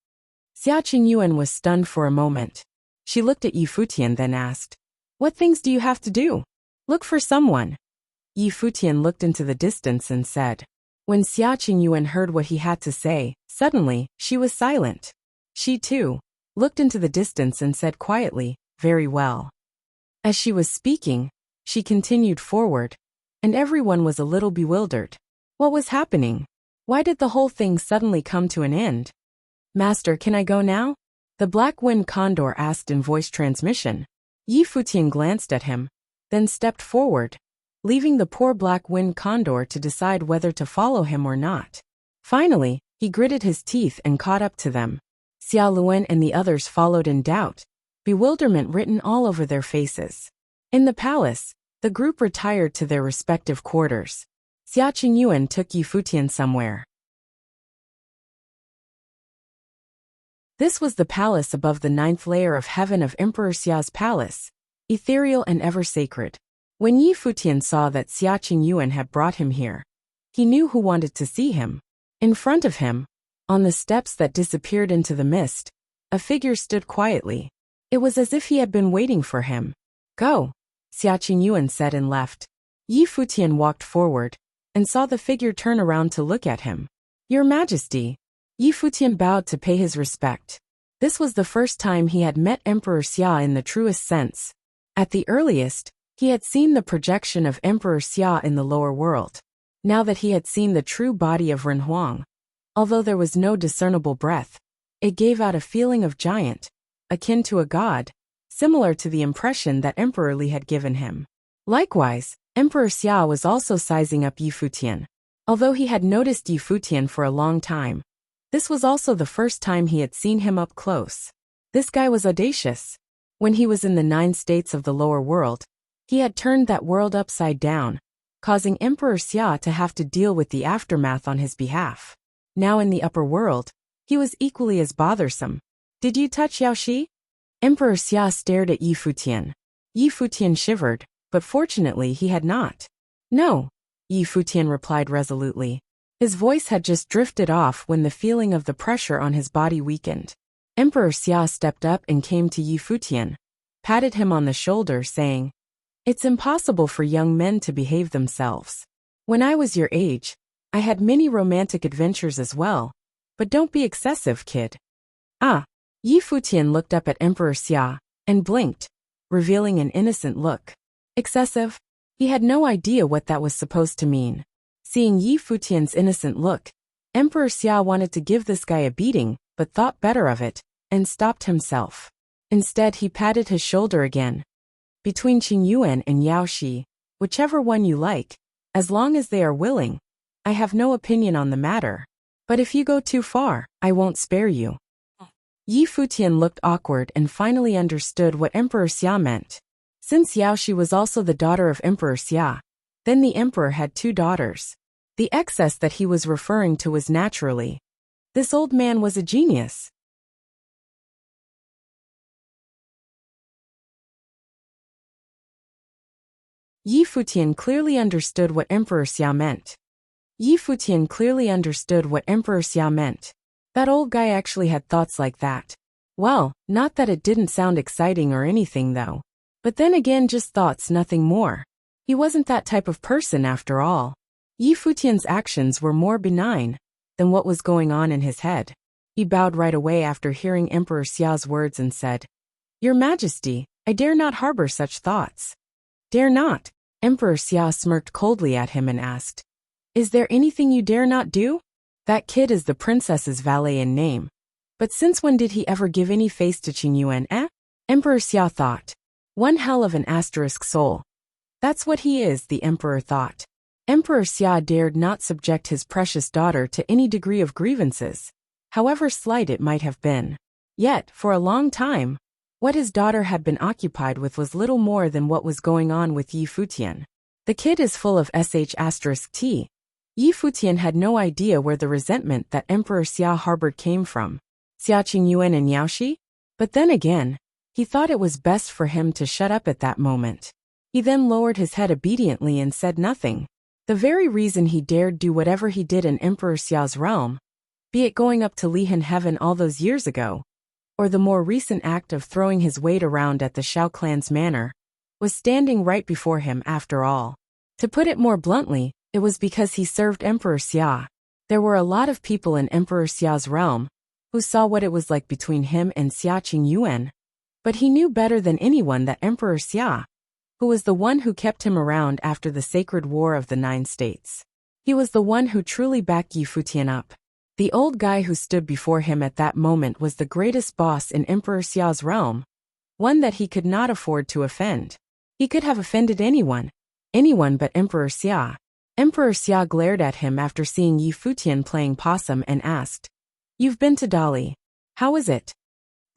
Xia Qingyuan was stunned for a moment. She looked at Yi Futian then asked, "What things do you have to do?" "Look for someone." Yi Futian looked into the distance and said. When Xia Qingyuan heard what he had to say, suddenly, she was silent. She, too, looked into the distance and said quietly, "Very well." As she was speaking, she continued forward, and everyone was a little bewildered. What was happening? Why did the whole thing suddenly come to an end? "Master, can I go now?" the Black Wind Condor asked in voice transmission. Yi Futian glanced at him, then stepped forward, leaving the poor Black Wind Condor to decide whether to follow him or not. Finally, he gritted his teeth and caught up to them. Xia Luan and the others followed in doubt, bewilderment written all over their faces. In the palace, the group retired to their respective quarters. Xia Qingyuan took Yi Futian somewhere. This was the palace above the 9th layer of heaven of Emperor Xia's palace, ethereal and ever sacred. When Yi Futian saw that Xia Qingyuan had brought him here, he knew who wanted to see him. In front of him, on the steps that disappeared into the mist, a figure stood quietly. It was as if he had been waiting for him. "Go," Xia Qingyuan said and left. Yi Futian walked forward, and saw the figure turn around to look at him. "Your Majesty." Yi Futian bowed to pay his respect. This was the first time he had met Emperor Xia in the truest sense. At the earliest, he had seen the projection of Emperor Xia in the lower world. Now that he had seen the true body of Ren Huang, although there was no discernible breath, it gave out a feeling of giant, akin to a god, similar to the impression that Emperor Li had given him. Likewise, Emperor Xia was also sizing up Yi Futian. Although he had noticed Yi Futian for a long time, this was also the first time he had seen him up close. This guy was audacious. When he was in the 9 states of the lower world, he had turned that world upside down, causing Emperor Xia to have to deal with the aftermath on his behalf. Now in the upper world, he was equally as bothersome. "Did you touch Yaoshi?" Emperor Xia stared at Yi Futian. Yi Futian shivered, but fortunately he had not. "No," Yi Futian replied resolutely. His voice had just drifted off when the feeling of the pressure on his body weakened. Emperor Xia stepped up and came to Yi Futian, patted him on the shoulder saying, "It's impossible for young men to behave themselves. When I was your age, I had many romantic adventures as well, but don't be excessive, kid." "Ah." Yi Futian looked up at Emperor Xia, and blinked, revealing an innocent look. Excessive? He had no idea what that was supposed to mean. Seeing Yi Futian's innocent look, Emperor Xia wanted to give this guy a beating, but thought better of it, and stopped himself. Instead he patted his shoulder again. "Between Qingyuan and Yaoshi, whichever one you like, as long as they are willing, I have no opinion on the matter. But if you go too far, I won't spare you." Yi Futian looked awkward and finally understood what Emperor Xia meant. Since Yaoshi was also the daughter of Emperor Xia, then the emperor had 2 daughters. The excess that he was referring to was naturally. This old man was a genius. Yi Futian clearly understood what Emperor Xia meant. Yi Futian clearly understood what Emperor Xia meant. That old guy actually had thoughts like that. Well, not that it didn't sound exciting or anything though. But then again, just thoughts, nothing more. He wasn't that type of person after all. Yi Futian's actions were more benign than what was going on in his head. He bowed right away after hearing Emperor Xia's words and said, "Your Majesty, I dare not harbor such thoughts." "Dare not?" Emperor Xia smirked coldly at him and asked, "Is there anything you dare not do? That kid is the princess's valet in name. But since when did he ever give any face to Qingyuan, eh?" Emperor Xia thought. One hell of an asterisk soul. That's what he is, the emperor thought. Emperor Xia dared not subject his precious daughter to any degree of grievances, however slight it might have been. Yet, for a long time, what his daughter had been occupied with was little more than what was going on with Yi Futian. The kid is full of sh*t. Yi Futian had no idea where the resentment that Emperor Xia harbored came from. Xia Qingyuan and Yaoshi? But then again, he thought it was best for him to shut up at that moment. He then lowered his head obediently and said nothing. The very reason he dared do whatever he did in Emperor Xia's realm, be it going up to Lihan heaven all those years ago, or the more recent act of throwing his weight around at the Shao clan's manor, was standing right before him after all. To put it more bluntly, it was because he served Emperor Xia. There were a lot of people in Emperor Xia's realm who saw what it was like between him and Xia Qingyuan, but he knew better than anyone that Emperor Xia, who was the one who kept him around after the Sacred War of the Nine States. He was the one who truly backed Yi Futian up. The old guy who stood before him at that moment was the greatest boss in Emperor Xia's realm, one that he could not afford to offend. He could have offended anyone but Emperor Xia. Emperor Xia glared at him after seeing Yi Futian playing possum and asked, "You've been to Dali. How is it?"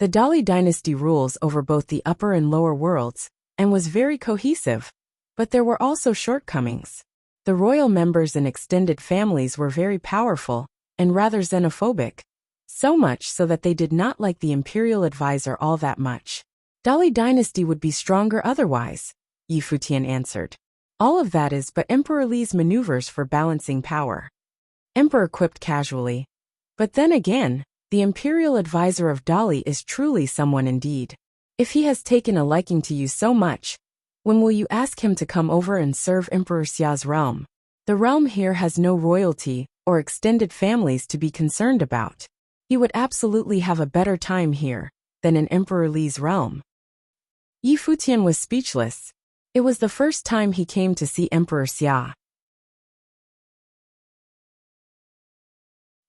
The Dali dynasty rules over both the upper and lower worlds, and was very cohesive, but there were also shortcomings. The royal members and extended families were very powerful, and rather xenophobic, so much so that they did not like the imperial advisor all that much. Dali dynasty would be stronger otherwise, Yi Futian answered. All of that is but Emperor Li's maneuvers for balancing power. Emperor quipped casually. But then again, the imperial advisor of Dali is truly someone indeed. If he has taken a liking to you so much, when will you ask him to come over and serve Emperor Xia's realm? The realm here has no royalty or extended families to be concerned about. He would absolutely have a better time here than in Emperor Li's realm. Yi Futian was speechless. It was the first time he came to see Emperor Xia.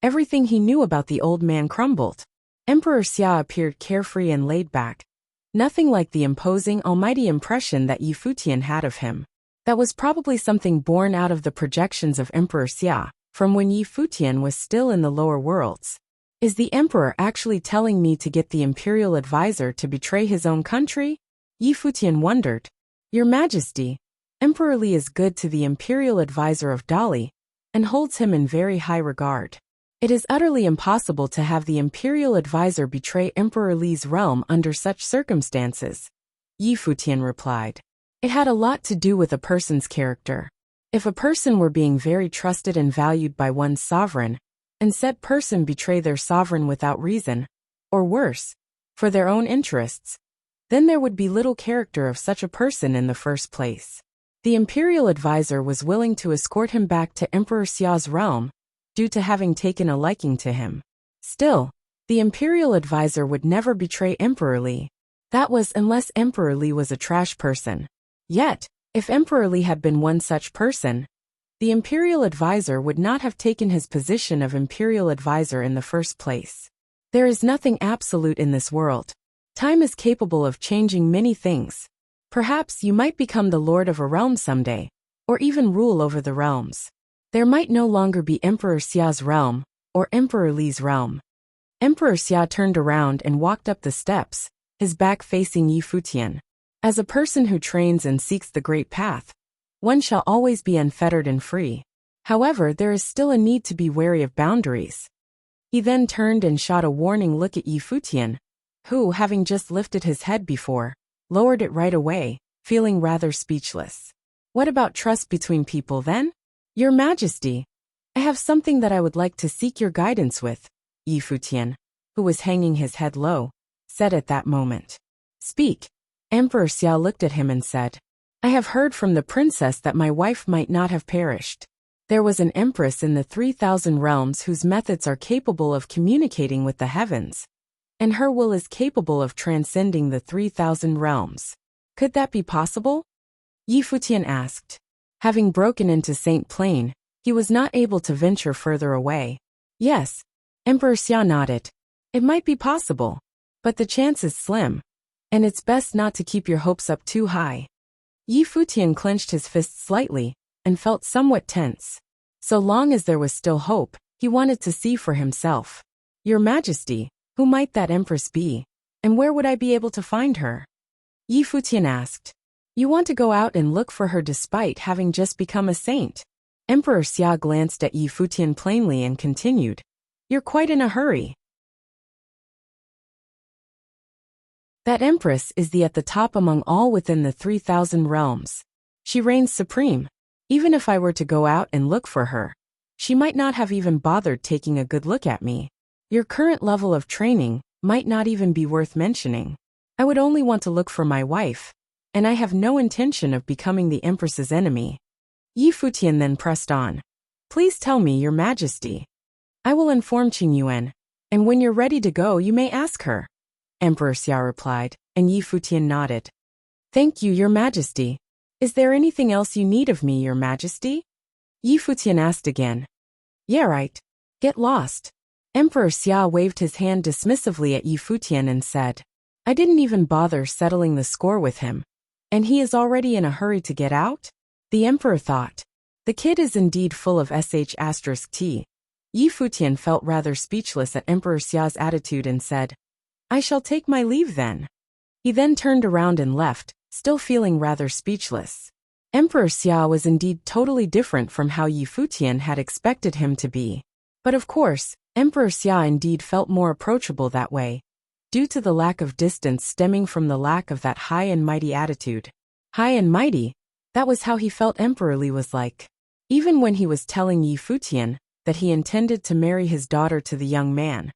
Everything he knew about the old man crumbled. Emperor Xia appeared carefree and laid back. Nothing like the imposing, almighty impression that Yi Futian had of him. That was probably something born out of the projections of Emperor Xia, from when Yi Futian was still in the lower worlds. Is the emperor actually telling me to get the imperial advisor to betray his own country? Yi Futian wondered. Your Majesty, Emperor Li is good to the imperial advisor of Dali, and holds him in very high regard. It is utterly impossible to have the imperial advisor betray Emperor Li's realm under such circumstances, Yi Futian replied. It had a lot to do with a person's character. If a person were being very trusted and valued by one's sovereign, and said person betray their sovereign without reason, or worse, for their own interests, then there would be little character of such a person in the first place. The imperial advisor was willing to escort him back to Emperor Xia's realm, due to having taken a liking to him. Still, the imperial advisor would never betray Emperor Li. That was unless Emperor Li was a trash person. Yet, if Emperor Li had been one such person, the imperial advisor would not have taken his position of imperial advisor in the first place. There is nothing absolute in this world. Time is capable of changing many things. Perhaps you might become the lord of a realm someday, or even rule over the realms. There might no longer be Emperor Xia's realm, or Emperor Li's realm. Emperor Xia turned around and walked up the steps, his back facing Yi Futian. As a person who trains and seeks the great path, one shall always be unfettered and free. However, there is still a need to be wary of boundaries. He then turned and shot a warning look at Yi Futian, who, having just lifted his head before, lowered it right away, feeling rather speechless. What about trust between people then? Your Majesty, I have something that I would like to seek your guidance with, Yi Futian, who was hanging his head low, said at that moment. Speak. Emperor Xia looked at him and said, I have heard from the princess that my wife might not have perished. There was an empress in the 3,000 realms whose methods are capable of communicating with the heavens, and her will is capable of transcending the 3,000 realms. Could that be possible? Yi Futian asked. Having broken into Saint Plain, he was not able to venture further away. Yes, Emperor Xia nodded. It might be possible, but the chance is slim, and it's best not to keep your hopes up too high. Yi Futian clenched his fists slightly, and felt somewhat tense. So long as there was still hope, he wanted to see for himself. Your Majesty, who might that empress be, and where would I be able to find her? Yi Futian asked. You want to go out and look for her despite having just become a saint? Emperor Xia glanced at Yi Futian plainly and continued. You're quite in a hurry. That empress is at the top among all within the 3,000 realms. She reigns supreme. Even if I were to go out and look for her, She might not have even bothered taking a good look at me. Your current level of training might not even be worth mentioning. I would only want to look for my wife, and I have no intention of becoming the Empress's enemy. Yi Futian then pressed on. Please tell me, Your Majesty. I will inform Qing Yuan, and when you're ready to go you may ask her. Emperor Xia replied, and Yi Futian nodded. Thank you, Your Majesty. Is there anything else you need of me, Your Majesty? Yi Futian asked again. Yeah, right. Get lost. Emperor Xia waved his hand dismissively at Yi Futian and said, I didn't even bother settling the score with him. And he is already in a hurry to get out? The emperor thought. The kid is indeed full of sh*t. Yi Futian felt rather speechless at Emperor Xia's attitude and said, I shall take my leave then. He then turned around and left, still feeling rather speechless. Emperor Xia was indeed totally different from how Yi Futian had expected him to be. But of course, Emperor Xia indeed felt more approachable that way, due to the lack of distance stemming from the lack of that high and mighty attitude. High and mighty, that was how he felt Emperor Li was like. Even when he was telling Yi Futian that he intended to marry his daughter to the young man,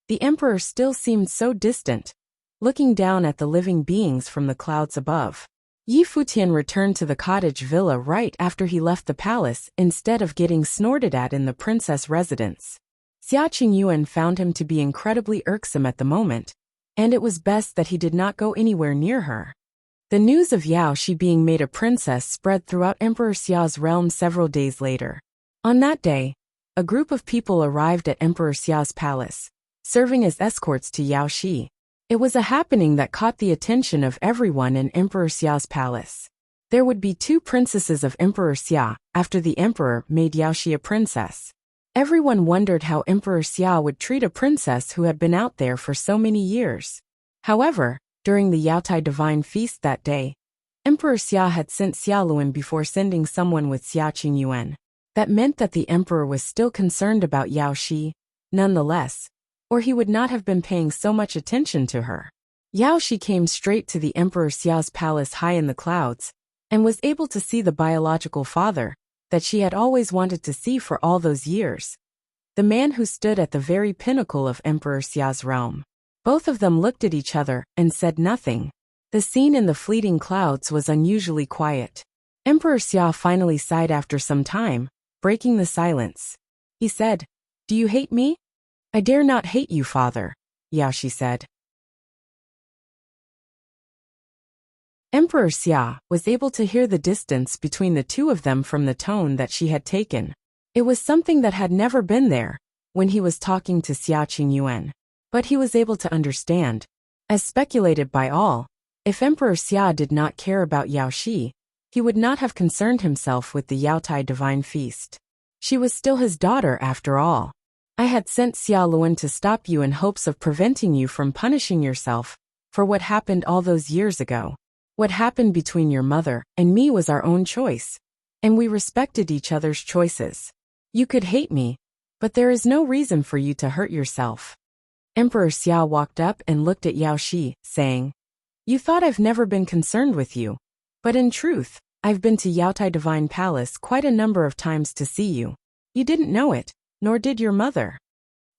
the emperor still seemed so distant, looking down at the living beings from the clouds above. Yi Futian returned to the cottage villa right after he left the palace instead of getting snorted at in the princess residence. Xia Qingyuan found him to be incredibly irksome at the moment, and it was best that he did not go anywhere near her. The news of Yao Shi being made a princess spread throughout Emperor Xia's realm several days later. On that day, a group of people arrived at Emperor Xia's palace, serving as escorts to Yao Shi. It was a happening that caught the attention of everyone in Emperor Xia's palace. There would be 2 princesses of Emperor Xia after the emperor made Yao Shi a princess. Everyone wondered how Emperor Xia would treat a princess who had been out there for so many years. However, during the Yaotai Divine Feast that day, Emperor Xia had sent Xia Luan before sending someone with Xia Qingyuan. That meant that the emperor was still concerned about Yao Shi, nonetheless, or he would not have been paying so much attention to her. Yao Shi came straight to the Emperor Xia's palace high in the clouds, and was able to see the biological father that she had always wanted to see for all those years. The man who stood at the very pinnacle of Emperor Xia's realm. Both of them looked at each other and said nothing. The scene in the fleeting clouds was unusually quiet. Emperor Xia finally sighed after some time, breaking the silence. He said, Do you hate me? I dare not hate you, father, Yao Shi said. Emperor Xia was able to hear the distance between the two of them from the tone that she had taken. It was something that had never been there when he was talking to Xia Qingyuan. But he was able to understand, as speculated by all, if Emperor Xia did not care about Yao Shi, he would not have concerned himself with the Yaotai Divine Feast. She was still his daughter after all. I had sent Xia Luan to stop you in hopes of preventing you from punishing yourself for what happened all those years ago. What happened between your mother and me was our own choice, and we respected each other's choices. You could hate me, but there is no reason for you to hurt yourself. Emperor Xia walked up and looked at Yao Shi, saying, You thought I've never been concerned with you, but in truth, I've been to Yaotai Divine Palace quite a number of times to see you. You didn't know it, nor did your mother.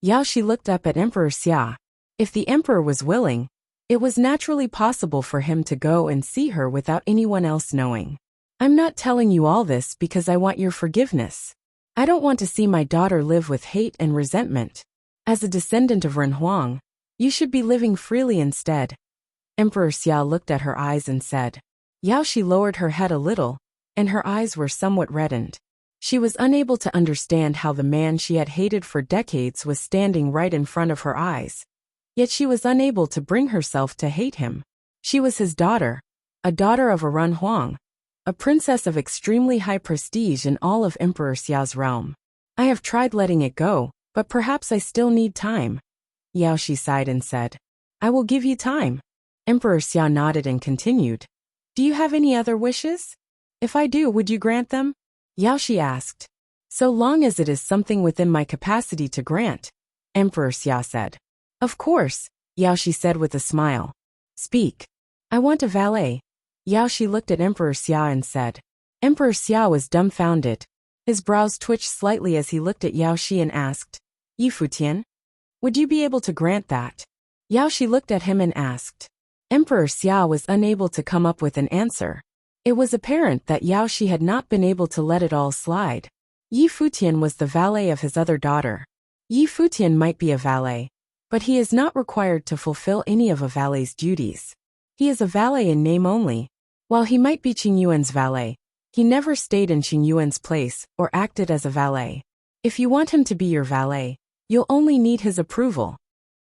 Yao Shi looked up at Emperor Xia. If the emperor was willing, it was naturally possible for him to go and see her without anyone else knowing. I'm not telling you all this because I want your forgiveness. I don't want to see my daughter live with hate and resentment. As a descendant of Ren Huang, you should be living freely instead. Emperor Xia looked at her eyes and said. Yao Shi lowered her head a little, and her eyes were somewhat reddened. She was unable to understand how the man she had hated for decades was standing right in front of her eyes. Yet she was unable to bring herself to hate him. She was his daughter, a daughter of a Ren Huang, a princess of extremely high prestige in all of Emperor Xia's realm. I have tried letting it go, but perhaps I still need time. Yao Shi sighed and said, I will give you time. Emperor Xia nodded and continued. Do you have any other wishes? If I do, would you grant them? Yao Shi asked. So long as it is something within my capacity to grant, Emperor Xia said. Of course, Yao Shi said with a smile. Speak. I want a valet. Yao Shi looked at Emperor Xia and said. Emperor Xia was dumbfounded. His brows twitched slightly as he looked at Yao Shi and asked, Yi Futian? Would you be able to grant that? Yao Shi looked at him and asked. Emperor Xia was unable to come up with an answer. It was apparent that Yao Shi had not been able to let it all slide. Yi Futian was the valet of his other daughter. Yi Futian might be a valet, but he is not required to fulfill any of a valet's duties. He is a valet in name only. While he might be Qing Yuan's valet, he never stayed in Qing Yuan's place or acted as a valet. If you want him to be your valet, you'll only need his approval.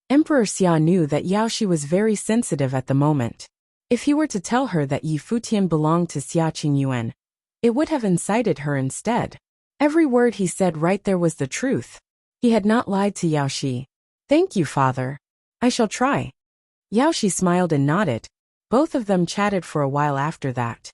Emperor Xia knew that Yao Shi was very sensitive at the moment. If he were to tell her that Yi Futian belonged to Xia Qingyuan, it would have incited her instead. Every word he said right there was the truth. He had not lied to Yao Shi. Thank you, father. I shall try. Yao Shi smiled and nodded. Both of them chatted for a while after that.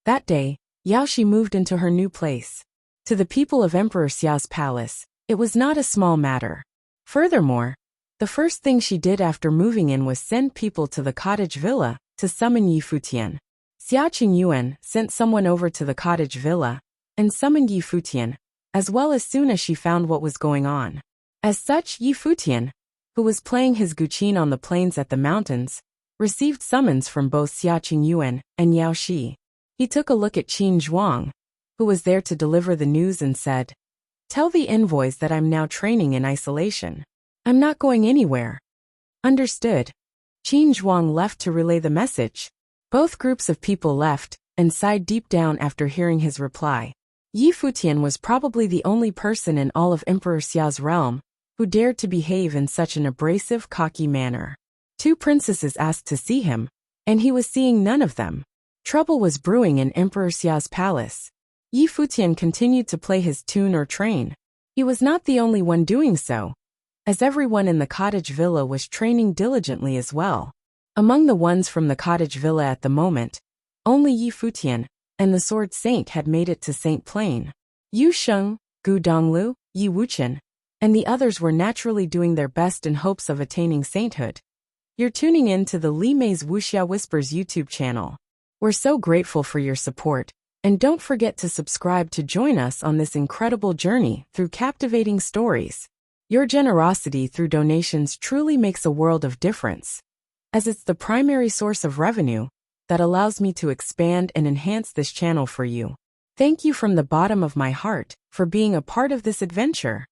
That day, Yao Shi moved into her new place. To the people of Emperor Xiao's palace, it was not a small matter. Furthermore, the first thing she did after moving in was send people to the cottage villa to summon Yi Futian. Xia Qingyuan sent someone over to the cottage villa and summoned Yi Futian, as soon as she found what was going on. As such, Yi Futian, who was playing his guqin on the plains at the mountains, received summons from both Xia Qingyuan and Yao Shi. He took a look at Qin Zhuang, who was there to deliver the news, and said, Tell the envoys that I'm now training in isolation. I'm not going anywhere. Understood. Qin Zhuang left to relay the message. Both groups of people left and sighed deep down after hearing his reply. Yi Futian was probably the only person in all of Emperor Xiao's realm who dared to behave in such an abrasive, cocky manner. 2 princesses asked to see him, and he was seeing none of them. Trouble was brewing in Emperor Xiao's palace. Yi Futian continued to play his tune or train. He was not the only one doing so, as everyone in the cottage villa was training diligently as well. Among the ones from the cottage villa at the moment, only Yi Futian and the Sword Saint had made it to Saint Plain. Yu Sheng, Gu Donglu, Yi Wuchen, and the others were naturally doing their best in hopes of attaining sainthood. You're tuning in to the Li Mei's Wuxia Whispers YouTube channel. We're so grateful for your support, and don't forget to subscribe to join us on this incredible journey through captivating stories. Your generosity through donations truly makes a world of difference, as it's the primary source of revenue that allows me to expand and enhance this channel for you. Thank you from the bottom of my heart for being a part of this adventure.